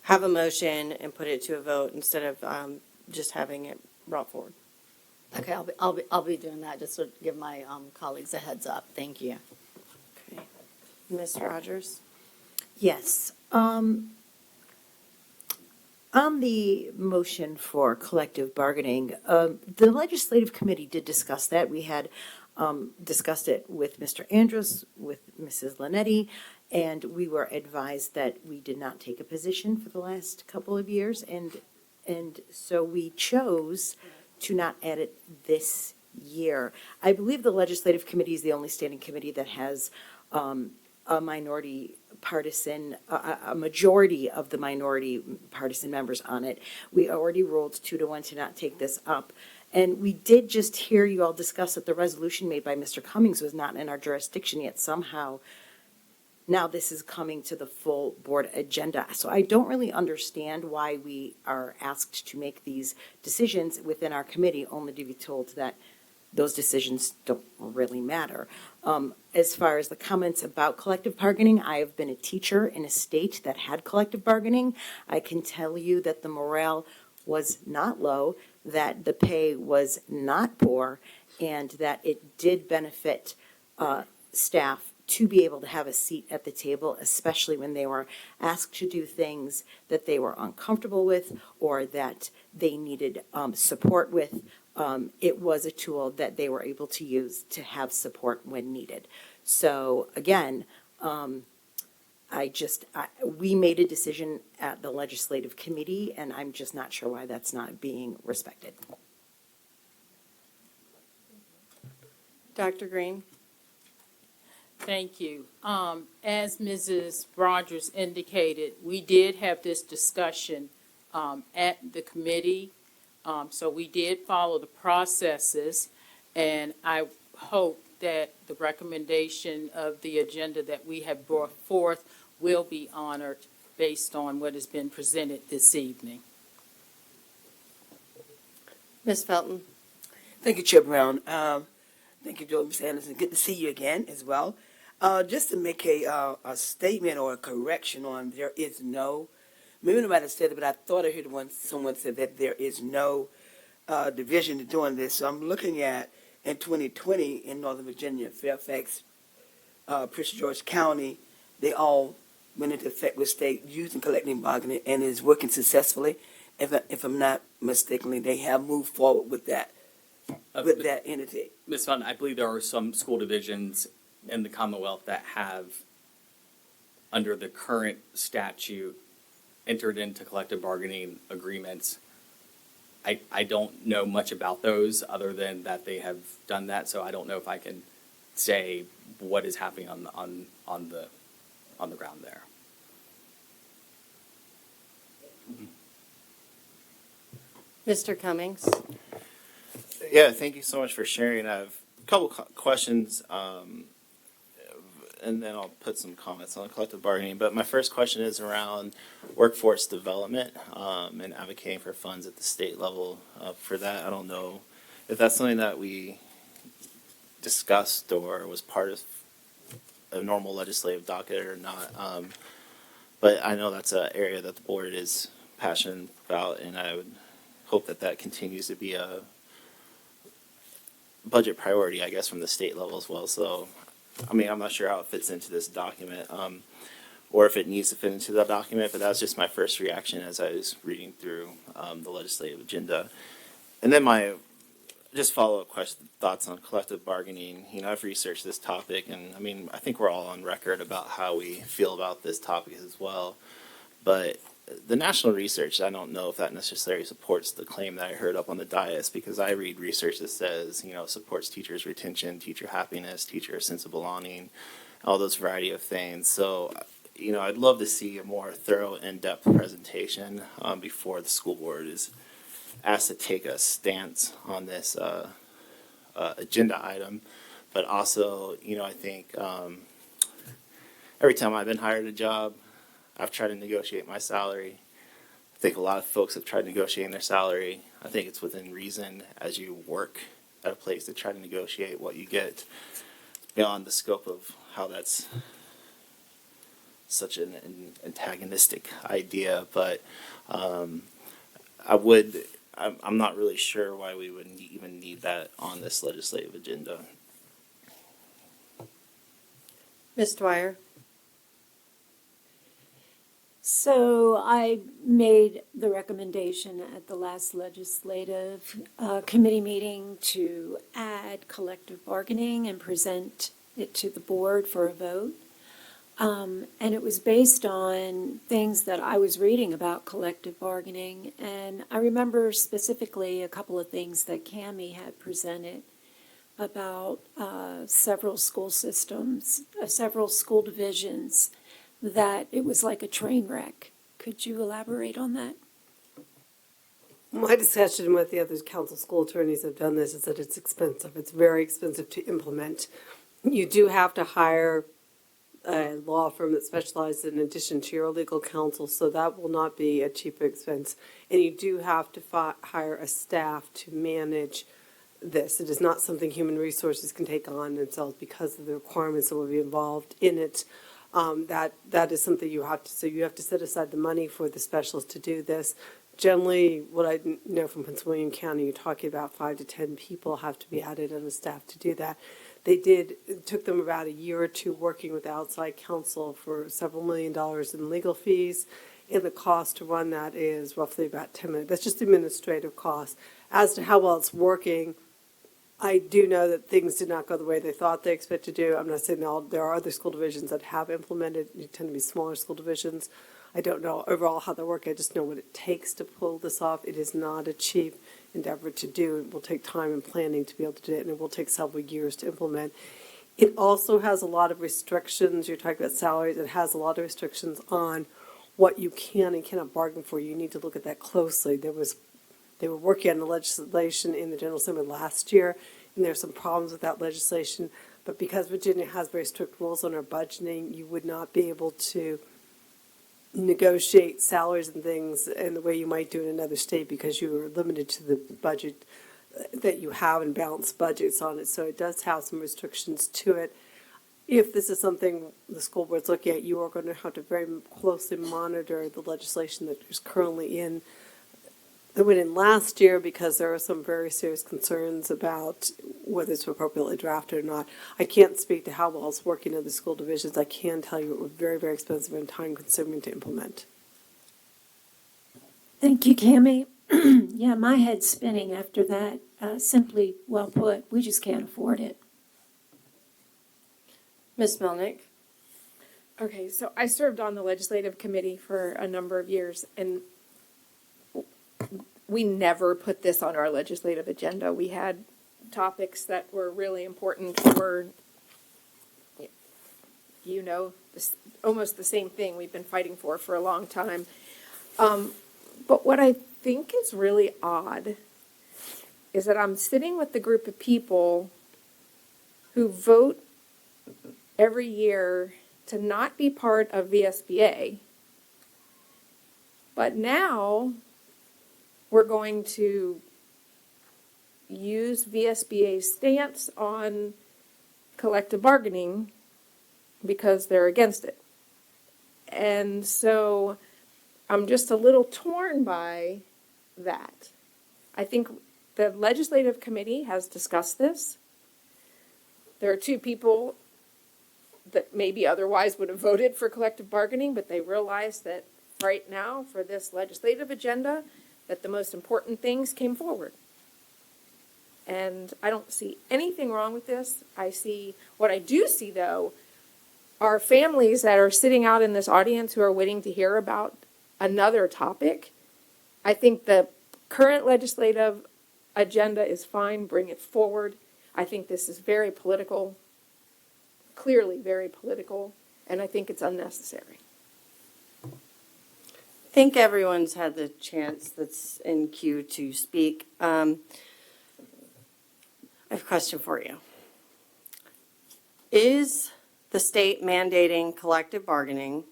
have a motion and put it to a vote instead of just having it brought forward. Okay, I'll be doing that, just to give my colleagues a heads up. Thank you. Okay. Ms. Rogers? Yes. On the motion for collective bargaining, the legislative committee did discuss that. We had discussed it with Mr. Andrus, with Mrs. Linetti, and we were advised that we did not take a position for the last couple of years, and so we chose to not add it this year. I believe the legislative committee is the only standing committee that has a minority partisan, a majority of the minority partisan members on it. We already ruled 2-1 to not take this up. And we did just hear you all discuss that the resolution made by Mr. Cummings was not in our jurisdiction yet. Somehow, now this is coming to the full board agenda. So I don't really understand why we are asked to make these decisions within our committee, only to be told that those decisions don't really matter. As far as the comments about collective bargaining, I have been a teacher in a state that had collective bargaining. I can tell you that the morale was not low, that the pay was not poor, and that it did benefit staff to be able to have a seat at the table, especially when they were asked to do things that they were uncomfortable with or that they needed support with. It was a tool that they were able to use to have support when needed. So again, we made a decision at the legislative committee, and I'm just not sure why that's not being respected. Dr. Green? Thank you. As Mrs. Rogers indicated, we did have this discussion at the committee. So we did follow the processes, and I hope that the recommendation of the agenda that we have brought forth will be honored based on what has been presented this evening. Ms. Felton? Thank you, Chair Brown. Thank you, Ms. Anderson. Good to see you again as well. Just to make a statement or a correction on there is no, maybe nobody said it, but I thought I heard someone said that there is no division to doing this. So I'm looking at in 2020 in Northern Virginia, Fairfax, Prince George County, they all went into effect with state using collective bargaining and is working successfully. If I'm not mistakenly, they have moved forward with that entity. Ms. Fun, I believe there are some school divisions in the Commonwealth that have, under the current statute, entered into collective bargaining agreements. I don't know much about those other than that they have done that, so I don't know if I can say what is happening on the ground there. Mr. Cummings? Yeah, thank you so much for sharing. I have a couple questions, and then I'll put some comments on collective bargaining. But my first question is around workforce development and advocating for funds at the state level for that. I don't know if that's something that we discussed or was part of a normal legislative docket or not. But I know that's an area that the board is passionate about, and I would hope that that continues to be a budget priority, I guess, from the state level as well. So, I mean, I'm not sure how it fits into this document, or if it needs to fit into that document, but that was just my first reaction as I was reading through the legislative agenda. And then my just follow-up thoughts on collective bargaining. You know, I've researched this topic, and I mean, I think we're all on record about how we feel about this topic as well. But the national research, I don't know if that necessarily supports the claim that I heard up on the dais, because I read research that says, you know, supports teachers' retention, teacher happiness, teacher sense of belonging, all those variety of things. So, you know, I'd love to see a more thorough, in-depth presentation before the school board is asked to take a stance on this agenda item. But also, you know, I think every time I've been hired a job, I've tried to negotiate my salary. I think a lot of folks have tried negotiating their salary. I think it's within reason as you work at a place to try to negotiate what you get beyond the scope of how that's such an antagonistic idea. But I'm not really sure why we would even need that on this legislative agenda. Ms. Dwyer? So I made the recommendation at the last legislative committee meeting to add collective bargaining and present it to the board for a vote. And it was based on things that I was reading about collective bargaining. And I remember specifically a couple of things that Cammie had presented about several school systems, several school divisions, that it was like a train wreck. Could you elaborate on that? My discussion with the other council school attorneys have done this is that it's expensive. It's very expensive to implement. You do have to hire a law firm that specializes in addition to your legal counsel, so that will not be a cheap expense. And you do have to hire a staff to manage this. It is not something human resources can take on themselves because of the requirements that will be involved in it. That is something you have to, so you have to set aside the money for the specialists to do this. Generally, what I know from Prince William County, you're talking about 5 to 10 people have to be added on the staff to do that. It took them about a year or two working with outside counsel for several $1 million in legal fees, and the cost to run that is roughly about $10 million. That's just administrative costs. As to how well it's working, I do know that things did not go the way they thought they expected to do. I'm not saying there are other school divisions that have implemented. They tend to be smaller school divisions. I don't know overall how they work. I just know what it takes to pull this off. It is not a cheap endeavor to do. It will take time and planning to be able to do it, and it will take several years to implement. It also has a lot of restrictions. You're talking about salaries. It has a lot of restrictions on what you can and cannot bargain for. You need to look at that closely. They were working on the legislation in the General Assembly last year, and there's some problems with that legislation. But because Virginia has very strict rules on our budgeting, you would not be able to negotiate salaries and things in the way you might do in another state because you are limited to the budget that you have and balanced budgets on it. So it does have some restrictions to it. If this is something the school board's looking at, you are going to have to very closely monitor the legislation that is currently in. It went in last year because there are some very serious concerns about whether it's appropriately drafted or not. I can't speak to how well it's working in the school divisions. I can tell you it was very, very expensive and time-consuming to implement. Thank you, Cammie. Yeah, my head's spinning after that. Simply well put, we just can't afford it. Ms. Melnick? Okay, so I served on the legislative committee for a number of years, and we never put this on our legislative agenda. We had topics that were really important for, almost the same thing we've been fighting for a long time. But what I think is really odd is that I'm sitting with the group of people who vote every year to not be part of VSBA, but now we're going to use VSBA's stance on collective bargaining because they're against it. And so I'm just a little torn by that. I think the legislative committee has discussed this. There are two people that maybe otherwise would have voted for collective bargaining, but they realized that right now, for this legislative agenda, that the most important things came forward. And I don't see anything wrong with this. What I do see, though, are families that are sitting out in this audience who are waiting to hear about another topic. I think the current legislative agenda is fine, bring it forward. I think this is very political, clearly very political, and I think it's unnecessary. I think everyone's had the chance that's in queue to speak. I have a question for you. Is the state mandating collective bargaining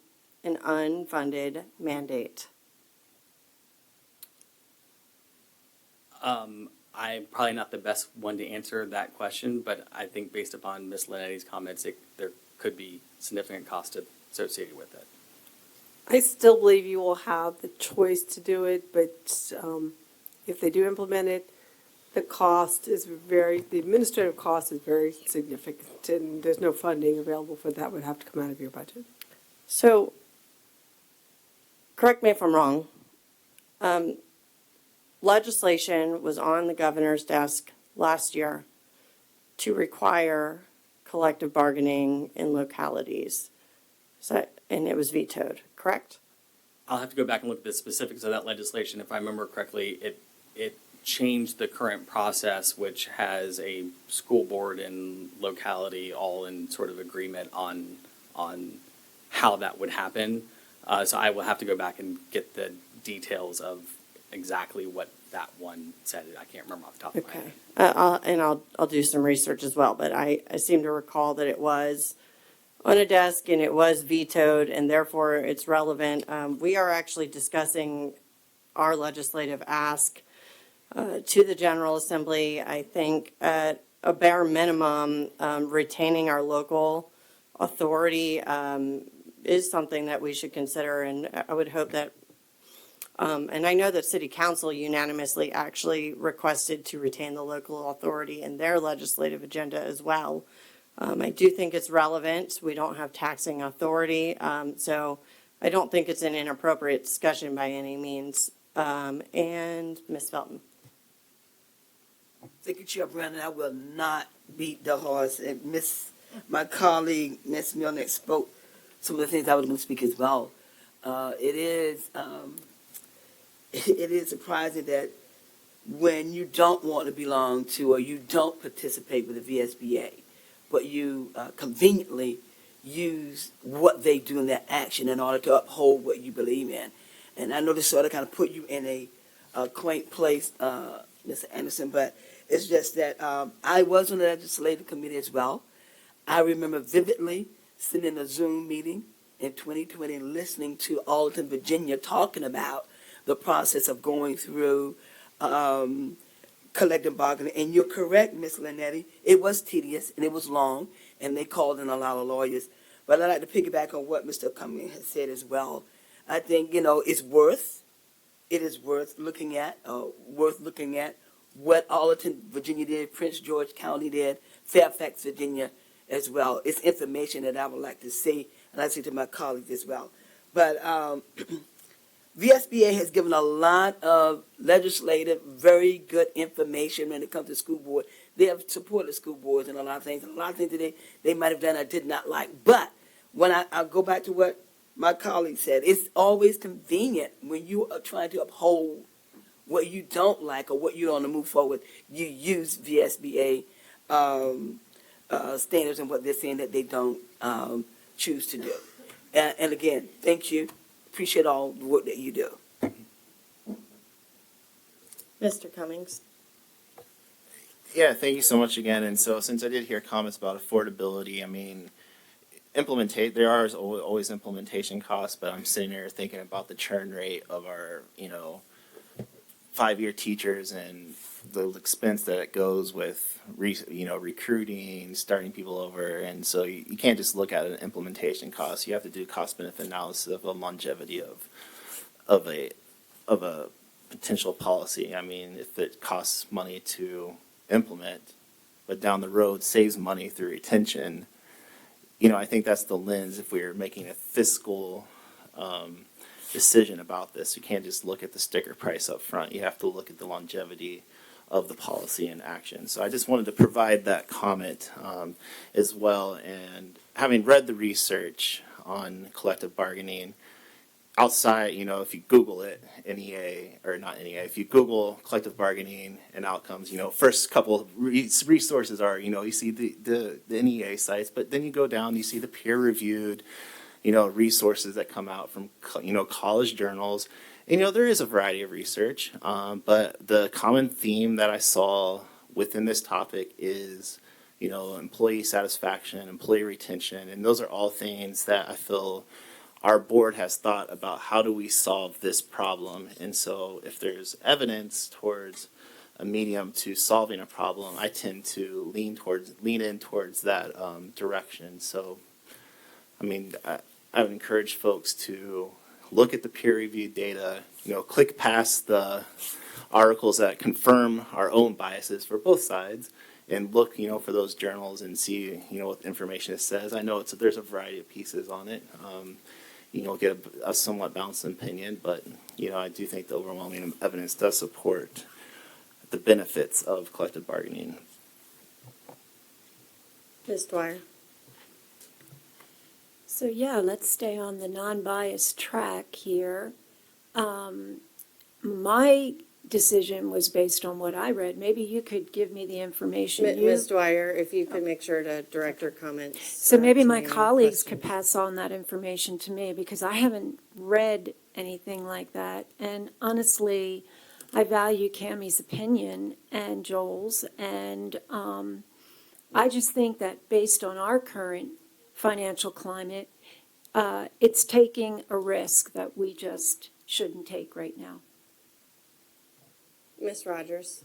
an unfunded mandate? I'm probably not the best one to answer that question, but I think based upon Ms. Linetti's comments, there could be significant cost associated with it. I still believe you will have the choice to do it, but if they do implement it, the administrative cost is very significant, and there's no funding available for that. Would have to come out of your budget. So, correct me if I'm wrong. Legislation was on the governor's desk last year to require collective bargaining in localities. And it was vetoed, correct? I'll have to go back and look at the specifics of that legislation. If I remember correctly, it changed the current process, which has a school board and locality all in sort of agreement on how that would happen. So I will have to go back and get the details of exactly what that one said. I can't remember off the top of my head. I'll do some research as well, but I seem to recall that it was on a desk and it was vetoed, and therefore it's relevant. We are actually discussing our legislative ask to the General Assembly. I think at a bare minimum, retaining our local authority is something that we should consider, and I would hope that and I know that City Council unanimously actually requested to retain the local authority in their legislative agenda as well. I do think it's relevant. We don't have taxing authority, so I don't think it's an inappropriate discussion by any means. And Ms. Felton. Thank you, Chair Brown, and I will not beat the horse. And my colleague, Ms. Milnick, spoke some of the things I was going to speak as well. It is surprising that when you don't want to belong to or you don't participate with the VSBA, but you conveniently use what they do in their action in order to uphold what you believe in. And I know this sort of kind of put you in a quaint place, Mr. Anderson, but it's just that I was on the legislative committee as well. I remember vividly sitting in a Zoom meeting in 2020 and listening to Alton, Virginia, talking about the process of going through collective bargaining. And you're correct, Ms. Linetti, it was tedious and it was long, and they called in a lot of lawyers. But I'd like to piggyback on what Mr. Cummings has said as well. I think, it is worth looking at what Arlington, Virginia did, Prince George County did, Fairfax, Virginia as well. It's information that I would like to see, and I say to my colleagues as well. But VSBA has given a lot of legislative, very good information when it comes to school board. They have supported school boards and a lot of things. And a lot of things that they might have done I did not like. But when I go back to what my colleague said, it's always convenient when you are trying to uphold what you don't like or what you want to move forward. You use VSBA standards and what they're saying that they don't choose to do. And again, thank you. Appreciate all the work that you do. Mr. Cummings. Yeah, thank you so much again. And so since I did hear comments about affordability, I mean, there are always implementation costs, but I'm sitting there thinking about the churn rate of our, 5-year teachers and the expense that it goes with, recruiting, starting people over. And so you can't just look at an implementation cost. You have to do cost benefit analysis of the longevity of a potential policy. I mean, if it costs money to implement, but down the road saves money through retention, I think that's the lens if we're making a fiscal decision about this. You can't just look at the sticker price up front. You have to look at the longevity of the policy in action. So I just wanted to provide that comment as well. And having read the research on collective bargaining, outside, if you Google it, NEA, or not NEA, if you Google collective bargaining and outcomes, first couple of resources are, you see the NEA sites, but then you go down, you see the peer-reviewed, resources that come out from, college journals. And, there is a variety of research, but the common theme that I saw within this topic is, employee satisfaction, employee retention, and those are all things that I feel our board has thought about how do we solve this problem. And so if there's evidence towards a medium to solving a problem, I tend to lean in towards that direction. So, I would encourage folks to look at the peer-reviewed data, click past the articles that confirm our own biases for both sides, and look, for those journals and see, what information it says. I know there's a variety of pieces on it. Get a somewhat balanced opinion, but, I do think the overwhelming evidence does support the benefits of collective bargaining. Ms. Dwyer? So yeah, let's stay on the non-biased track here. My decision was based on what I read. Maybe you could give me the information. Ms. Dwyer, if you could make sure to direct your comments. So maybe to my me. colleagues could pass on that information to me, because I haven't read anything like that. And honestly, I value Cammie's opinion and Joel's, and I just think that based on our current financial climate, it's taking a risk that we just shouldn't take right now. Ms. Rogers?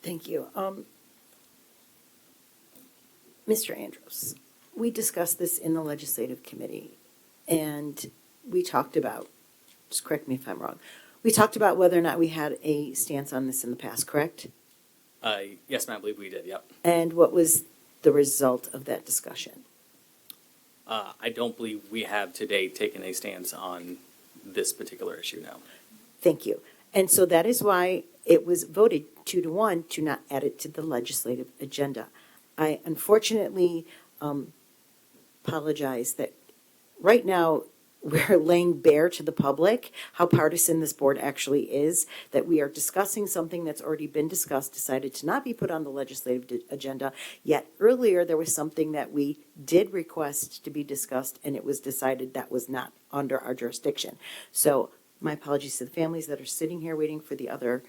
Thank you. Mr. Andrews, we discussed this in the legislative committee, and we talked about, just correct me if I'm wrong, we talked about whether or not we had a stance on this in the past, correct? Yes, ma'am, I believe we did, yep. And what was the result of that discussion? I don't believe we have today taken a stance on this particular issue now. Thank you. And so that is why it was voted 2-1 to not add it to the legislative agenda. I unfortunately apologize that right now we're laying bare to the public how partisan this board actually is, that we are discussing something that's already been discussed, decided to not be put on the legislative agenda, yet earlier there was something that we did request to be discussed, and it was decided that was not under our jurisdiction. So my apologies to the families that are sitting here waiting for the other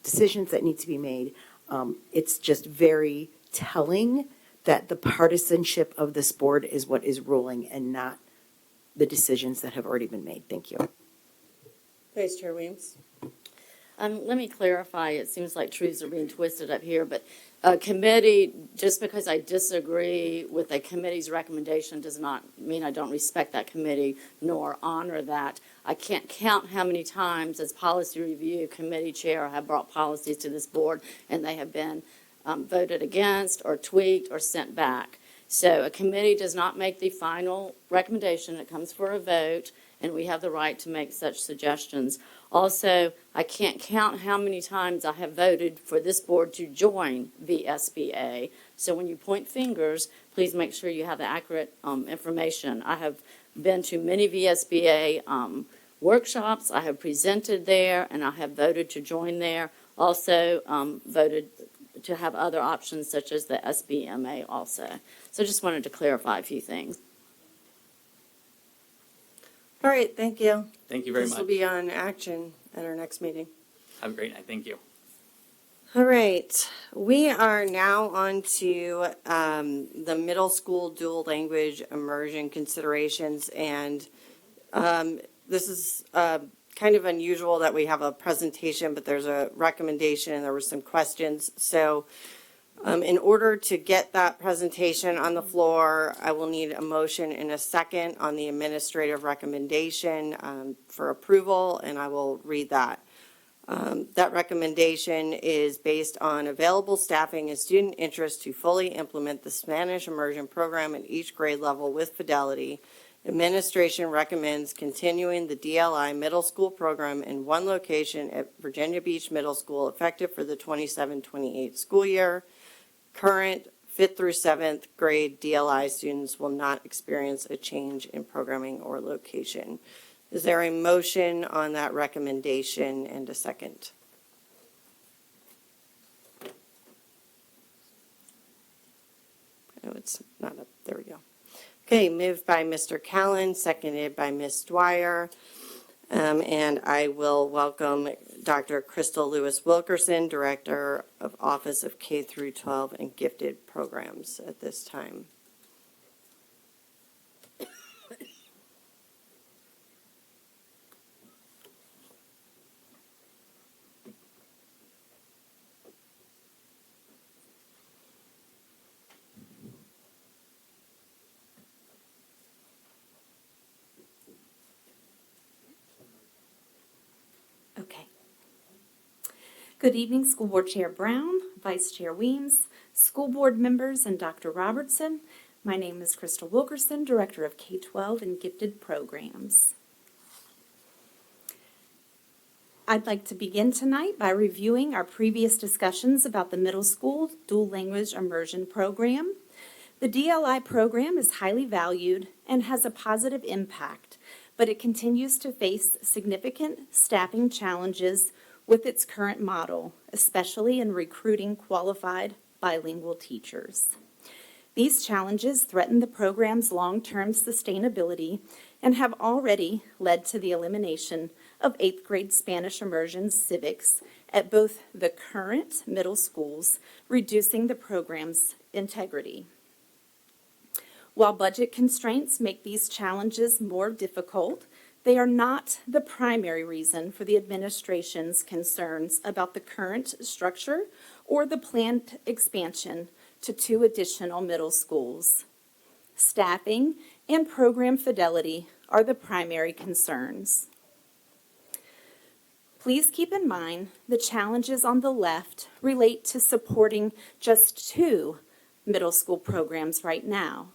decisions that need to be made. It's just very telling that the partisanship of this board is what is ruling and not the decisions that have already been made. Thank you. Vice Chair Weems? Let me clarify. It seems like truths are being twisted up here, but a committee, just because I disagree with a committee's recommendation does not mean I don't respect that committee nor honor that. I can't count how many times as policy review committee chair I have brought policies to this board and they have been voted against or tweaked or sent back. So a committee does not make the final recommendation. It comes for a vote, and we have the right to make such suggestions. Also, I can't count how many times I have voted for this board to join VSBA. So when you point fingers, please make sure you have the accurate information. I have been to many VSBA workshops. I have presented there, and I have voted to join there. Also voted to have other options such as the SBMA also. So just wanted to clarify a few things. All right, thank you. Thank you very much. This will be on action at our next meeting. Have a great night. Thank you. All right, we are now on to the middle school dual language immersion considerations, and this is kind of unusual that we have a presentation, but there's a recommendation and there were some questions. So In order to get that presentation on the floor, I will need a motion and a second on the administrative recommendation for approval, and I will read that. That recommendation is based on available staffing and student interest to fully implement the Spanish immersion program at each grade level with fidelity. Administration recommends continuing the DLI middle school program in one location at Virginia Beach Middle School effective for the 27-28 school year. Current 5th through 7th grade DLI students will not experience a change in programming or location. Is there a motion on that recommendation and a second? Oh, it's not up. There we go. Okay, moved by Mr. Callen, seconded by Ms. Dwyer. And I will welcome Dr. Crystal Lewis Wilkerson, Director of Office of K through 12 and Gifted Programs at this time. Okay. Good evening, School Board Chair Brown, Vice Chair Weems, school board members, and Dr. Robertson. My name is Crystal Wilkerson, Director of K-12 and Gifted Programs. I'd like to begin tonight by reviewing our previous discussions about the middle school dual language immersion program. The DLI program is highly valued and has a positive impact, but it continues to face significant staffing challenges with its current model, especially in recruiting qualified bilingual teachers. These challenges threaten the program's long-term sustainability and have already led to the elimination of 8th grade Spanish immersion civics at both the current middle schools, reducing the program's integrity. While budget constraints make these challenges more difficult, they are not the primary reason for the administration's concerns about the current structure or the planned expansion to 2 additional middle schools. Staffing and program fidelity are the primary concerns. Please keep in mind the challenges on the left relate to supporting just 2 middle school programs right now.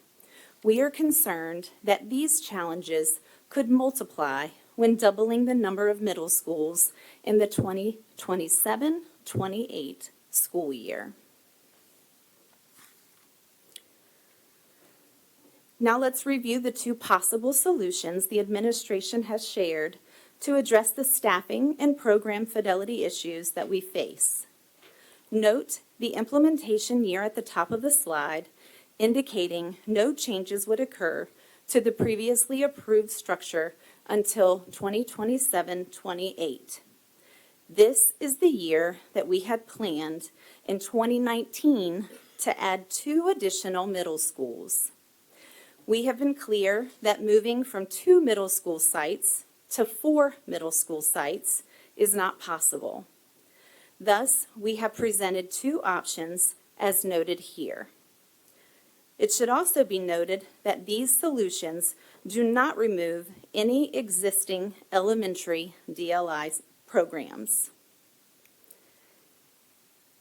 We are concerned that these challenges could multiply when doubling the number of middle schools in the 2027-28 school year. Now let's review the 2 possible solutions the administration has shared to address the staffing and program fidelity issues that we face. Note the implementation year at the top of the slide, indicating no changes would occur to the previously approved structure until 2027-28. This is the year that we had planned in 2019 to add 2 additional middle schools. We have been clear that moving from 2 middle school sites to 4 middle school sites is not possible. Thus, we have presented 2 options as noted here. It should also be noted that these solutions do not remove any existing elementary DLI programs.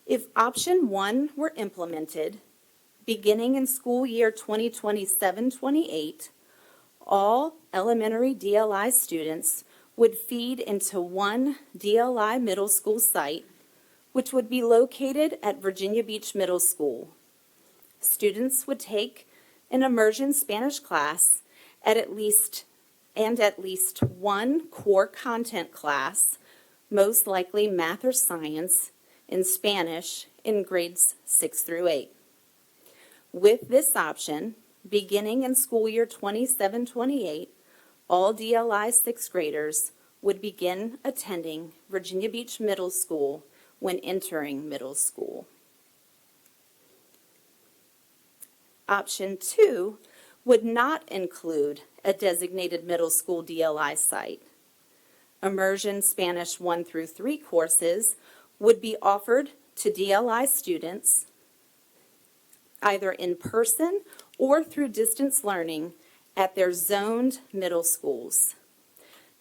If option 1 were implemented, beginning in school year 2027-28, all elementary DLI students would feed into 1 DLI middle school site, which would be located at Virginia Beach Middle School. Students would take an immersion Spanish class at least 1 core content class, most likely math or science, in Spanish in grades 6 through 8. With this option, beginning in school year 27-28, all DLI 6th graders would begin attending Virginia Beach Middle School when entering middle school. Option 2 would not include a designated middle school DLI site. Immersion Spanish 1 through 3 courses would be offered to DLI students either in person or through distance learning at their zoned middle schools.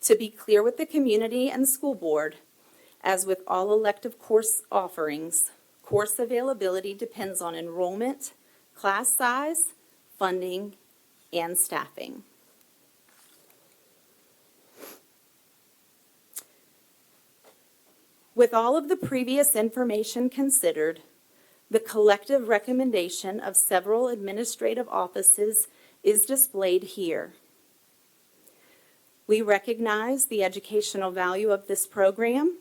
To be clear with the community and school board, as with all elective course offerings, course availability depends on enrollment, class size, funding, and staffing. With all of the previous information considered, the collective recommendation of several administrative offices is displayed here. We recognize the educational value of this program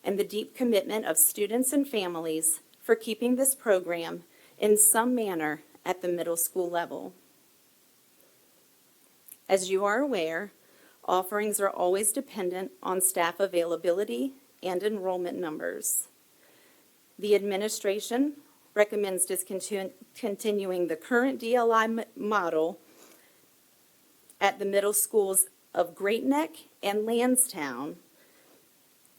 and the deep commitment of students and families for keeping this program in some manner at the middle school level. As you are aware, offerings are always dependent on staff availability and enrollment numbers. The administration recommends discontinuing the current DLI model at the middle schools of Great Neck and Lansdowne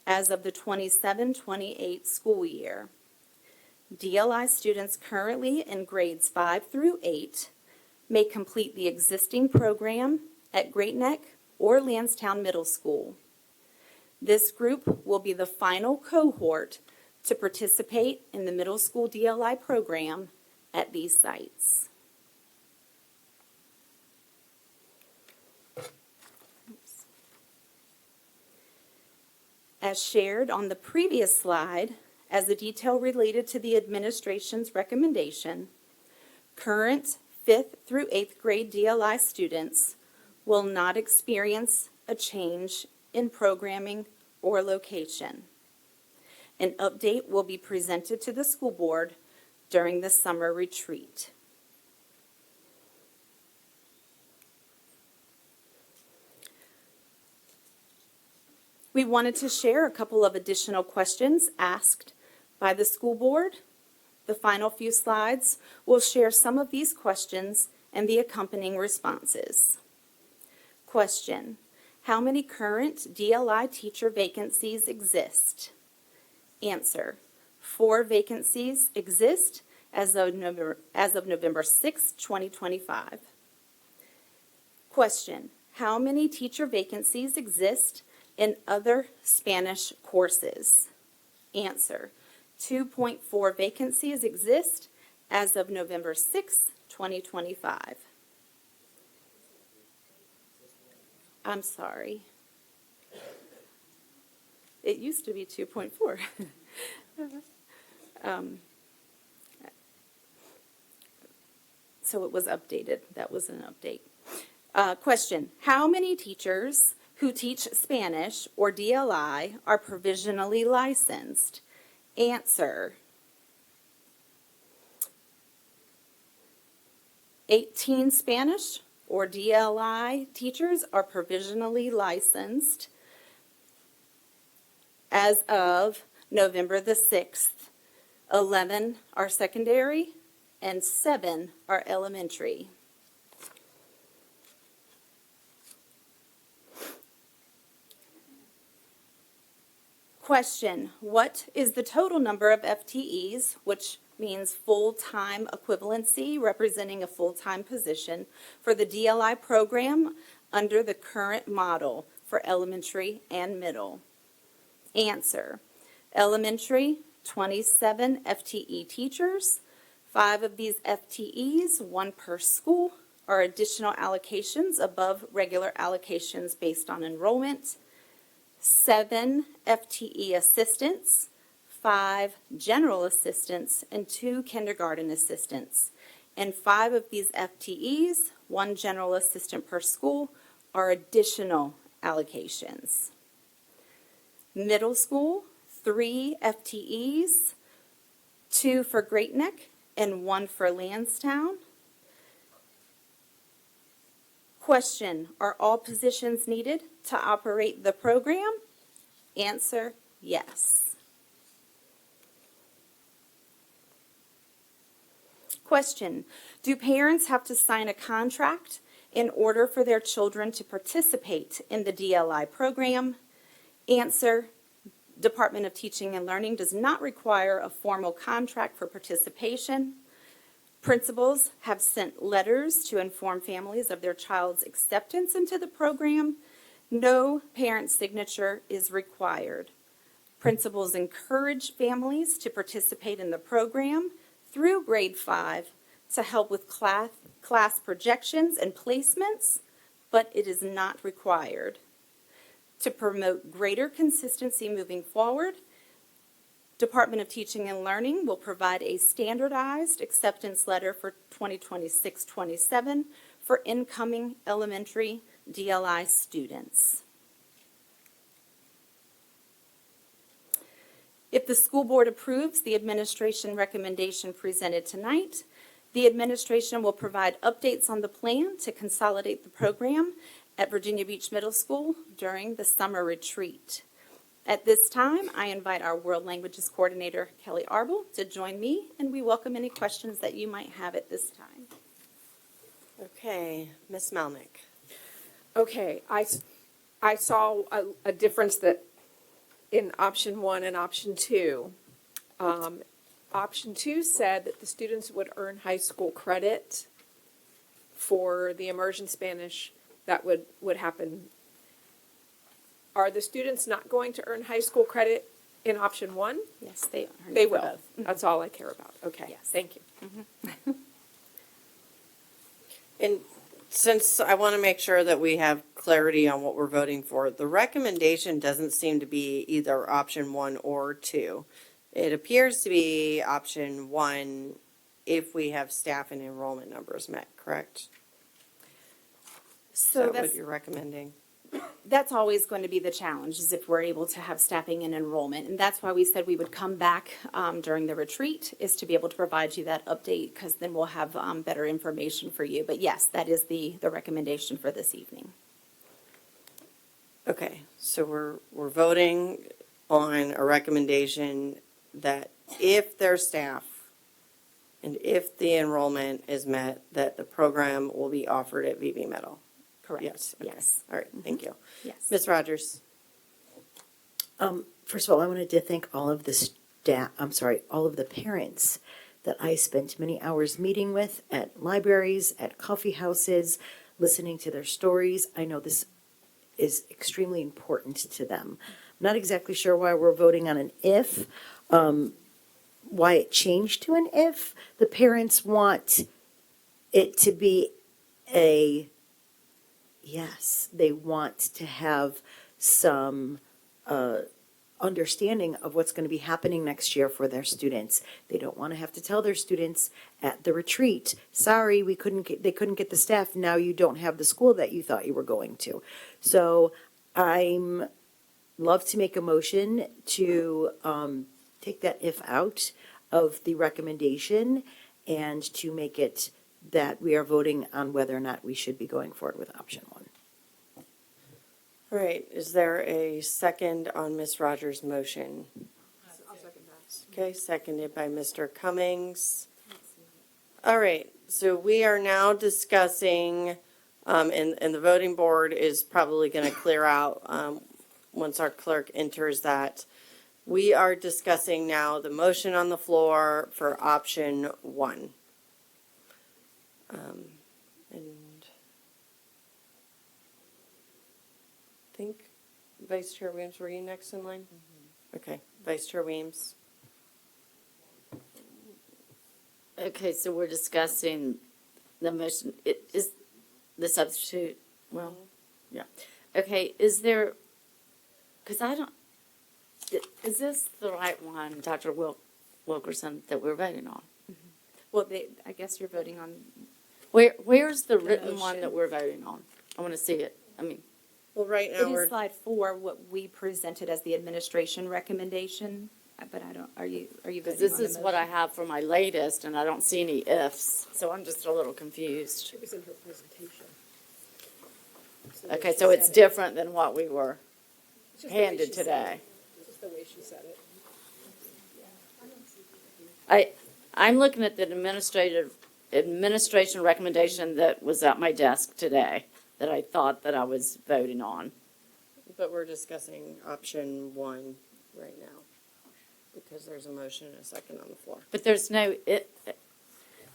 as of the 27-28 school year. DLI students currently in grades 5 through 8 may complete the existing program at Great Neck or Lansdowne Middle School. This group will be the final cohort to participate in the middle school DLI program at these sites. As shared on the previous slide, as a detail related to the administration's recommendation, current 5th through 8th grade DLI students will not experience a change in programming or location. An update will be presented to the school board during the summer retreat. We wanted to share a couple of additional questions asked by the school board. The final few slides will share some of these questions and the accompanying responses. Question: how many current DLI teacher vacancies exist? Answer: 4 vacancies exist as of November 6, 2025. Question: how many teacher vacancies exist in other Spanish courses? Answer: 2.4 vacancies exist as of November 6, 2025. I'm sorry. It used to be 2.4. So it was updated. That was an update. Question: how many teachers who teach Spanish or DLI are provisionally licensed? Answer: 18 Spanish or DLI teachers are provisionally licensed as of November the 6th. 11 are secondary and 7 are elementary. Question: what is the total number of FTEs, which means full-time equivalency, representing a full-time position, for the DLI program under the current model for elementary and middle? Answer: elementary, 27 FTE teachers. 5 of these FTEs, 1 per school, are additional allocations above regular allocations based on enrollment. 7 FTE assistants, 5 general assistants, and 2 kindergarten assistants. And 5 of these FTEs, 1 general assistant per school, are additional allocations. Middle school, 3 FTEs, 2 for Great Neck and 1 for Lansdowne. Question: are all positions needed to operate the program? Answer: yes. Question: do parents have to sign a contract in order for their children to participate in the DLI program? Answer: Department of Teaching and Learning does not require a formal contract for participation. Principals have sent letters to inform families of their child's acceptance into the program. No parent signature is required. Principals encourage families to participate in the program through grade 5 to help with class projections and placements, but it is not required. To promote greater consistency moving forward, Department of Teaching and Learning will provide a standardized acceptance letter for 2026-27 for incoming elementary DLI students. If the school board approves the administration recommendation presented tonight, the administration will provide updates on the plan to consolidate the program at Virginia Beach Middle School during the summer retreat. At this time, I invite our World Languages Coordinator, Kelly Arbel, to join me, and we welcome any questions that you might have at this time. Okay, Ms. Melnick. Okay, I saw a difference that in option 1 and option 2. Option 2 said that the students would earn high school credit for the immersion Spanish that would happen. Are the students not going to earn high school credit in option 1? Yes, they are. They will. That's all I care about. Okay, Yes. thank you. And since I want to make sure that we have clarity on what we're voting for, the recommendation doesn't seem to be either option 1 or 2. It appears to be option 1 if we have staff and enrollment numbers met, correct? So Is that what you're recommending? That's always going to be the challenge, is if we're able to have staffing and enrollment. And that's why we said we would come back during the retreat, is to be able to provide you that update, because then we'll have better information for you. But yes, that is the recommendation for this evening. Okay, so we're voting on a recommendation that if there's staff and if the enrollment is met, that the program will be offered at VB Middle. Correct. Yes. Okay. Yes. All right, thank you. Yes. Ms. Rogers? First of all, I wanted to thank all of the parents that I spent many hours meeting with at libraries, at coffee houses, listening to their stories. I know this is extremely important to them. I'm not exactly sure why we're voting on an if, why it changed to an if. The parents want it to be a yes. They want to have some understanding of what's going to be happening next year for their students. They don't want to have to tell their students at the retreat, sorry, they couldn't get the staff, now you don't have the school that you thought you were going to. So I'm love to make a motion to take that if out of the recommendation and to make it that we are voting on whether or not we should be going forward with option 1. All right, is there a second on Ms. Rogers' motion? I'll second that. Okay, seconded by Mr. Cummings. All right, so we are now discussing, and the voting board is probably going to clear out once our clerk enters that. We are discussing now the motion on the floor for option 1. And I think Vice Chair Weems, were you next in line? Okay, Vice Chair Weems. Okay, so we're discussing the motion, is the substitute, well, yeah. Okay, is there, because I don't, is this the right one, Dr. Wilkerson, that we're voting on? Well, I guess you're voting on. Where's the written one motion. that we're voting on? I want to see it. I mean, Well, right It is slide 4, what we presented as the administration recommendation, but I don't, are you because voting this on the is what I motion? have for my latest, and I don't see any ifs, so I'm just a little confused. It was in her presentation. Okay, so it's different than what we were handed today. Just the way she said it. I'm looking at the administration recommendation that was at my desk today, that I thought that I was voting on. But we're discussing option 1 right now, because there's a motion and a second on the floor. But there's no,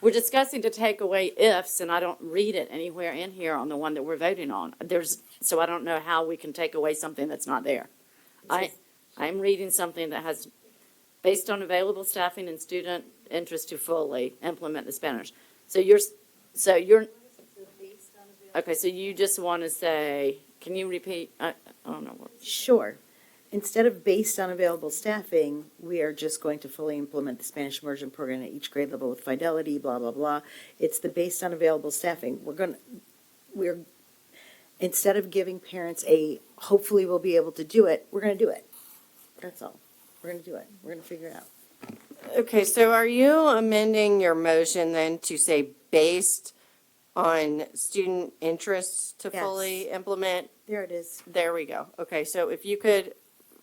we're discussing to take away ifs, and I don't read it anywhere in here on the one that we're voting on. So I don't know how we can take away something that's not there. I'm reading something that has, based on available staffing and student interest to fully implement the Spanish. Okay, so you just want to say, can you repeat? I don't know. Sure. Instead of based on available staffing, we are just going to fully implement the Spanish immersion program at each grade level with fidelity, blah, blah, blah. It's the based on available staffing. Instead of giving parents hopefully we'll be able to do it, we're going to do it. That's all. We're going to do it. We're going to figure it out. Okay, so are you amending your motion then to say based on student interests to Yes. fully implement? There it is. There we go. Okay, so if you could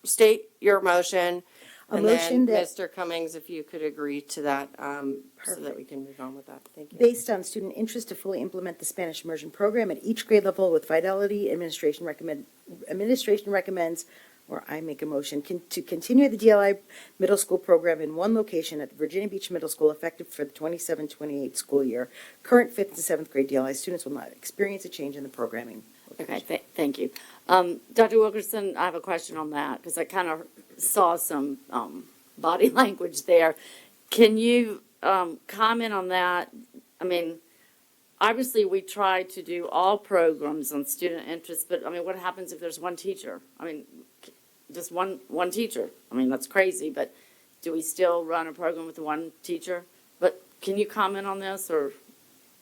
state your motion, A and motion then that- Mr. Cummings, if you could agree to that, so that we can move on with that. Thank you. Based on student interest to fully implement the Spanish immersion program at each grade level with fidelity, administration recommends, or I make a motion, to continue the DLI middle school program in one location at the Virginia Beach Middle School effective for the 27-28 school year. Current 5th to 7th grade DLI students will not experience a change in the programming. Okay, thank you. Dr. Wilkerson, I have a question on that, because I kind of saw some body language there. Can you comment on that? I mean, obviously, we try to do all programs on student interest, but, I mean, what happens if there's one teacher? I mean, just one teacher? I mean, that's crazy, but do we still run a program with one teacher? But can you comment on this, or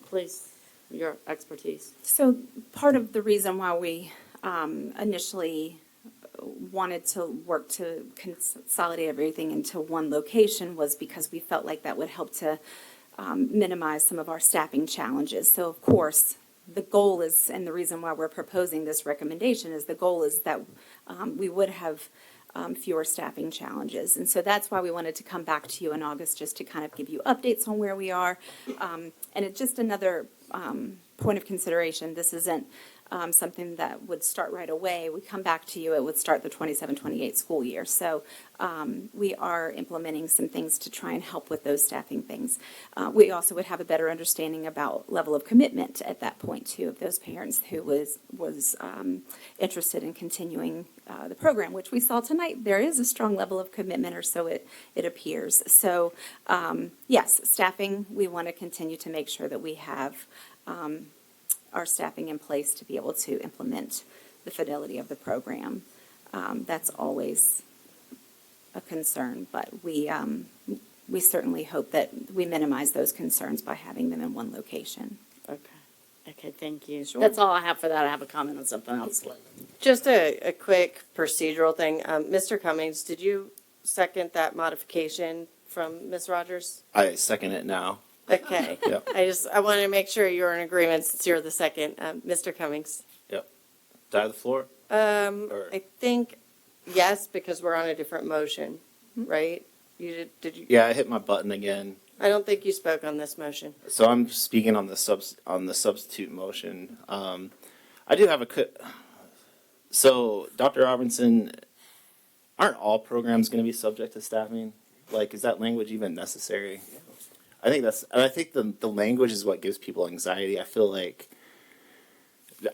please, your expertise? So part of the reason why we initially wanted to work to consolidate everything into one location was because we felt like that would help to minimize some of our staffing challenges. So of course, the goal is, and the reason why we're proposing this recommendation is the goal is that we would have fewer staffing challenges. And so that's why we wanted to come back to you in August, just to kind of give you updates on where we are. And it's just another point of consideration. This isn't something that would start right away. We come back to you, it would start the 27-28 school year. So we are implementing some things to try and help with those staffing things. We also would have a better understanding about level of commitment at that point too, of those parents who was interested in continuing the program, which we saw tonight. There is a strong level of commitment, or so it appears. So yes, staffing, we want to continue to make sure that we have our staffing in place to be able to implement the fidelity of the program. That's always a concern, but we certainly hope that we minimize those concerns by having them in one location. Okay, thank you. That's all I have for that. I have a comment on something else. Just a quick procedural thing. Mr. Cummings, did you second that modification from Ms. Rogers? I second it now. Okay. Yep. I wanted to make sure you're in agreement since you're the second. Mr. Cummings? Yep. Do I have the floor? I think yes, because we're on a different motion, right? Did you? Yeah, I hit my button again. I don't think you spoke on this motion. So I'm speaking on the substitute motion. I do have so Dr. Robinson, aren't all programs going to be subject to staffing? Like, is that language even necessary? I think the language is what gives people anxiety. I feel like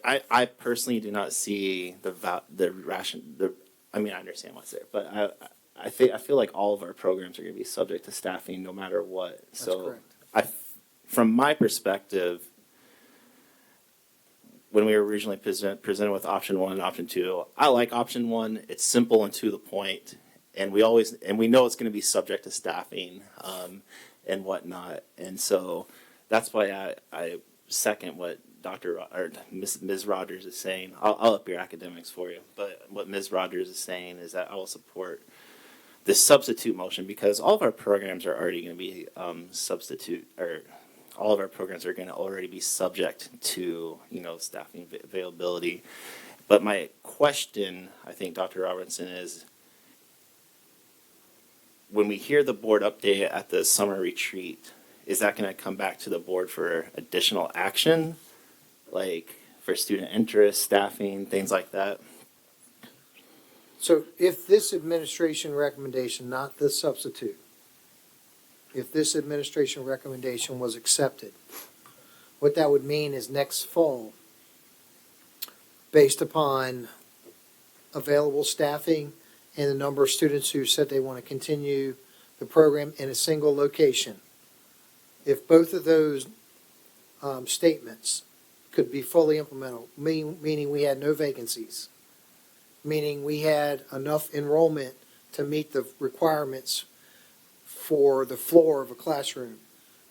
I personally do not see I mean, I understand what's there, but I feel like all of our programs are going to be subject to staffing no matter what. So from my perspective, when we were originally presented with option 1 and option 2, I like option 1. It's simple and to the point, and we know it's going to be subject to staffing and whatnot. And so that's why I second what Ms. Rogers is saying. I'll up your academics for you, but what Ms. Rogers is saying is that I will support this substitute motion because all of our programs are already going to be all of our programs are going to already be subject to staffing availability. But my question, I think, Dr. Robertson, is when we hear the board update at the summer retreat, is that going to come back to the board for additional action, like for student interest, staffing, things like that? So if this administration recommendation, not the substitute, if this administration recommendation was accepted. What that would mean is next fall, based upon available staffing and the number of students who said they want to continue the program in a single location, if both of those statements could be fully implemented, meaning we had no vacancies, meaning we had enough enrollment to meet the requirements for the floor of a classroom,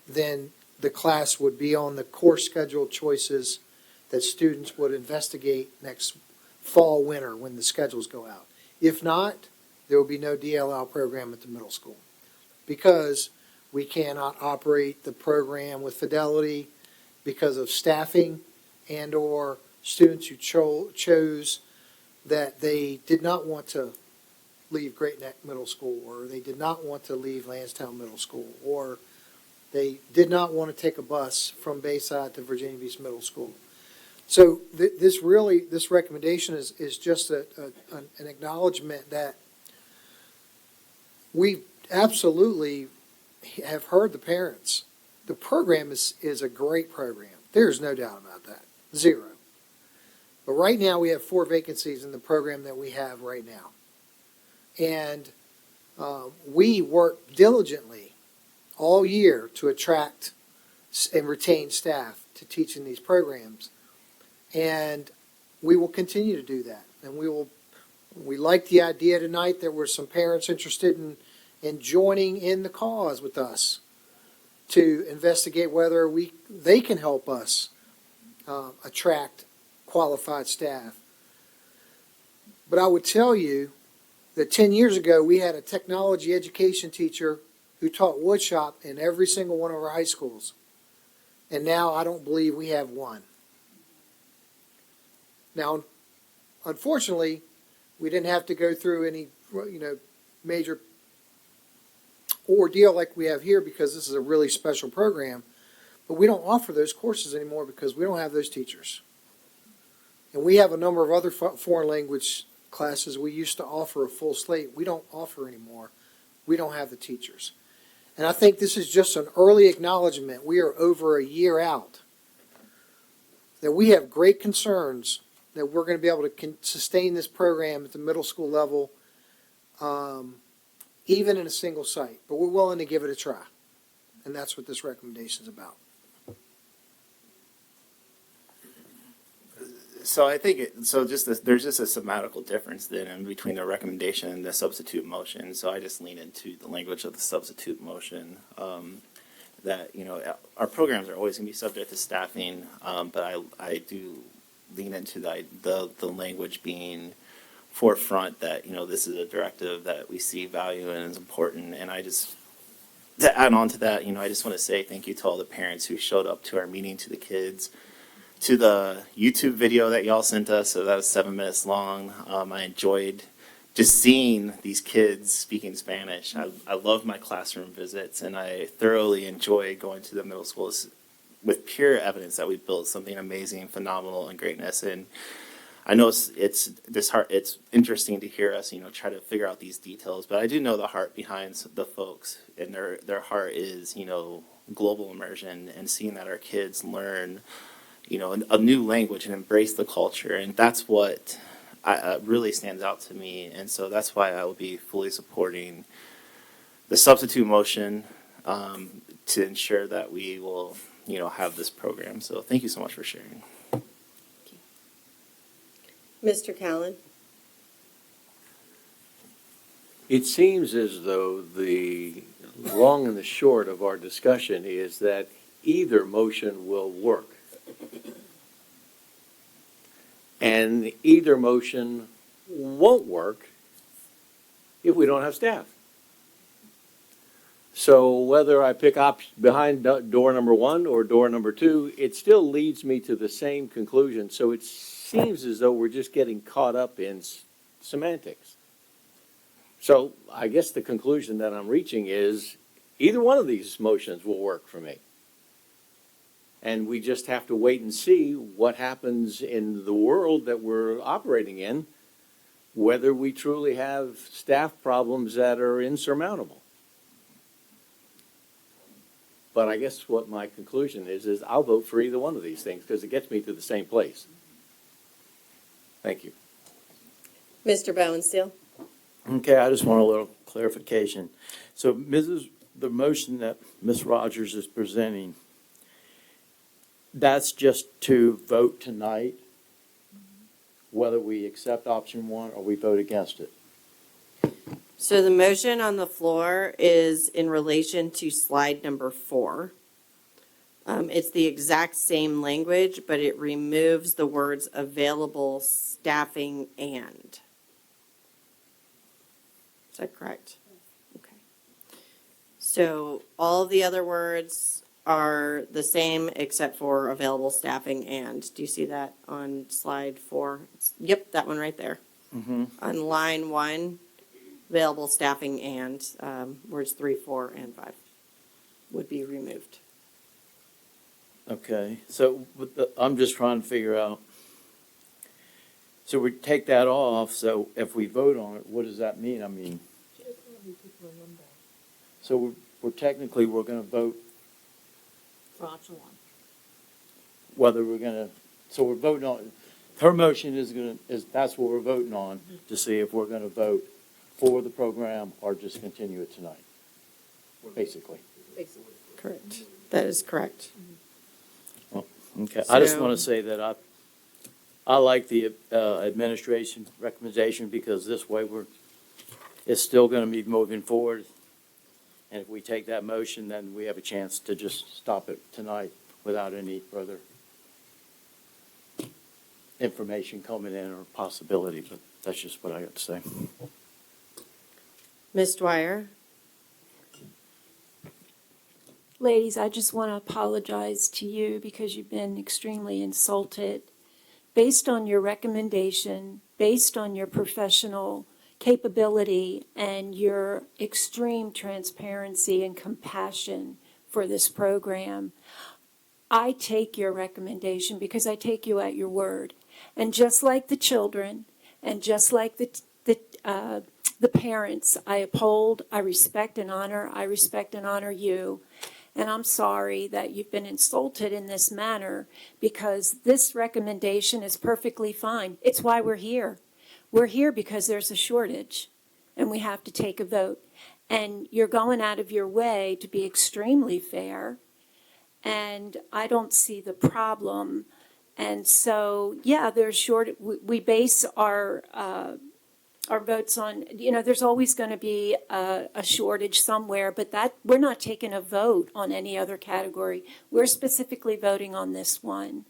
then the class would be on the course schedule choices that students would investigate next fall, winter, when the schedules go out. If not, there will be no DLL program at the middle school because we cannot operate the program with fidelity because of staffing and or students who chose that they did not want to leave Great Neck Middle School, or they did not want to leave Lansdowne Middle School, or they did not want to take a bus from Bayside to Virginia Beach Middle School. So this recommendation is just an acknowledgement that we absolutely have heard the parents. The program is a great program. There's no doubt about that. Zero. But right now we have 4 vacancies in the program that we have right now. And we work diligently all year to attract and retain staff to teach in these programs. And we will continue to do that. And we like the idea tonight that there were some parents interested in joining in the cause with us to investigate whether they can help us attract qualified staff. But I would tell you that 10 years ago, we had a technology education teacher who taught woodshop in every single one of our high schools. And now I don't believe we have one. Now, unfortunately, we didn't have to go through any, major ordeal like we have here because this is a really special program. But we don't offer those courses anymore because we don't have those teachers. And we have a number of other foreign language classes we used to offer a full slate. We don't offer anymore. We don't have the teachers. And I think this is just an early acknowledgement. We are over a year out. That we have great concerns that we're going to be able to sustain this program at the middle school level, even in a single site. But we're willing to give it a try. And that's what this recommendation is about. So I think there's just a semantical difference then in between the recommendation and the substitute motion. So I just lean into the language of the substitute motion. That our programs are always going to be subject to staffing, but I do lean into the language being forefront that this is a directive that we see value in and is important. And to add on to that, I just want to say thank you to all the parents who showed up to our meeting, to the kids, to the YouTube video that y'all sent us. So that was 7 minutes long. I enjoyed just seeing these kids speaking Spanish. I love my classroom visits, and I thoroughly enjoy going to the middle schools with pure evidence that we built something amazing, phenomenal, and greatness. And I know it's interesting to hear us, try to figure out these details, but I do know the heart behind the folks, and their heart is, global immersion and seeing that our kids learn, a new language and embrace the culture. And that's what really stands out to me. And so that's why I will be fully supporting the substitute motion to ensure that we will, have this program. So thank you so much for sharing. Mr. Callen? It seems as though the long and the short of our discussion is that either motion will work. And either motion won't work if we don't have staff. So whether I pick behind door number 1 or door number 2, it still leads me to the same conclusion. So it seems as though we're just getting caught up in semantics. So I guess the conclusion that I'm reaching is either one of these motions will work for me. And we just have to wait and see what happens in the world that we're operating in, whether we truly have staff problems that are insurmountable. But I guess what my conclusion is I'll vote for either one of these things because it gets me to the same place. Thank you. Mr. Bowensteel? Okay, I just want a little clarification. So the motion that Ms. Rogers is presenting, that's just to vote tonight, whether we accept option one or we vote against it. So the motion on the floor is in relation to slide number 4. It's the exact same language, but it removes the words available staffing and. Is that correct? Okay. So all the other words are the same except for available staffing and. Do you see that on slide 4? Yep, that one right there. Mm-hmm. On line 1, available staffing and, words 3, 4, and 5 would be removed. Okay, so I'm just trying to figure out. So we take that off, so if we vote on it, what does that mean? I mean, so we're technically, we're gonna vote For option 1. whether we're gonna, so we're voting on, her motion is that's what we're voting on, to see if we're gonna vote for the program or just continue it tonight, basically. Correct. That is correct. Okay, I just So- want to say that I like the administration recommendation because this way it's still going to be moving forward. And if we take that motion, then we have a chance to just stop it tonight without any further information coming in or possibility, but that's just what I got to say. Ms. Dwyer? Ladies, I just want to apologize to you because you've been extremely insulted. Based on your recommendation, based on your professional capability and your extreme transparency and compassion for this program, I take your recommendation because I take you at your word. And just like the children, and just like the parents, I uphold, I respect and honor you. And I'm sorry that you've been insulted in this manner because this recommendation is perfectly fine. It's why we're here. We're here because there's a shortage and we have to take a vote. And you're going out of your way to be extremely fair. And I don't see the problem. And so, yeah, we base our votes on, there's always going to be a shortage somewhere, but we're not taking a vote on any other category. We're specifically voting on this one.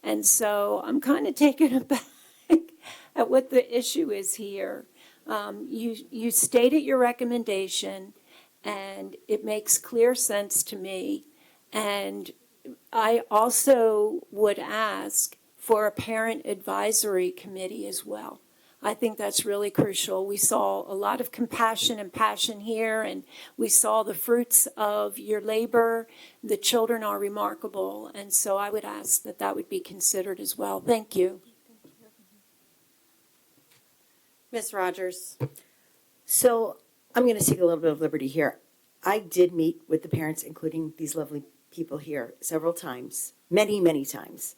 And so I'm kind of taken aback at what the issue is here. You stated your recommendation, and it makes clear sense to me. And I also would ask for a parent advisory committee as well. I think that's really crucial. We saw a lot of compassion and passion here, and we saw the fruits of your labor. The children are remarkable, and so I would ask that that would be considered as well. Thank you. Ms. Rogers? So I'm going to take a little bit of liberty here. I did meet with the parents, including these lovely people here, several times, many, many times.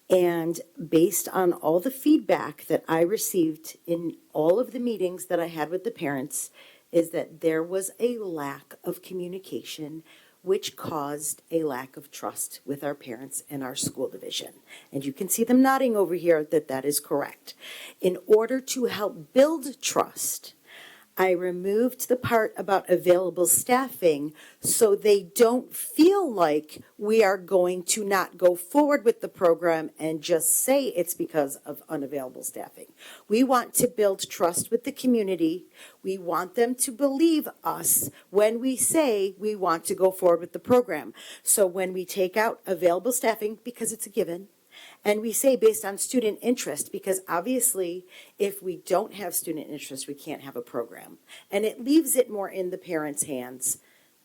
And based on all the feedback that I received in all of the meetings that I had with the parents, is that there was a lack of communication, which caused a lack of trust with our parents and our school division. And you can see them nodding over here that that is correct. In order to help build trust, I removed the part about available staffing so they don't feel like we are going to not go forward with the program and just say it's because of unavailable staffing. We want to build trust with the community. We want them to believe us when we say we want to go forward with the program. So when we take out available staffing, because it's a given, and we say based on student interest, because obviously if we don't have student interest, we can't have a program. And it leaves it more in the parents' hands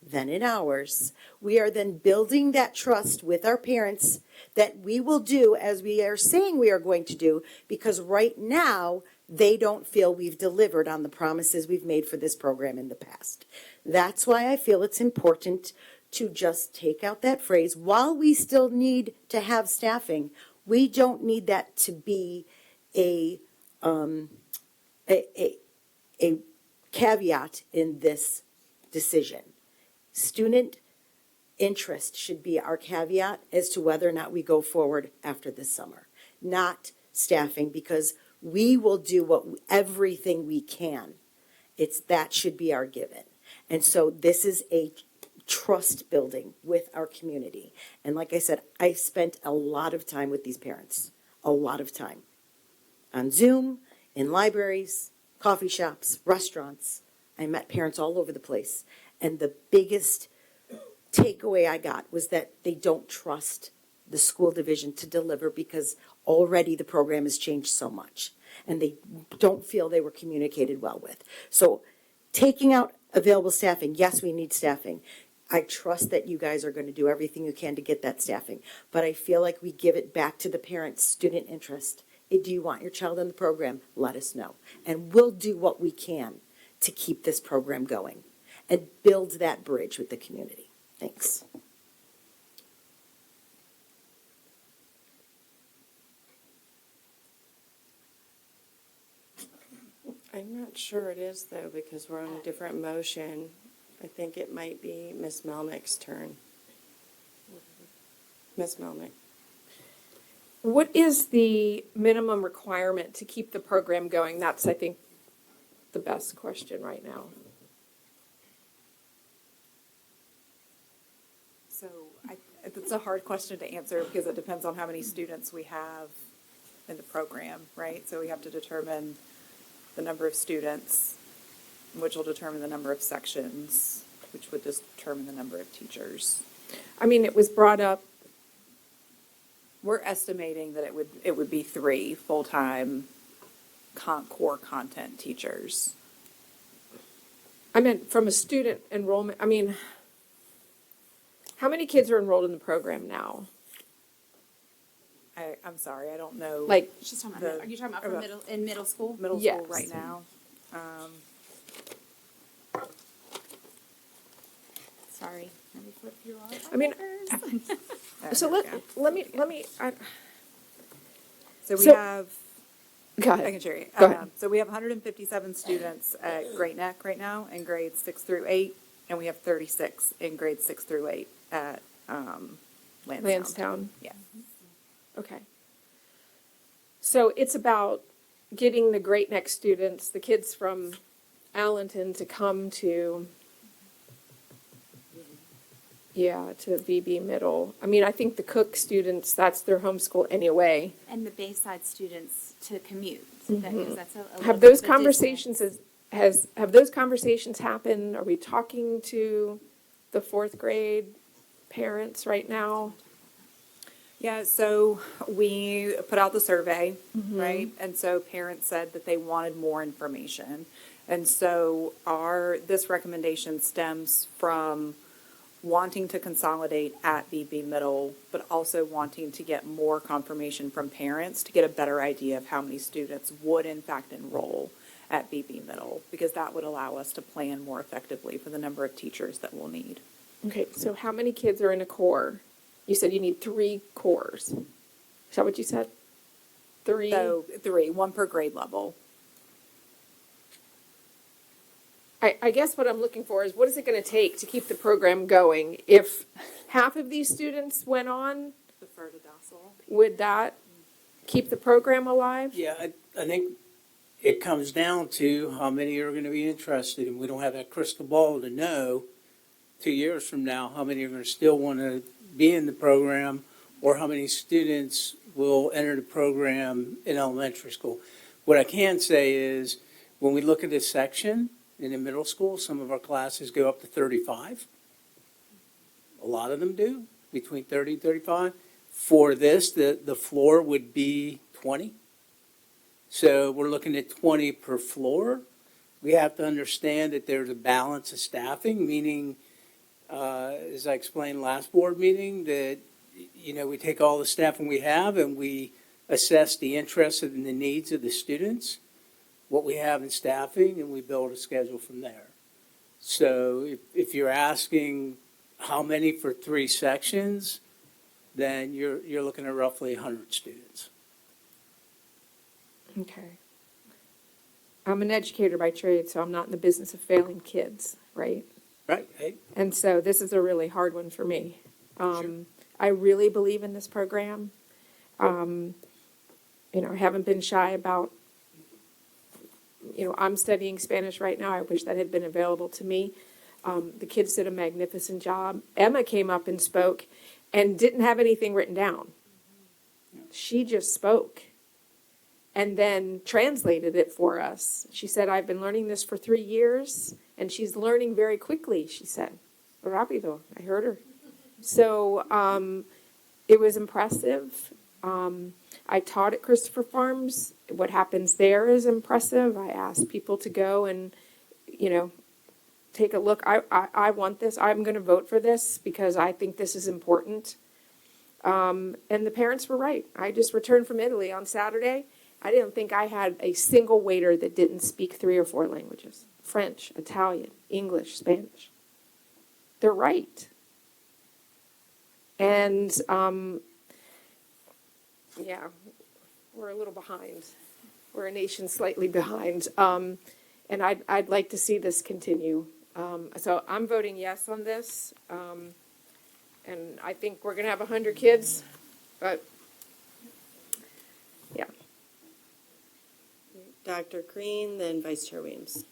than in ours. We are then building that trust with our parents that we will do as we are saying we are going to do, because right now they don't feel we've delivered on the promises we've made for this program in the past. That's why I feel it's important to just take out that phrase, while we still need to have staffing, we don't need that to be a caveat in this decision. Student interest should be our caveat as to whether or not we go forward after this summer, not staffing, because we will do everything we can. That should be our given. And so this is a trust building with our community. And like I said, I spent a lot of time with these parents, a lot of time on Zoom, in libraries, coffee shops, restaurants. I met parents all over the place. And the biggest takeaway I got was that they don't trust the school division to deliver because already the program has changed so much. And they don't feel they were communicated well with. So taking out available staffing, yes, we need staffing. I trust that you guys are going to do everything you can to get that staffing. But I feel like we give it back to the parents' student interest. Do you want your child in the program? Let us know. And we'll do what we can to keep this program going and build that bridge with the community. Thanks. I'm not sure it is, though, because we're on a different motion. I think it might be Ms. Melnick's turn. Ms. Melnick. What is the minimum requirement to keep the program going? That's, I think, the best question right now. So it's a hard question to answer because it depends on how many students we have in the program, right? So we have to determine the number of students, which will determine the number of sections, which would determine the number of teachers. I mean, it was brought up. We're estimating that it would be 3 full-time core content teachers. I meant from a student enrollment. I mean, how many kids are enrolled in the program now? I'm sorry, I don't know. Like, she's talking about, are you talking about in middle school? Middle Yes. school right now. Sorry, let me flip through all of I mean, so let me. So we So- have. Go ahead. I can share you. Go ahead. So we have 157 students at Great Neck right now in grades 6 through 8, and we have 36 in grades 6 through 8 at Lansdowne. Lansdowne. Yeah. Okay. So it's about getting the Great Neck students, the kids from Allenton, to come to, to VB Middle. I mean, I think the Cook students, that's their homeschool anyway. And the Bayside students to commute. Mhm. That's a Have little those bit of a conversations have those conversations happened? Are we talking to the 4th grade parents right now? Yeah, so we put out the survey, Mhm. right? And so parents said that they wanted more information. And so this recommendation stems from wanting to consolidate at VB Middle, but also wanting to get more confirmation from parents to get a better idea of how many students would in fact enroll at VB Middle, because that would allow us to plan more effectively for the number of teachers that we'll need. Okay, so how many kids are in a core? You said you need 3 cores. Is that what you said? 3? So 3, 1 per grade level. I guess what I'm looking for is what is it going to take to keep the program going? If half of these students went on, Defer to Docile. would that keep the program alive? Yeah, I think it comes down to how many are going to be interested, and we don't have that crystal ball to know 2 years from now how many are going to still want to be in the program, or how many students will enter the program in elementary school. What I can say is, when we look at this section in the middle school, some of our classes go up to 35. A lot of them do, between 30 and 35. For this, the floor would be 20. So we're looking at 20 per floor. We have to understand that there's a balance of staffing, meaning, as I explained last board meeting, that, we take all the staffing we have and we assess the interests and the needs of the students, what we have in staffing, and we build a schedule from there. So if you're asking how many for 3 sections, then you're looking at roughly 100 students. Okay. I'm an educator by trade, so I'm not in the business of failing kids, right? Right, hey, And so this is a really hard one for me. I really believe in this program. I haven't been shy about, I'm studying Spanish right now. I wish that had been available to me. The kids did a magnificent job. Emma came up and spoke and didn't have anything written down. She just spoke and then translated it for us. She said, I've been learning this for 3 years, and she's learning very quickly, she said. Rápido, I heard her. So it was impressive. I taught at Christopher Farms. What happens there is impressive. I asked people to go and, take a look. I want this. I'm going to vote for this because I think this is important. And the parents were right. I just returned from Italy on Saturday. I didn't think I had a single waiter that didn't speak 3 or 4 languages: French, Italian, English, Spanish. They're right. And, yeah, we're a little behind. We're a nation slightly behind. And I'd like to see this continue. So I'm voting yes on this. And I think we're going to have 100 kids, but, yeah. Dr. Green, then Vice Chair Weems.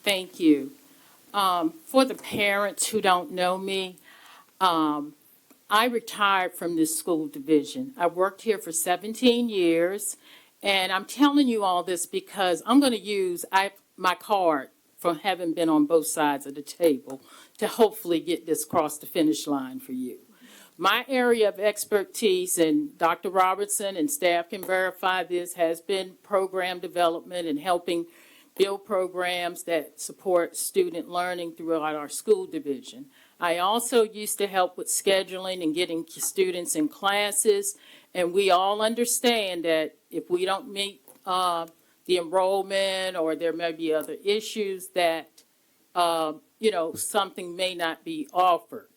Thank you. For the parents who don't know me, I retired from this school division. I worked here for 17 years, and I'm telling you all this because I'm going to use my card from having been on both sides of the table to hopefully get this across the finish line for you. My area of expertise, and Dr. Robertson and staff can verify this, has been program development and helping build programs that support student learning throughout our school division. I also used to help with scheduling and getting students in classes, and we all understand that if we don't meet the enrollment or there may be other issues that, something may not be offered.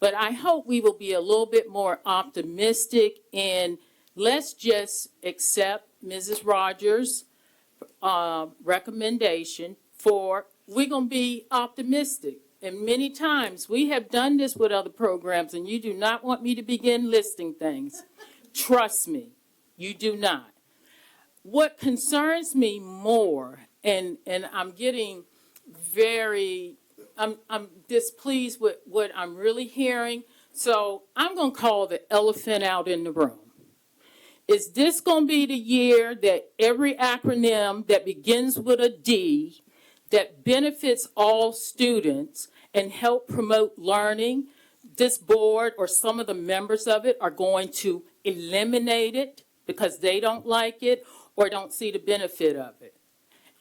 But I hope we will be a little bit more optimistic in let's just accept Mrs. Rogers' recommendation for, we're going to be optimistic. And many times, we have done this with other programs, and you do not want me to begin listing things. Trust me, you do not. What concerns me more, and I'm getting I'm displeased with what I'm really hearing, so I'm going to call the elephant out in the room. Is this going to be the year that every acronym that begins with a D that benefits all students and help promote learning, this board or some of the members of it are going to eliminate it because they don't like it or don't see the benefit of it?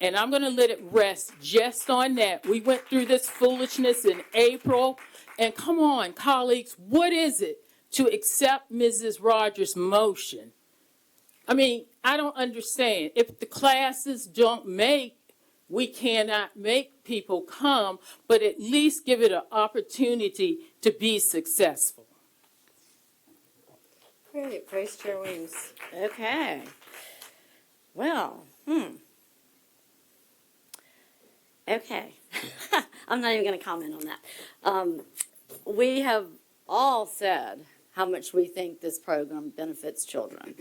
And I'm going to let it rest just on that. We went through this foolishness in April. And come on, colleagues, what is it to accept Mrs. Rogers' motion? I mean, I don't understand. If the classes don't make, we cannot make people come, but at least give it an opportunity to be successful. Great, Vice Chair Weems. Okay. Well, okay. I'm not even going to comment on that. We have all said how much we think this program benefits children.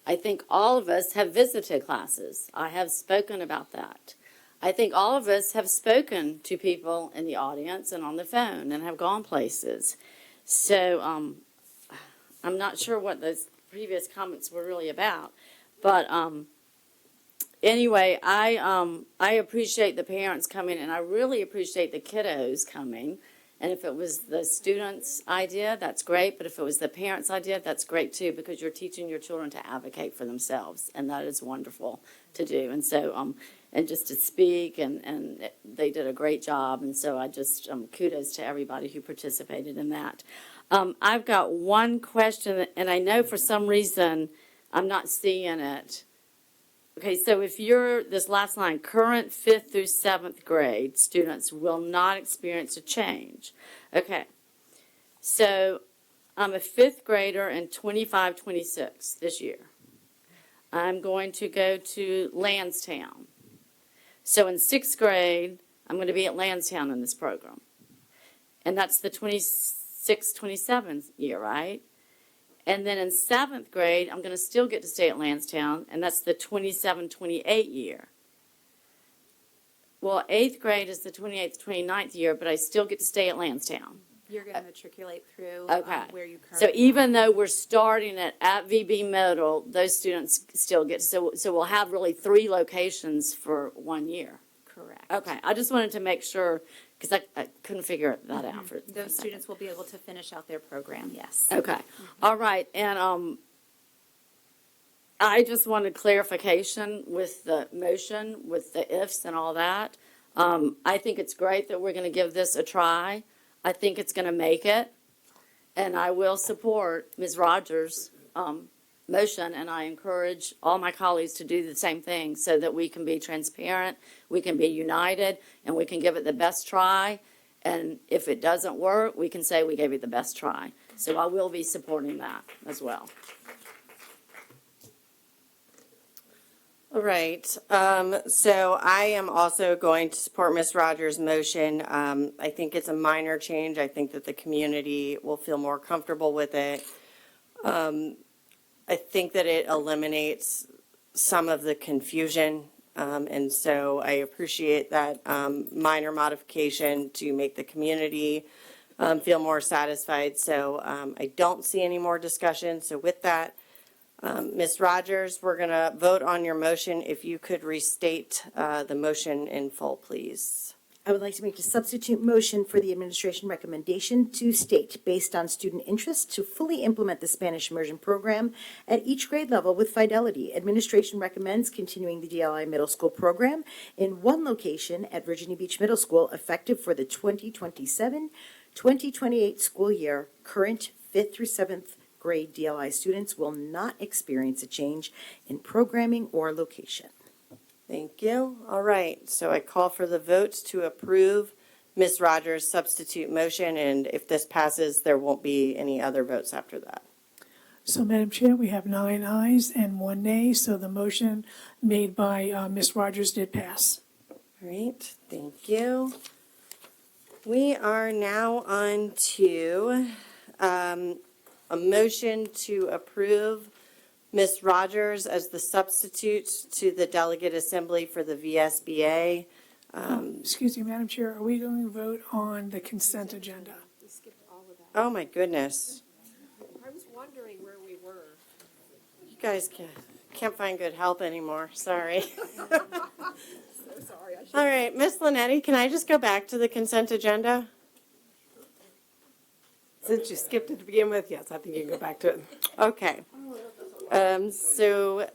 I think all of us have visited classes. I have spoken about that. I think all of us have spoken to people in the audience and on the phone and have gone places. So I'm not sure what those previous comments were really about. But anyway, I appreciate the parents coming, and I really appreciate the kiddos coming. And if it was the students' idea, that's great. But if it was the parents' idea, that's great too, because you're teaching your children to advocate for themselves, and that is wonderful to do. And so, and just to speak, and they did a great job. And so I just, kudos to everybody who participated in that. I've got one question, and I know for some reason I'm not seeing it. Okay, so if you're, this last line, current 5th through 7th grade students will not experience a change. Okay, so I'm a 5th grader in 25, 26 this year. I'm going to go to Lansdowne. So in 6th grade, I'm going to be at Lansdowne in this program. And that's the 26, 27 year, right? And then in 7th grade, I'm going to still get to stay at Lansdowne, and that's the 27, 28 year. Well, 8th grade is the 28th, 29th year, but I still get to stay at Lansdowne. You're going to matriculate through Okay. where you currently So even though we're starting at VB Middle, those students still get, so we'll have really 3 locations for 1 year. Correct. Okay, I just wanted to make sure, because I couldn't figure that out for a Those second. students will be able to finish out their program, yes. Okay, all right, and I just wanted clarification with the motion, with the ifs and all that. I think it's great that we're going to give this a try. I think it's going to make it, and I will support Ms. Rogers' motion, and I encourage all my colleagues to do the same thing so that we can be transparent, we can be united, and we can give it the best try. And if it doesn't work, we can say we gave it the best try. So I will be supporting that as well. All right, so I am also going to support Ms. Rogers' motion. I think it's a minor change. I think that the community will feel more comfortable with it. I think that it eliminates some of the confusion, and so I appreciate that minor modification to make the community feel more satisfied. So I don't see any more discussion. So with that, Ms. Rogers, we're going to vote on your motion. If you could restate the motion in full, please. I would like to make a substitute motion for the administration recommendation to state, based on student interest, to fully implement the Spanish immersion program at each grade level with fidelity. Administration recommends continuing the DLI middle school program in one location at Virginia Beach Middle School effective for the 2027-2028 school year. Current 5th through 7th grade DLI students will not experience a change in programming or location. Thank you. All right, so I call for the votes to approve Ms. Rogers' substitute motion, and if this passes, there won't be any other votes after that. So, Madam Chair, we have 9 ayes and 1 nay, so the motion made by Ms. Rogers did pass. All right, thank you. We are now on to a motion to approve Ms. Rogers as the substitute to the delegate assembly for the VSBA. Excuse me, Madam Chair, are we going to vote on the consent agenda? We skipped all of that. Oh, my goodness. I was wondering where we were. You guys can't find good help anymore. Sorry. So sorry. All right, Ms. Linetti, can I just go back to the consent agenda? Since you skipped it to begin with, yes, I think you can go back to it. Okay. So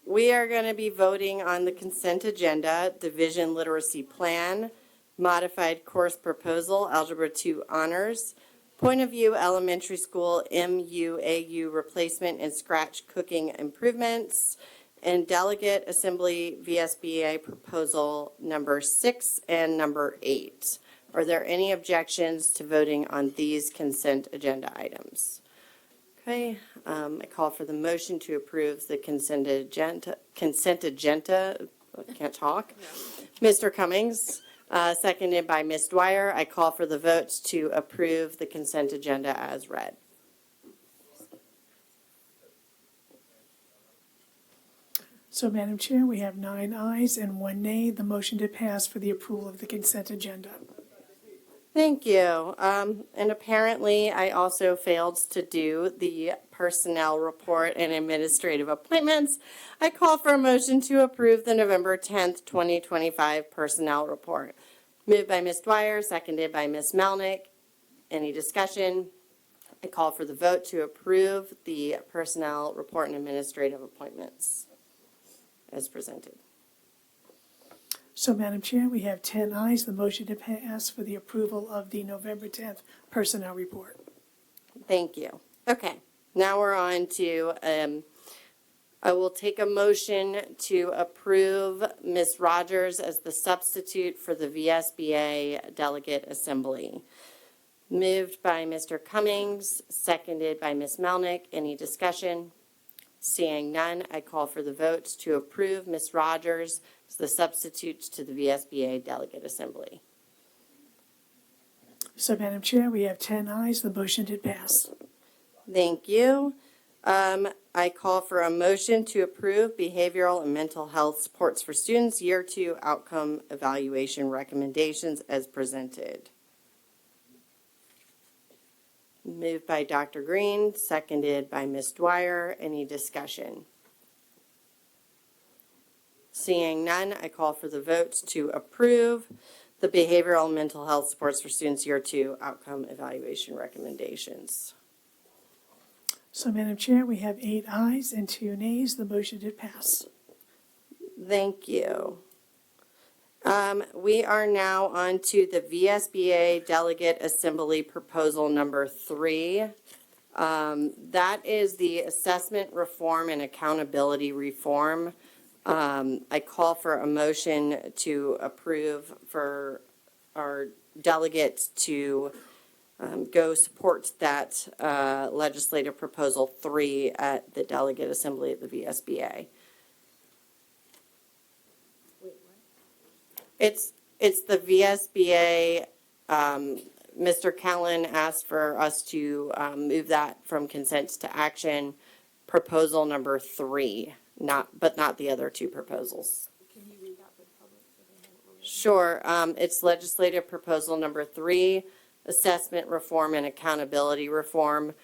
we are going to be voting on the consent agenda, Division Literacy Plan, Modified Course Proposal, Algebra 2 Honors, Point of View Elementary School MUAU Replacement and Scratch Cooking Improvements, and Delegate Assembly VSBA Proposal number 6 and number 8. Are there any objections to voting on these consent agenda items? Okay, I call for the motion to approve the consent agenda, I can't talk. Mr. Cummings, seconded by Ms. Dwyer. I call for the votes to approve the consent agenda as read. So, Madam Chair, we have 9 ayes and 1 nay. The motion did pass for the approval of the consent agenda. Thank you. And apparently, I also failed to do the personnel report and administrative appointments. I call for a motion to approve the November 10th, 2025 personnel report. Moved by Ms. Dwyer, seconded by Ms. Melnick. Any discussion? I call for the vote to approve the personnel report and administrative appointments as presented. So, Madam Chair, we have 10 ayes. The motion to pass for the approval of the November 10th personnel report. Thank you. Okay, now we're on to, I will take a motion to approve Ms. Rogers as the substitute for the VSBA Delegate Assembly. Moved by Mr. Cummings, seconded by Ms. Melnick. Any discussion? Seeing none, I call for the votes to approve Ms. Rogers as the substitute to the VSBA Delegate Assembly. So, Madam Chair, we have 10 ayes. The motion did pass. Thank you. I call for a motion to approve behavioral and mental health supports for students Year 2 outcome evaluation recommendations as presented. Moved by Dr. Green, seconded by Ms. Dwyer. Any discussion? Seeing none, I call for the votes to approve the behavioral and mental health supports for students Year 2 outcome evaluation recommendations. So, Madam Chair, we have 8 ayes and 2 nays. The motion did pass. Thank you. We are now on to the VSBA Delegate Assembly Proposal Number 3. That is the Assessment Reform and Accountability Reform. I call for a motion to approve for our delegates to go support that legislative proposal 3 at the Delegate Assembly at the VSBA. It's the VSBA. Mr. Callen asked for us to move that from consent to action. Proposal number 3, but not the other 2 proposals. Can you read that for the public? Sure. It's legislative proposal number 3, assessment reform and accountability reform.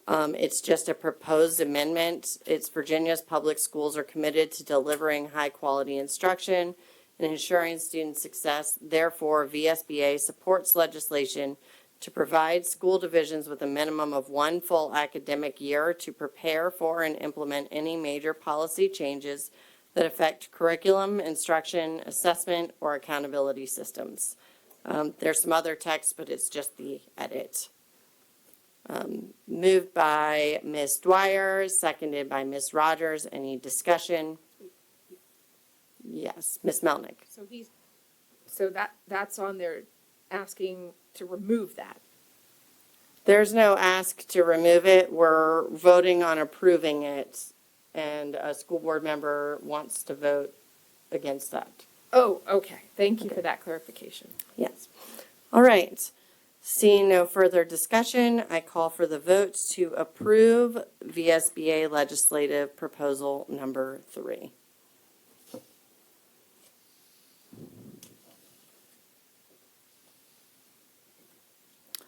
It's just a proposed amendment. It's Virginia's public schools are committed to delivering high-quality instruction and ensuring student success. Therefore, VSBA supports legislation to provide school divisions with a minimum of 1 full academic year to prepare for and implement any major policy changes that affect curriculum, instruction, assessment, or accountability systems. There's some other text, but it's just the edit. Moved by Ms. Dwyer, seconded by Ms. Rogers. Any discussion? Yes, Ms. Melnick. So that's on there asking to remove that. There's no ask to remove it. We're voting on approving it, and a school board member wants to vote against that. Oh, okay. Thank you for that clarification. Yes. All right. Seeing no further discussion, I call for the votes to approve VSBA legislative proposal number 3.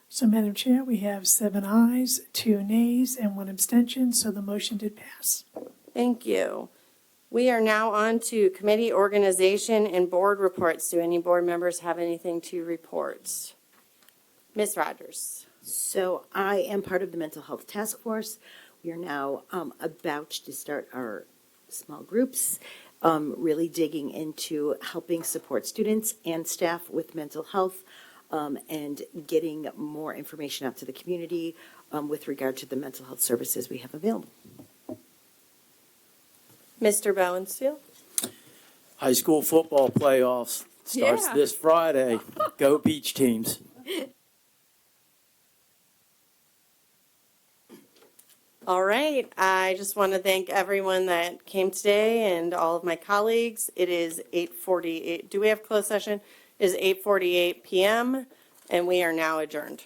So, Madam Chair, we have 7 ayes, 2 nays, and 1 abstention, so the motion did pass. Thank you. We are now on to committee organization and board reports. Do any board members have anything to report? Ms. Rogers. So I am part of the Mental Health Task Force. We are now about to start our small groups, really digging into helping support students and staff with mental health, and getting more information out to the community with regard to the mental health services we have available. Mr. Bowensteel. High school football playoffs starts this Friday. Go Beach teams. All right. I just want to thank everyone that came today and all of my colleagues. It is 8:48. Do we have closed session? It is 8:48 p.m. and we are now adjourned.